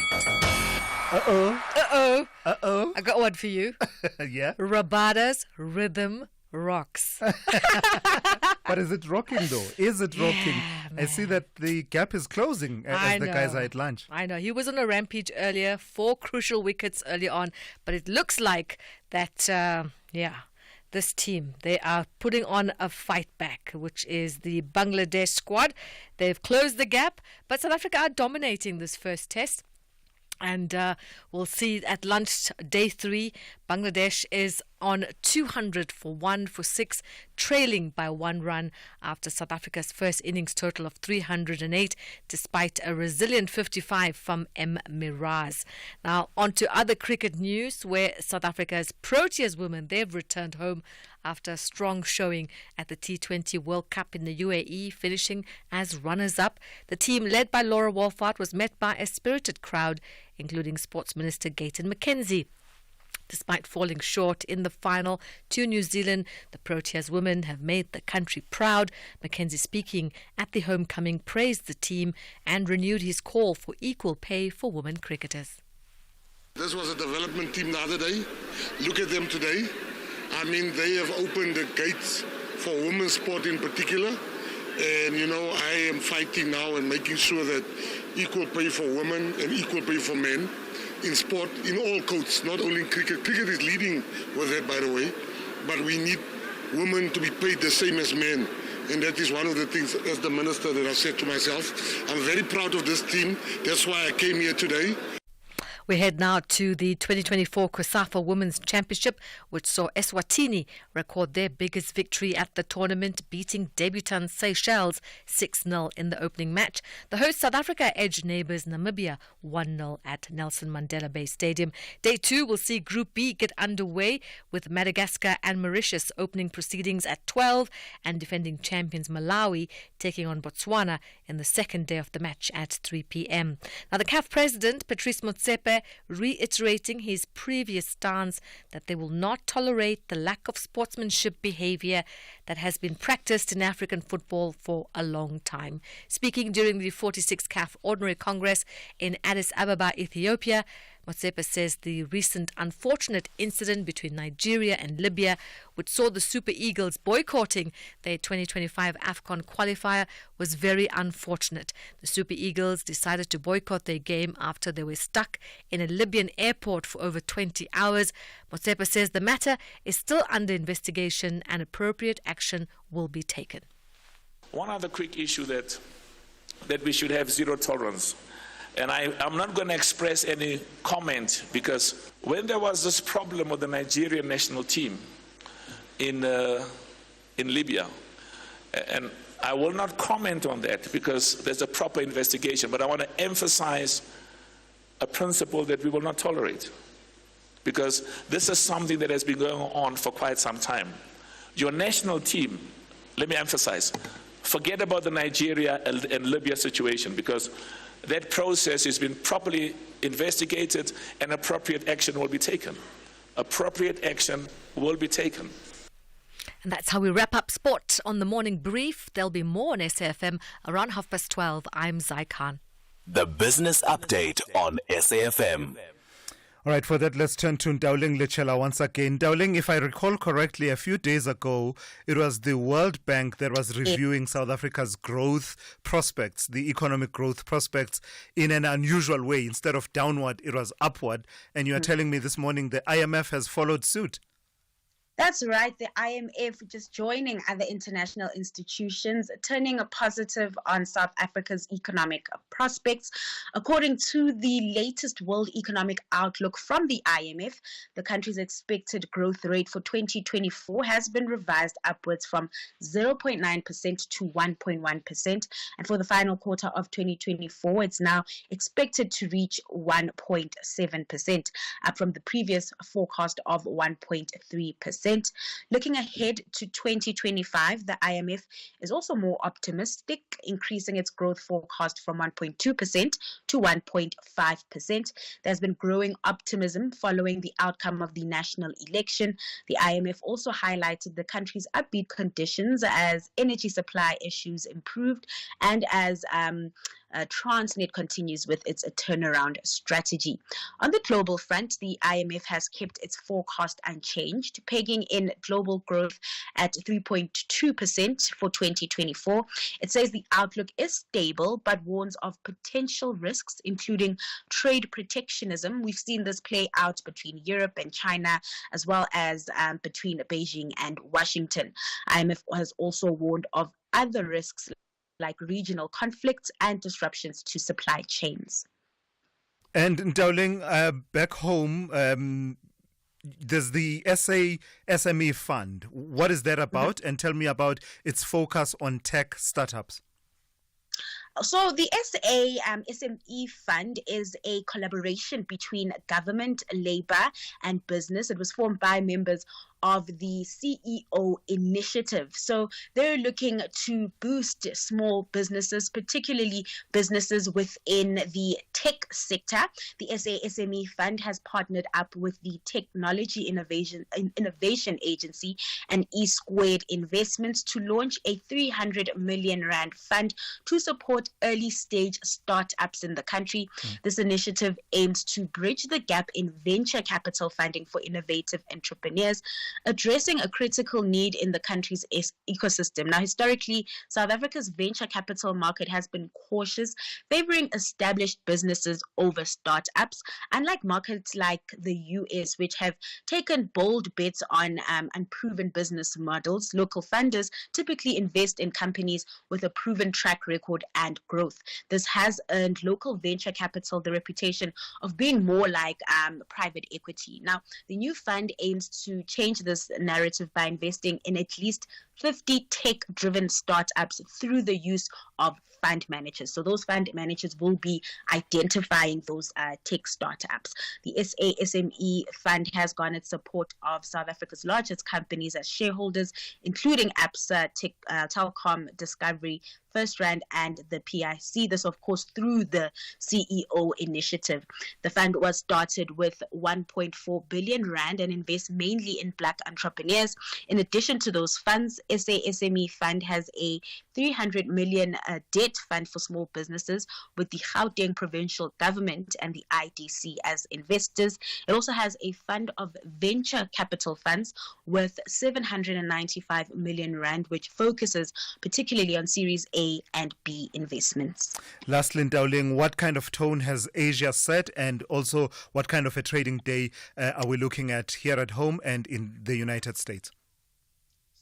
I got one for you. Yeah? Rabada's Rhythm Rocks. But is it rocking though? Is it rocking? I see that the gap is closing as the guys are at lunch. I know. He was on a rampage earlier, 4 crucial wickets early on, but it looks like that, this team, they are putting on a fight back, which is the Bangladesh squad. They've closed the gap, but South Africa are dominating this first test. And we'll see at lunch, day 3, Bangladesh is on 200 for 1 for 6, trailing by 1 run after South Africa's first innings total of 308, despite a resilient 55 from M. Miraz. Now, on to other cricket news, where South Africa's Proteas women, they've returned home after a strong showing at the T20 World Cup in the UAE, finishing as runners-up. The team, led by Laura Wolfart, was met by a spirited crowd, including Sports Minister Gayton McKenzie. Despite falling short in the final to New Zealand, the Proteas women have made the country proud. McKenzie, speaking at the homecoming, praised the team and renewed his call for equal pay for women cricketers. This was a development team the other day. Look at them today. I mean, they have opened the gates for women's sport in particular. And, I am fighting now and making sure that equal pay for women and equal pay for men in sport, in all codes, not only in cricket. Cricket is leading with that, by the way. But we need women to be paid the same as men. And that is one of the things, as the minister, that I said to myself, I'm very proud of this team. That's why I came here today. We head now to the 2024 COSAFA Women's Championship, which saw Eswatini record their biggest victory at the tournament, beating debutant Seychelles 6-0 in the opening match. The host South Africa edged neighbours Namibia 1-0 at Nelson Mandela Bay Stadium. Day 2 will see Group B get underway, with Madagascar and Mauritius opening proceedings at 12 and defending champions Malawi taking on Botswana in the second day of the match at 3 p.m. Now, the CAF president, Patrice Motsepe, reiterating his previous stance that they will not tolerate the lack of sportsmanship behaviour that has been practiced in African football for a long time. Speaking during the 46th CAF Ordinary Congress in Addis Ababa, Ethiopia, Motsepe says the recent unfortunate incident between Nigeria and Libya, which saw the Super Eagles boycotting their 2025 AFCON qualifier, was very unfortunate. The Super Eagles decided to boycott their game after they were stuck in a Libyan airport for over 20 hours. Motsepe says the matter is still under investigation and appropriate action will be taken. One other quick issue that we should have zero tolerance. And I'm not going to express any comment, because when there was this problem with the Nigerian national team in in Libya. And I will not comment on that because there's a proper investigation, but I want to emphasize a principle that we will not tolerate, because this is something that has been going on for quite some time. Your national team, let me emphasize, forget about the Nigeria and Libya situation, because that process has been properly investigated and appropriate action will be taken. Appropriate action will be taken. And that's how we wrap up sport on the morning brief. There'll be more on SAFM around 12:30. I'm Zai Khan. The Business Update on SAFM. All right, for that, let's turn to Ndauling Lechela once again. Ndauling, if I recall correctly, a few days ago, it was the World Bank that was reviewing South Africa's growth prospects, the economic growth prospects, in an unusual way. Instead of downward, it was upward. And you are telling me this morning the IMF has followed suit. That's right. The IMF just joining other international institutions, turning a positive on South Africa's economic prospects. According to the latest World Economic Outlook from the IMF, the country's expected growth rate for 2024 has been revised upwards from 0.9% to 1.1%. And for the final quarter of 2024, it's now expected to reach 1.7%, up from the previous forecast of 1.3%. Looking ahead to 2025, the IMF is also more optimistic, increasing its growth forecast from 1.2% to 1.5%. There's been growing optimism following the outcome of the national election. The IMF also highlighted the country's upbeat conditions as energy supply issues improved and as Transnet continues with its turnaround strategy. On the global front, the IMF has kept its forecast unchanged, pegging in global growth at 3.2% for 2024. It says the outlook is stable, but warns of potential risks, including trade protectionism. We've seen this play out between Europe and China, as well as between Beijing and Washington. IMF has also warned of other risks like regional conflicts and disruptions to supply chains. And Ndauling, back home, there's the SA SME Fund. What is that about? And tell me about its focus on tech startups. So the SA SME Fund is a collaboration between government, labor, and business. It was formed by members of the CEO initiative. So they're looking to boost small businesses, particularly businesses within the tech sector. The SME Fund has partnered up with the Technology Innovation Agency and E-Squared Investments to launch a 300 million rand fund to support early stage startups in the country. This initiative aims to bridge the gap in venture capital funding for innovative entrepreneurs, addressing a critical need in the country's ecosystem. Now, historically, South Africa's venture capital market has been cautious, favoring established businesses over startups. Unlike markets like the US, which have taken bold bets on unproven business models, local funders typically invest in companies with a proven track record and growth. This has earned local venture capital the reputation of being more like private equity. Now, the new fund aims to change this narrative by investing in at least 50 tech-driven startups through the use of fund managers. So those fund managers will be identifying those tech startups. The SASME Fund has garnered support of South Africa's largest companies as shareholders, including ABSA, Telkom, Discovery, FirstRand, and the PIC. This, of course, through the CEO initiative. The fund was started with 1.4 billion rand and invests mainly in black entrepreneurs. In addition to those funds, SASME Fund has a 300 million debt fund for small businesses with the Gauteng provincial government and the IDC as investors. It also has a fund of venture capital funds worth 795 million rand, which focuses particularly on Series A and B investments. Lastly, Ndauling, what kind of tone has Asia set, and also what kind of a trading day are we looking at here at home and in the United States?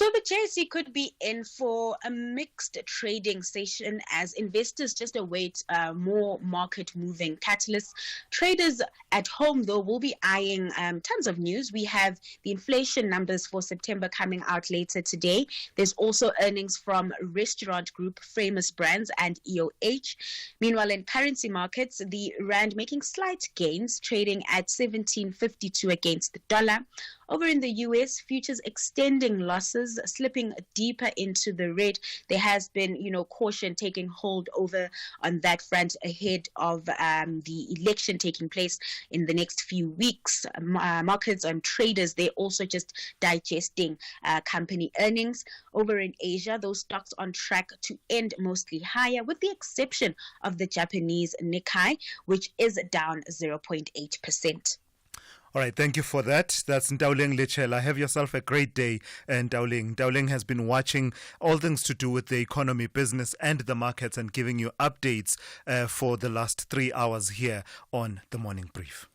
So the the JSE could be in for a mixed trading session as investors just await more market-moving catalysts. Traders at home, though, will be eyeing tons of news. We have the inflation numbers for September coming out later today. There's also earnings from restaurant group Famous Brands and EOH. Meanwhile, in currency markets, the rand making slight gains, trading at 17.52 against the dollar. Over in the US, futures extending losses, slipping deeper into the red. There has been, caution taking hold over on that front ahead of the election taking place in the next few weeks. Markets and traders, they're also just digesting company earnings. Over in Asia, those stocks on track to end mostly higher, with the exception of the Japanese Nikkei, which is down 0.8%. All right, thank you for that. That's Ndawling Lechela. Have yourself a great day, Ndawling. Ndawling has been watching all things to do with the economy, business and the markets and giving you updates for the last 3 hours here on The Morning Brief.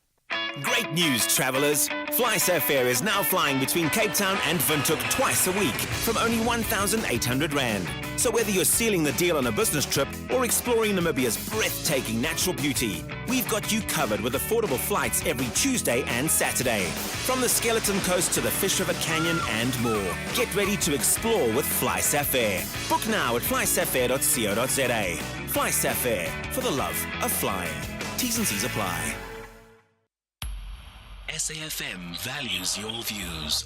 Great news, travellers! FlySafair is now flying between Cape Town and Windhoek twice a week from only 1,800 Rand. So whether you're sealing the deal on a business trip or exploring Namibia's breathtaking natural beauty, we've got you covered with affordable flights every Tuesday and Saturday. From the Skeleton Coast to the Fish River Canyon and more. Get ready to explore with FlySafair. Book now at flysafair.co.za. FlySafair, for the love of flying. T's and C's apply. SAFM values your views.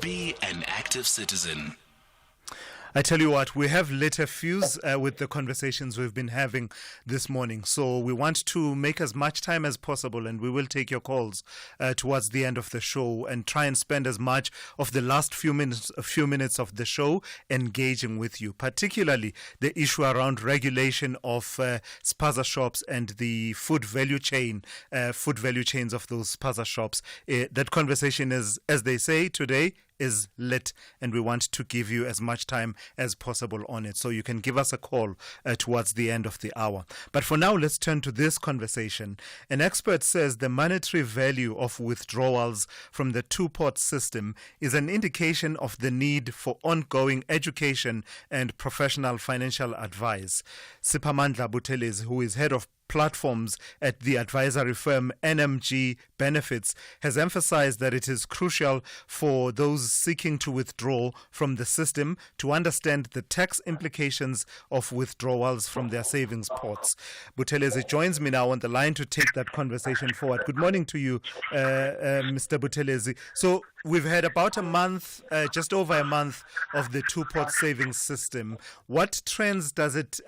Be an active citizen. I tell you what, we have lit a fuse with the conversations we've been having this morning. So we want to make as much time as possible, and we will take your calls towards the end of the show and try and spend as much of the last few minutes of the show engaging with you, particularly the issue around regulation of spaza shops and the food value chains of those spaza shops. That conversation is, as they say today, is lit, and we want to give you as much time as possible on it. So you can give us a call towards the end of the hour. But for now, let's turn to this conversation. An expert says the monetary value of withdrawals from the two-pot system is an indication of the need for ongoing education and professional financial advice. Siphamandla Buthelezi, who is head of platforms at the advisory firm NMG Benefits, has emphasized that it is crucial for those seeking to withdraw from the system to understand the tax implications of withdrawals from their savings pots. Buthelezi joins me now on the line to take that conversation forward. Good morning to you, Mr. Buthelezi. So we've had about a month, just over a month of the two-pot savings system. What trends does it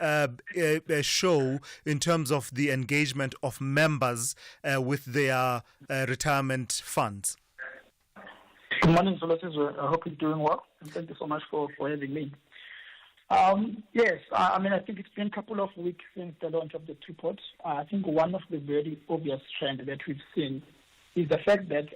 show in terms of the engagement of members with their retirement funds? Good morning, Thulasizwe. I hope you're doing well. And thank you so much for having me. Yes, I think it's been a couple of weeks since the launch of the two pots. I think one of the very obvious trends that we've seen is the fact that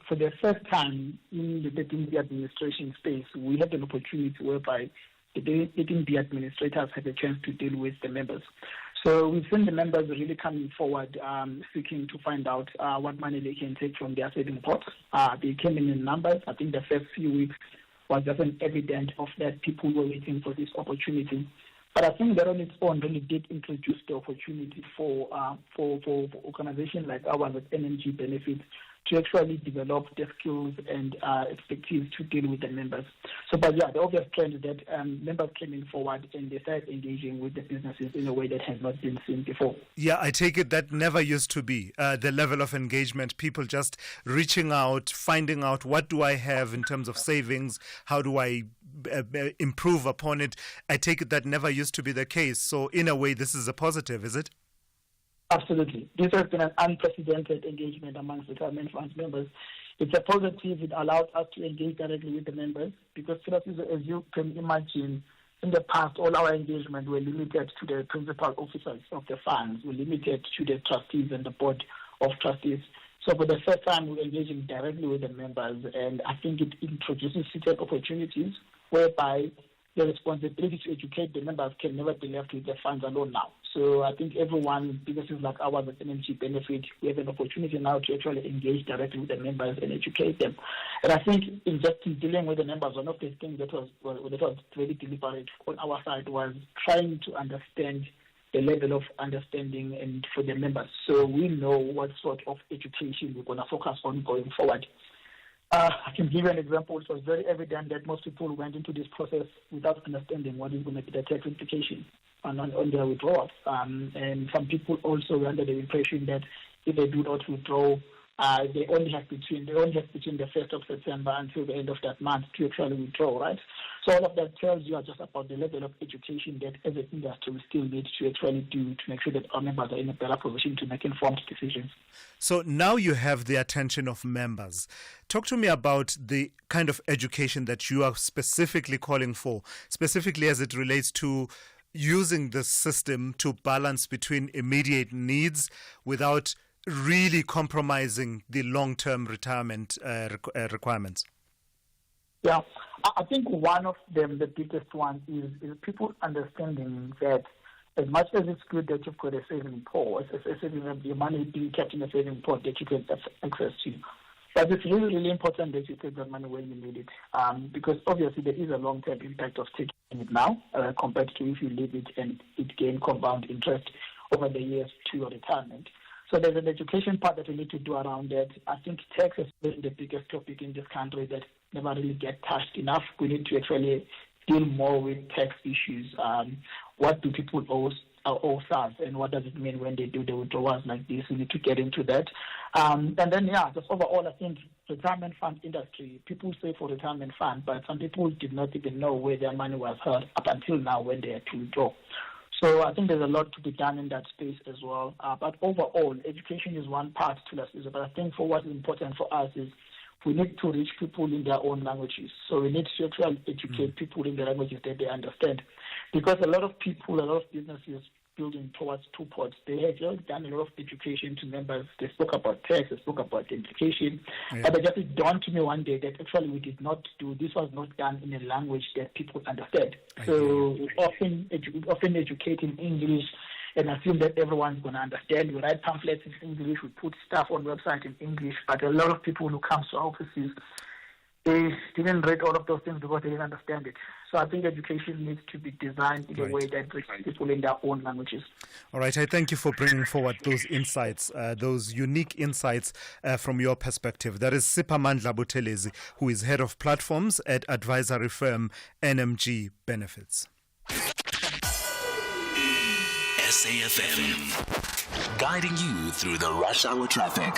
for the first time in the DTB administration space, we had an opportunity whereby the DTB administrators had a chance to deal with the members. So we've seen the members really coming forward, seeking to find out what money they can take from their saving pots. They came in numbers. I think the first few weeks was just an evidence of that people were waiting for this opportunity. But I think that on its own really did introduce the opportunity for organizations like ours at NMG Benefits to actually develop the skills and expertise to deal with the members. So, but yeah, the obvious trend is that members came forward and they started engaging with the businesses in a way that has not been seen before. Yeah, I take it that never used to be the level of engagement, people just reaching out, finding out what do I have in terms of savings, how do I improve upon it. I take it that never used to be the case. So in a way, this is a positive, is it? Absolutely. This has been an unprecedented engagement amongst retirement funds members. It's a positive. It allows us to engage directly with the members because, as you can imagine, in the past, all our engagement were limited to the principal officers of the funds, were limited to the trustees and the board of trustees. So for the first time, we're engaging directly with the members, and I think it introduces certain opportunities whereby the responsibility to educate the members can never be left with the funds alone now. So I think everyone, businesses like ours at NMG Benefit, we have an opportunity now to actually engage directly with the members and educate them. And I think in dealing with the members, one of the things that was very deliberate on our side was trying to understand the level of understanding and for the members, so we know what sort of education we're going to focus on going forward. I can give you an example. It was very evident that most people went into this process without understanding what is going to be the tax implication on their withdrawals. And some people also were under the impression that if they do not withdraw, they only have between the 1st of September until the end of that month to actually withdraw, right? So all of that tells you just about the level of education that as an industry we still need to actually do to make sure that our members are in a better position to make informed decisions. So now you have the attention of members. Talk to me about the kind of education that you are specifically calling for, specifically as it relates to using the system to balance between immediate needs without really compromising the long-term retirement requirements? Yeah, I think one of them, the biggest one, is people understanding that as much as it's good that you've got a saving pot, your money being kept in a saving pot that you can have access to, but it's really, really important that you take that money when you need it, because obviously there is a long-term impact of taking it now compared to if you leave it and it gain compound interest over the years to your retirement. So there's an education part that we need to do around that. I think tax has been the biggest topic in this country that never really get touched enough. We need to actually deal more with tax issues. What do people owe SARS, and what does it mean when they do the withdrawals like this? We need to get into that. And then, just overall, I think retirement fund industry, people say for retirement fund, but some people did not even know where their money was held up until now when they had to withdraw. So I think there's a lot to be done in that space as well. But overall, education is one part to us. But I think for what is important for us is we need to reach people in their own languages. So we need to actually educate people in the languages that they understand. Because a lot of people, a lot of businesses building towards two pods, they have just done a lot of education to members. They spoke about tax, they spoke about education. But they just dawned to me one day that actually we did not do, this was not done in a language that people understand. So we often educate in English and assume that everyone's going to understand. We write pamphlets in English, we put stuff on website in English, but a lot of people who come to our offices, they didn't read all of those things because they didn't understand it. So I think education needs to be designed in a way that reaches people in their own languages. All right. I thank you for bringing forward those insights, those unique insights from your perspective. That is Siphamandla Buthelezi, who is head of platforms at advisory firm NMG Benefits. SAFM, guiding you through the rush hour traffic.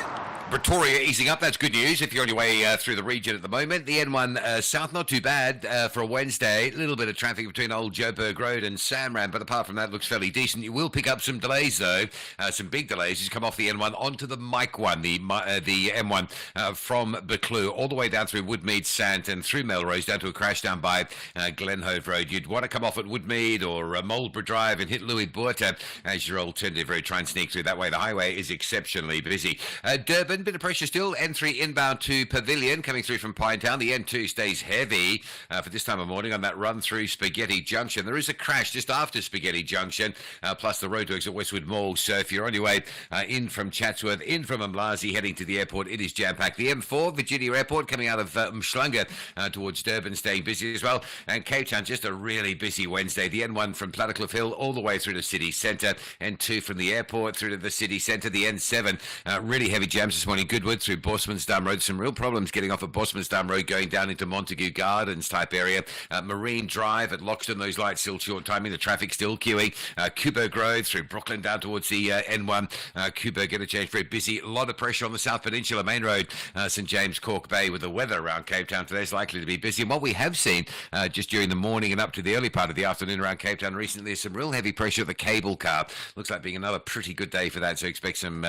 Pretoria easing up, that's good news if you're on your way through the region at the moment. The N1 south, not too bad for a Wednesday. A little bit of traffic between Old Joburg Road and Samram, but apart from that, looks fairly decent. You will pick up some delays, though, some big delays. You come off the N1 onto the Mike 1, the M1 from Buccleuch, all the way down through Woodmead, Sant, and through Melrose, down to a crash down by Glenhove Road. You'd want to come off at Woodmead or Marlborough Drive and hit Louis Botha as your alternative route. Try and sneak through that way. The highway is exceptionally busy. Durban, bit of pressure still. N3 inbound to Pavilion coming through from Pinetown. The N2 stays heavy for this time of morning on that run through Spaghetti Junction. There is a crash just after Spaghetti Junction, plus the roadworks at Westwood Mall. So if you're on your way in from Chatsworth, in from Umlazi, heading to the airport, it is jam-packed. The M4, Virginia Airport, coming out of Umhlanga towards Durban, staying busy as well. And Cape Town, just a really busy Wednesday. The N1 from Plattekloof Hill all the way through to City Centre. N2 from the airport through to the City Centre. The N7, really heavy jams this morning. Goodwood through Bosmansdam Road. Some real problems getting off at Bosmansdam Road going down into Montague Gardens type area. Marine Drive at Loxton, those lights still short timing. The traffic still queuing. Kuberg Road through Brooklyn down towards the N1. Kuberg interchange very busy. A lot of pressure on the South Peninsula Main Road. St James Cork Bay with the weather around Cape Town today is likely to be busy. And what we have seen just during the morning and up to the early part of the afternoon around Cape Town recently is some real heavy pressure at the cable car. Looks like being another pretty good day for that, so expect some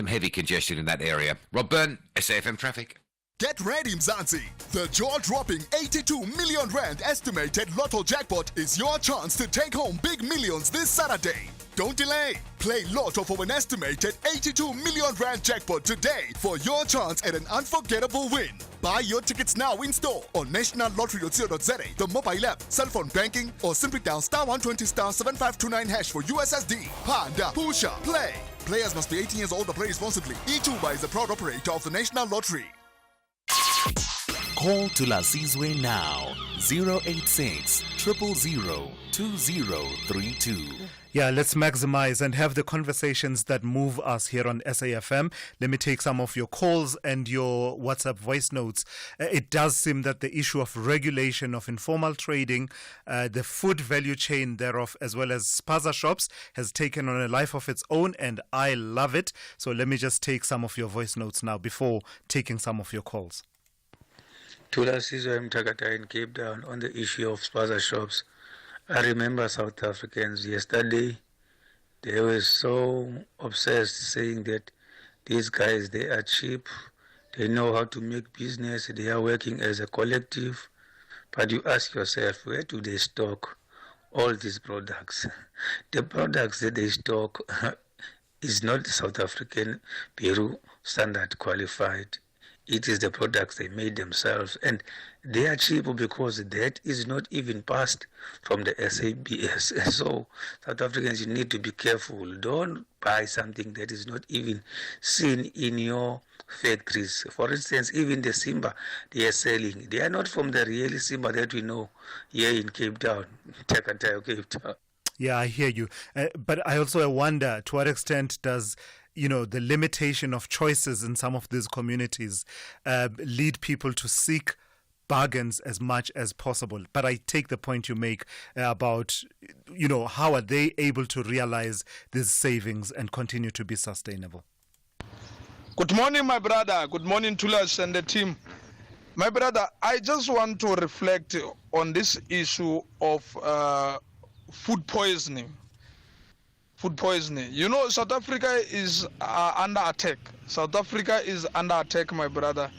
heavy congestion in that area. Rob Byrne, SAFM Traffic. Get ready, Mzansi! The jaw-dropping 82 million rand estimated lotto jackpot is your chance to take home big millions this Saturday. Don't delay. Play Lotto for an estimated 82 million rand jackpot today for your chance at an unforgettable win. Buy your tickets now in store on nationallottery.co.za, the mobile app, cell phone banking, or simply dial *120*7529# for USSD. Panda, Pusha, play. Players must be 18 years old or play responsibly. E2 is a proud operator of the National Lottery. Call Thulasizwe now. 086 000 2032. Yeah, let's maximize and have the conversations that move us here on SAFM. Let me take some of your calls and your WhatsApp voice notes. It does seem that the issue of regulation of informal trading, the food value chain thereof, as well as spaza shops, has taken on a life of its own, and I love it. So let me just take some of your voice notes now before taking some of your calls. Thulasizwe Simelane in Cape Town on the issue of spaza shops. I remember South Africans yesterday, they were so obsessed saying that these guys, they are cheap, they know how to make business, they are working as a collective. But you ask yourself, where do they stock all these products? The products that they stock is not South African Peru standard qualified. It is the products they made themselves, and they are cheap because that is not even passed from the SABS. So South Africans, you need to be careful. Don't buy something that is not even seen in your factories. For instance, even the Simba they are selling, they are not from the real Simba that we know here in Cape Town, Cape Town. Yeah, I hear you. But I also wonder, to what extent does the limitation of choices in some of these communities lead people to seek bargains as much as possible? But I take the point you make about, how are they able to realize these savings and continue to be sustainable? Good morning, my brother. Good morning, Thulas and the team. My brother, I just want to reflect on this issue of food poisoning. Food poisoning. South Africa is under attack. South Africa is under attack, my brother.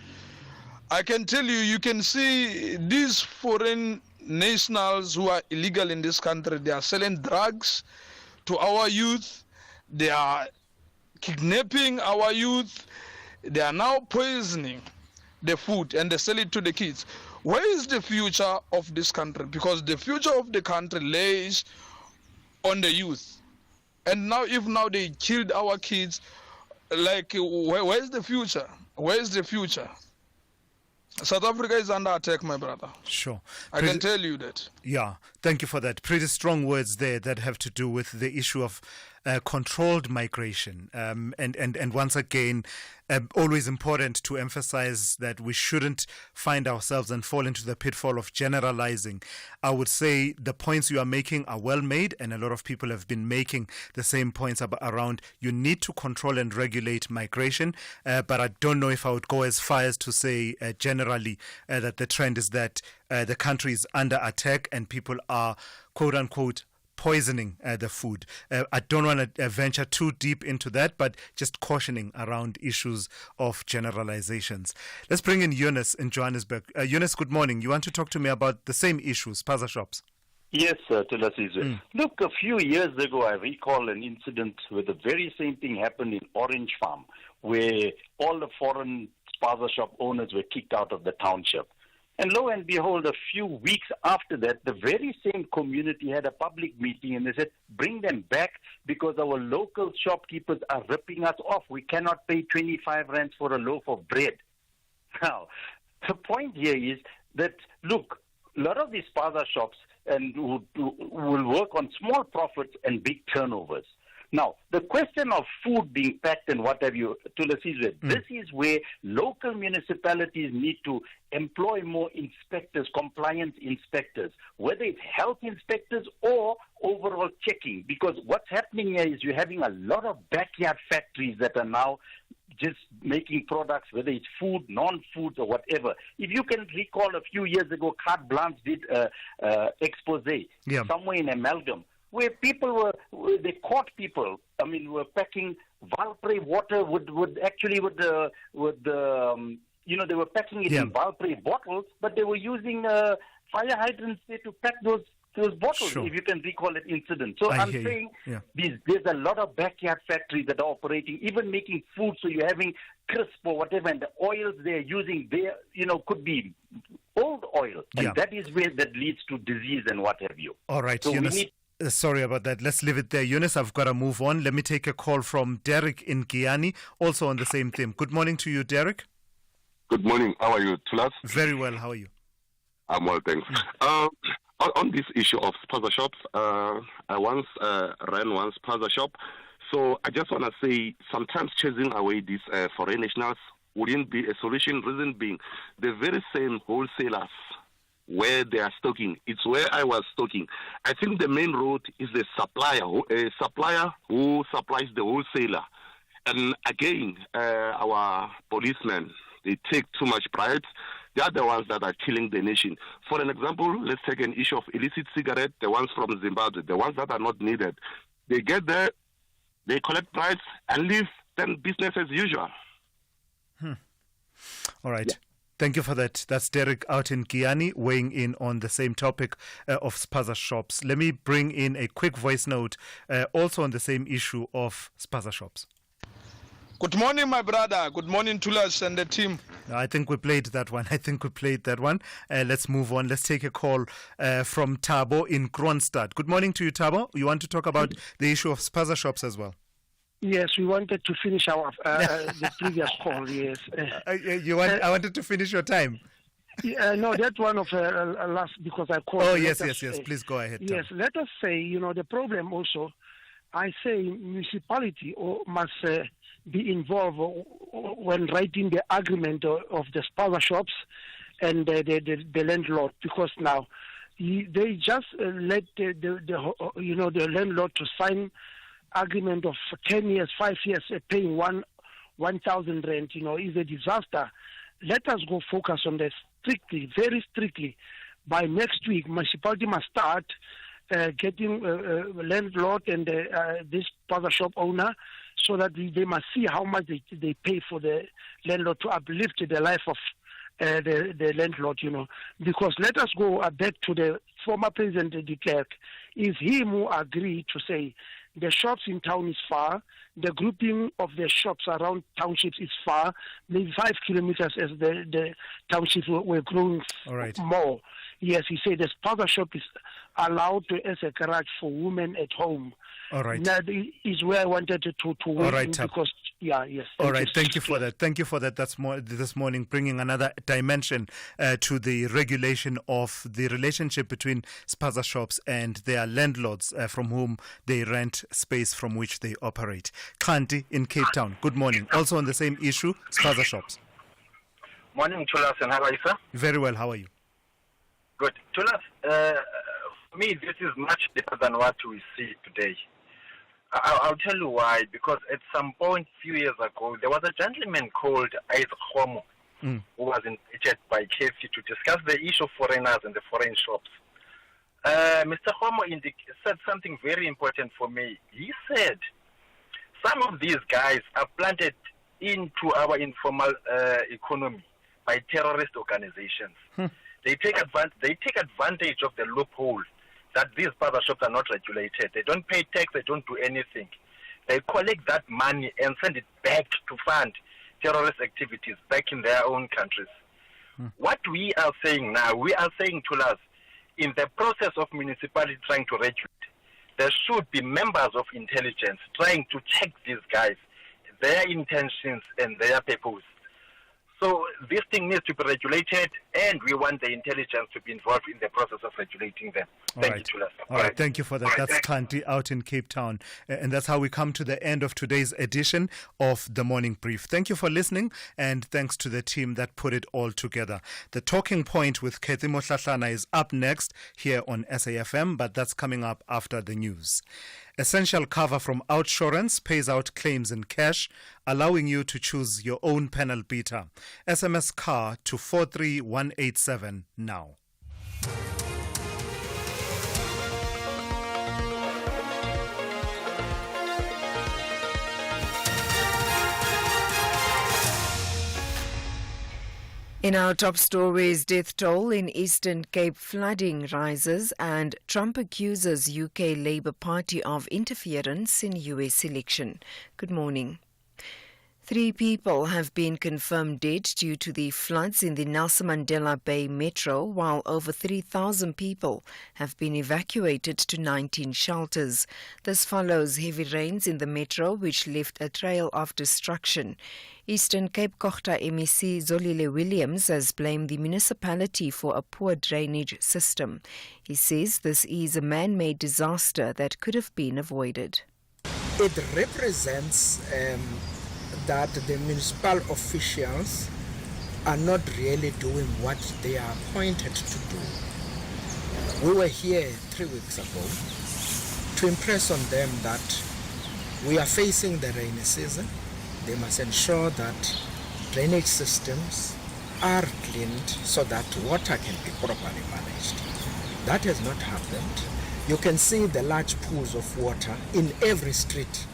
I can tell you, you can see these foreign nationals who are illegal in this country. They are selling drugs to our youth. They are kidnapping our youth. They are now poisoning the food and they sell it to the kids. Where is the future of this country? Because the future of the country lays on the youth. And now, if they killed our kids, where's the future? Where's the future? South Africa is under attack, my brother. Sure. I can tell you that. Yeah, thank you for that. Pretty strong words there that have to do with the issue of controlled migration. And once again, always important to emphasize that we shouldn't find ourselves and fall into the pitfall of generalizing. I would say the points you are making are well made, and a lot of people have been making the same points around you need to control and regulate migration. But I don't know if I would go as far as to say generally that the trend is that the country is under attack and people are, quote unquote, poisoning the food. I don't want to venture too deep into that, but just cautioning around issues of generalizations. Let's bring in Eunice in Johannesburg. Eunice, good morning. You want to talk to me about the same issues, spaza shops? Yes, Thulasizwe. Look, a few years ago, I recall an incident where the very same thing happened in Orange Farm, where all the foreign spaza shop owners were kicked out of the township. And lo and behold, a few weeks after that, the very same community had a public meeting and they said, bring them back because our local shopkeepers are ripping us off. We cannot pay 25 rands for a loaf of bread. Now, the point here is that, look, a lot of these spaza shops will work on small profits and big turnovers. Now, the question of food being packed and what have you, Thulasizwe, this is where local municipalities need to employ more inspectors, compliance inspectors, whether it's health inspectors or overall checking. Because what's happening here is you're having a lot of backyard factories that are now just making products, whether it's food, non-food, or whatever. If you can recall a few years ago, Carte Blanche did an expose somewhere in Amalgam, where people they caught people. I mean, were packing Valpre water they were packing it in Valpre bottles, but they were using fire hydrants there to pack those bottles, if you can recall that incident. So I'm saying there's a lot of backyard factories that are operating, even making food, so you're having crisp or whatever, and the oils they're using there, could be old oil. And that is where that leads to disease and what have you. All right, so Eunice. Sorry about that. Let's leave it there. Eunice, I've got to move on. Let me take a call from Derek in Guyana, also on the same theme. Good morning to you, Derek. Good morning. How are you, Tulas? Very well. How are you? I'm well, thanks. On this issue of spaza shops, I once ran one spaza shop. So I just want to say, sometimes chasing away these foreign nationals wouldn't be a solution. Reason being, the very same wholesalers where they are stocking, it's where I was stocking. I think the main road is the supplier, a supplier who supplies the wholesaler. And again, our policemen, they take too much pride. They are the ones that are killing the nation. For an example, let's take an issue of illicit cigarette, the ones from Zimbabwe, the ones that are not needed. They get there, they collect price and leave, then business as usual. All right. Yeah. Thank you for that. That's Derek out in Kiani weighing in on the same topic of spaza shops. Let me bring in a quick voice note also on the same issue of spaza shops. Good morning, my brother. Good morning, Tulas and the team. I think we played that one. Let's move on. Let's take a call from Thabo in Kronstadt. Good morning to you, Thabo. You want to talk about the issue of spaza shops as well? Yes, we wanted to finish our the previous call. Yes. I wanted to finish your time. No, that's one of last because I called. Oh yes. Please go ahead. Yes, Thabo. let us say the problem also. I say municipality must be involved when writing the agreement of the spaza shops and the landlord, because now they just let the landlord to sign agreement of 10 years, 5 years, paying 1,000 rent, is a disaster. Let us go focus on this very strictly. By next week, municipality must start getting landlord and this spaza shop owner, so that they must see how much they pay for the landlord to uplift the life of the landlord, Because let us go back to the former President de Klerk. Is him who agreed to say the shops in town is far, the grouping of the shops around townships is far, maybe 5 kilometers as the townships were growing more. Yes, he said the spaza shop is allowed as a garage for women at home. All right. That is where I wanted to wait because, yes. All right, thank you for that. Thank you for that. That's more this morning, bringing another dimension to the regulation of the relationship between spaza shops and their landlords from whom they rent space from which they operate. Kanti in Cape Town, good morning. Also on the same issue, spaza shops. Morning, Tulas, and how are you, sir? Very well, how are you? Good. Tulas, for me, this is much deeper than what we see today. I'll tell you why. Because at some point, a few years ago, there was a gentleman called Isaac Homo who was invited by KFC to discuss the issue of foreigners and the foreign shops. Mr. Homo said something very important for me. He said, some of these guys are planted into our informal economy by terrorist organizations. They take advantage of the loophole that these spaza shops are not regulated. They don't pay tax, they don't do anything. They collect that money and send it back to fund terrorist activities back in their own countries. What we are saying now, we are saying to us, in the process of municipality trying to regulate, there should be members of intelligence trying to check these guys, their intentions and their purpose. So this thing needs to be regulated, and we want the intelligence to be involved in the process of regulating them. Thank you, Tulas. All right, thank you for that. That's Kanti out in Cape Town. And that's how we come to the end of today's edition of The Morning Brief. Thank you for listening, and thanks to the team that put it all together. The Talking Point with Kathy Moshlahlana is up next here on SAFM, but that's coming up after the news. Essential cover from Outsurance pays out claims in cash, allowing you to choose your own panel beater. SMS CAR to 43187 now. In our top stories, death toll in Eastern Cape flooding rises and Trump accuses UK Labour Party of interference in US election. Good morning. 3 people have been confirmed dead due to the floods in the Nelson Mandela Bay Metro, while over 3,000 people have been evacuated to 19 shelters. This follows heavy rains in the metro, which left a trail of destruction. Eastern Cape Kochta MEC Zolile Williams has blamed the municipality for a poor drainage system. He says this is a man-made disaster that could have been avoided. It represents that the municipal officials are not really doing what they are appointed to do. We were here 3 weeks ago to impress on them that we are facing the rainy season. They must ensure that drainage systems are cleaned so that water can be properly managed. That has not happened. You can see the large pools of water in every street.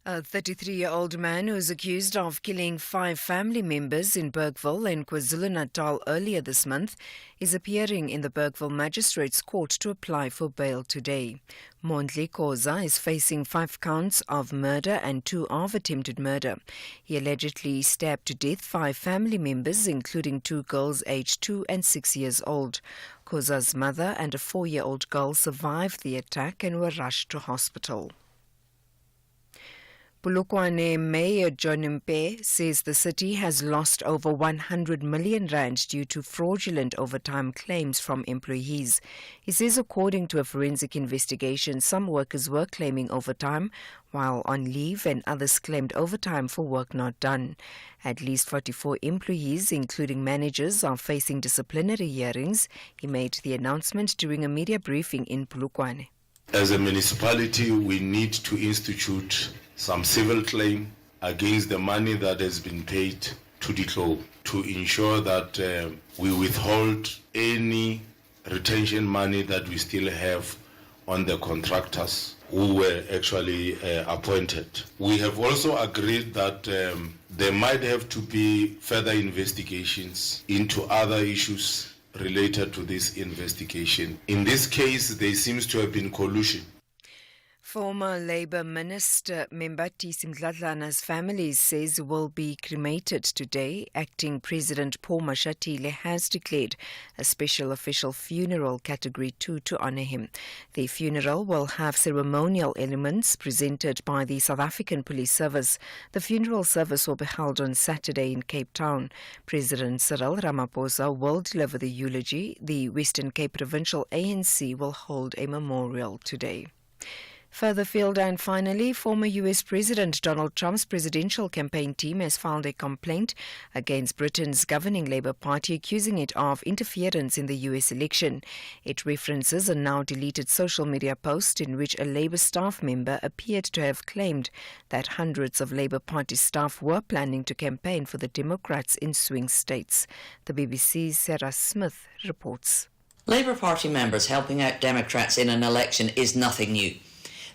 A 33-year-old man who is accused of killing 5 family members in Bergville and KwaZulu-Natal earlier this month is appearing in the Bergville Magistrates Court to apply for bail today. Mondli Koza is facing 5 counts of murder and 2 of attempted murder. He allegedly stabbed to death 5 family members, including 2 girls aged 2 and 6 years old. Koza's mother and a 4-year-old girl survived the attack and were rushed to hospital. Polokwane Mayor John Mpe says the city has lost over 100 million rand due to fraudulent overtime claims from employees. He says according to a forensic investigation, some workers were claiming overtime while on leave and others claimed overtime for work not done. At least 44 employees, including managers, are facing disciplinary hearings. He made the announcement during a media briefing in Polokwane. As a municipality, we need to institute some civil claim against the money that has been paid to DCLO to ensure that we withhold any retention money that we still have on the contractors who were actually appointed. We have also agreed that there might have to be further investigations into other issues related to this investigation. In this case, there seems to have been collusion. Former Labour Minister Membati Simdladlana's family says will be cremated today. Acting President Paul Mashatile has declared a special official funeral category 2 to honour him. The funeral will have ceremonial elements presented by the South African Police Service. The funeral service will be held on Saturday in Cape Town. President Cyril Ramaphosa will deliver the eulogy. The Western Cape Provincial ANC will hold a memorial today. Further afield and finally, former U.S. President Donald Trump's presidential campaign team has filed a complaint against Britain's governing Labour Party, accusing it of interference in the U.S. election. It references a now deleted social media post in which a Labour staff member appeared to have claimed that hundreds of Labour Party staff were planning to campaign for the Democrats in swing states. The BBC's Sarah Smith reports. Labour Party members helping out Democrats in an election is nothing new.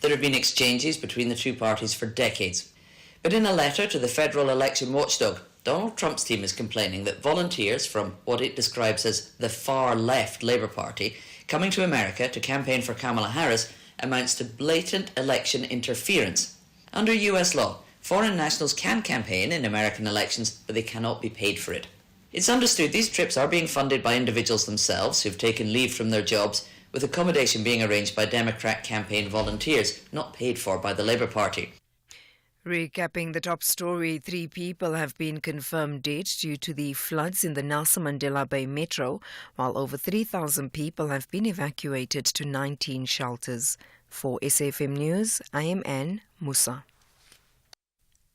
There have been exchanges between the two parties for decades. But in a letter to the federal election watchdog, Donald Trump's team is complaining that volunteers from what it describes as the far-left Labour Party coming to America to campaign for Kamala Harris amounts to blatant election interference. Under US law, foreign nationals can campaign in American elections, but they cannot be paid for it. It's understood these trips are being funded by individuals themselves who've taken leave from their jobs, with accommodation being arranged by Democrat campaign volunteers, not paid for by the Labour Party. Recapping the top story, 3 people have been confirmed dead due to the floods in the Nelson Mandela Bay Metro, while over 3,000 people have been evacuated to 19 shelters. For SAFM News, I am Anne Musa.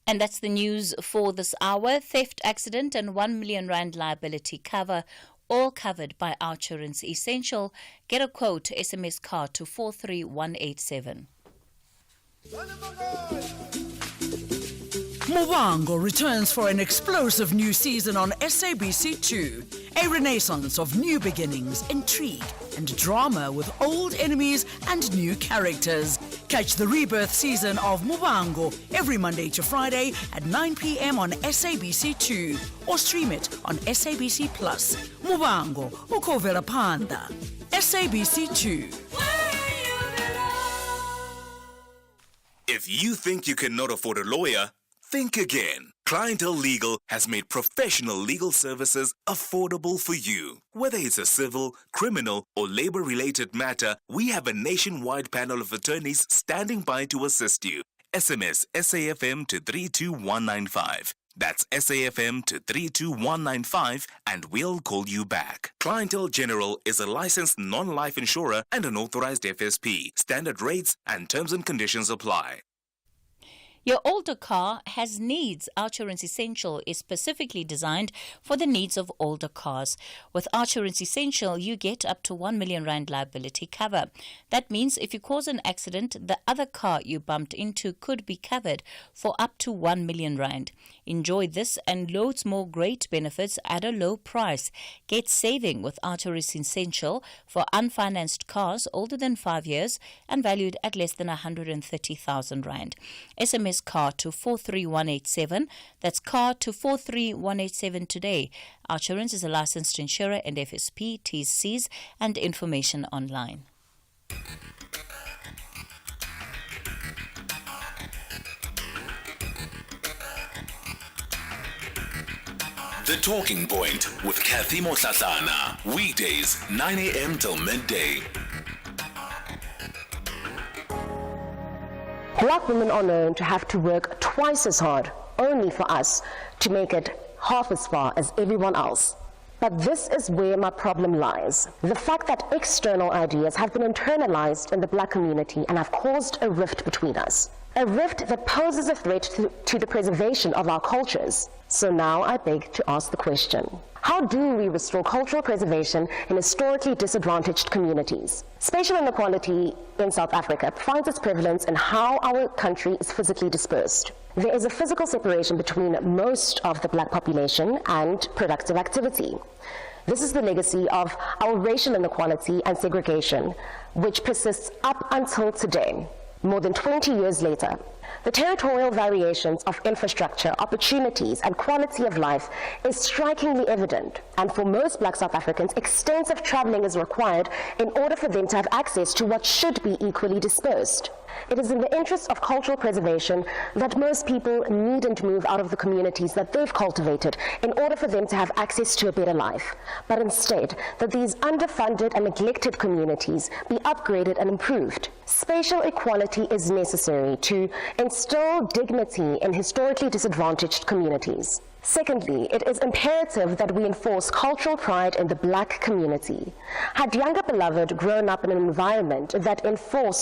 And that's the news for this hour. Theft, accident and 1 million rand liability cover, all covered by our Insurance Essential. Get a quote, SMS card to 43187. Mubango returns for an explosive new season on SABC2. A renaissance of new beginnings, intrigue and drama with old enemies and new characters. Catch the rebirth season of Mubango every Monday to Friday at 9 p.m. on SABC2 or stream it on SABC Plus. Mubango, ukovela panda. SABC2. If you think you cannot afford a lawyer, Think again. Clientele Legal has made professional legal services affordable for you. Whether it's a civil, criminal, or labor-related matter, we have a nationwide panel of attorneys standing by to assist you. SMS SAFM to 32195. That's SAFM to 32195 and we'll call you back. Clientele General is a licensed non-life insurer and an authorized FSP. Standard rates and terms and conditions apply. Your older car has needs. Outsurance Essential is specifically designed for the needs of older cars. With Outsurance Essential, you get up to 1 million rand liability cover. That means if you cause an accident, the other car you bumped into could be covered for up to 1 million rand. Enjoy this and loads more great benefits at a low price. Get saving with Outsurance Essential for unfinanced cars older than 5 years and valued at less than 130,000 rand. SMS car to 43187. That's car to 43187 today. Outsurance is a licensed insurer and FSP, T's, C's and information online. The Talking Point with Kathy Motlatlana. Weekdays, 9 a.m. till midday. Black women are known to have to work twice as hard, only for us to make it half as far as everyone else. But this is where my problem lies. The fact that external ideas have been internalized in the black community and have caused a rift between us. A rift that poses a threat to the preservation of our cultures. So now I beg to ask the question. How do we restore cultural preservation in historically disadvantaged communities? Spatial inequality in South Africa finds its prevalence in how our country is physically dispersed. There is a physical separation between most of the black population and productive activity. This is the legacy of our racial inequality and segregation, which persists up until today, more than 20 years later. The territorial variations of infrastructure, opportunities, and quality of life is strikingly evident. And for most black South Africans, extensive traveling is required in order for them to have access to what should be equally dispersed. It is in the interest of cultural preservation that most people needn't move out of the communities that they've cultivated in order for them to have access to a better life, but instead that these underfunded and neglected communities be upgraded and improved. Spatial equality is necessary to instill dignity in historically disadvantaged communities. Secondly, it is imperative that we enforce cultural pride in the black community. Had Younger Beloved grown up in an environment that enforced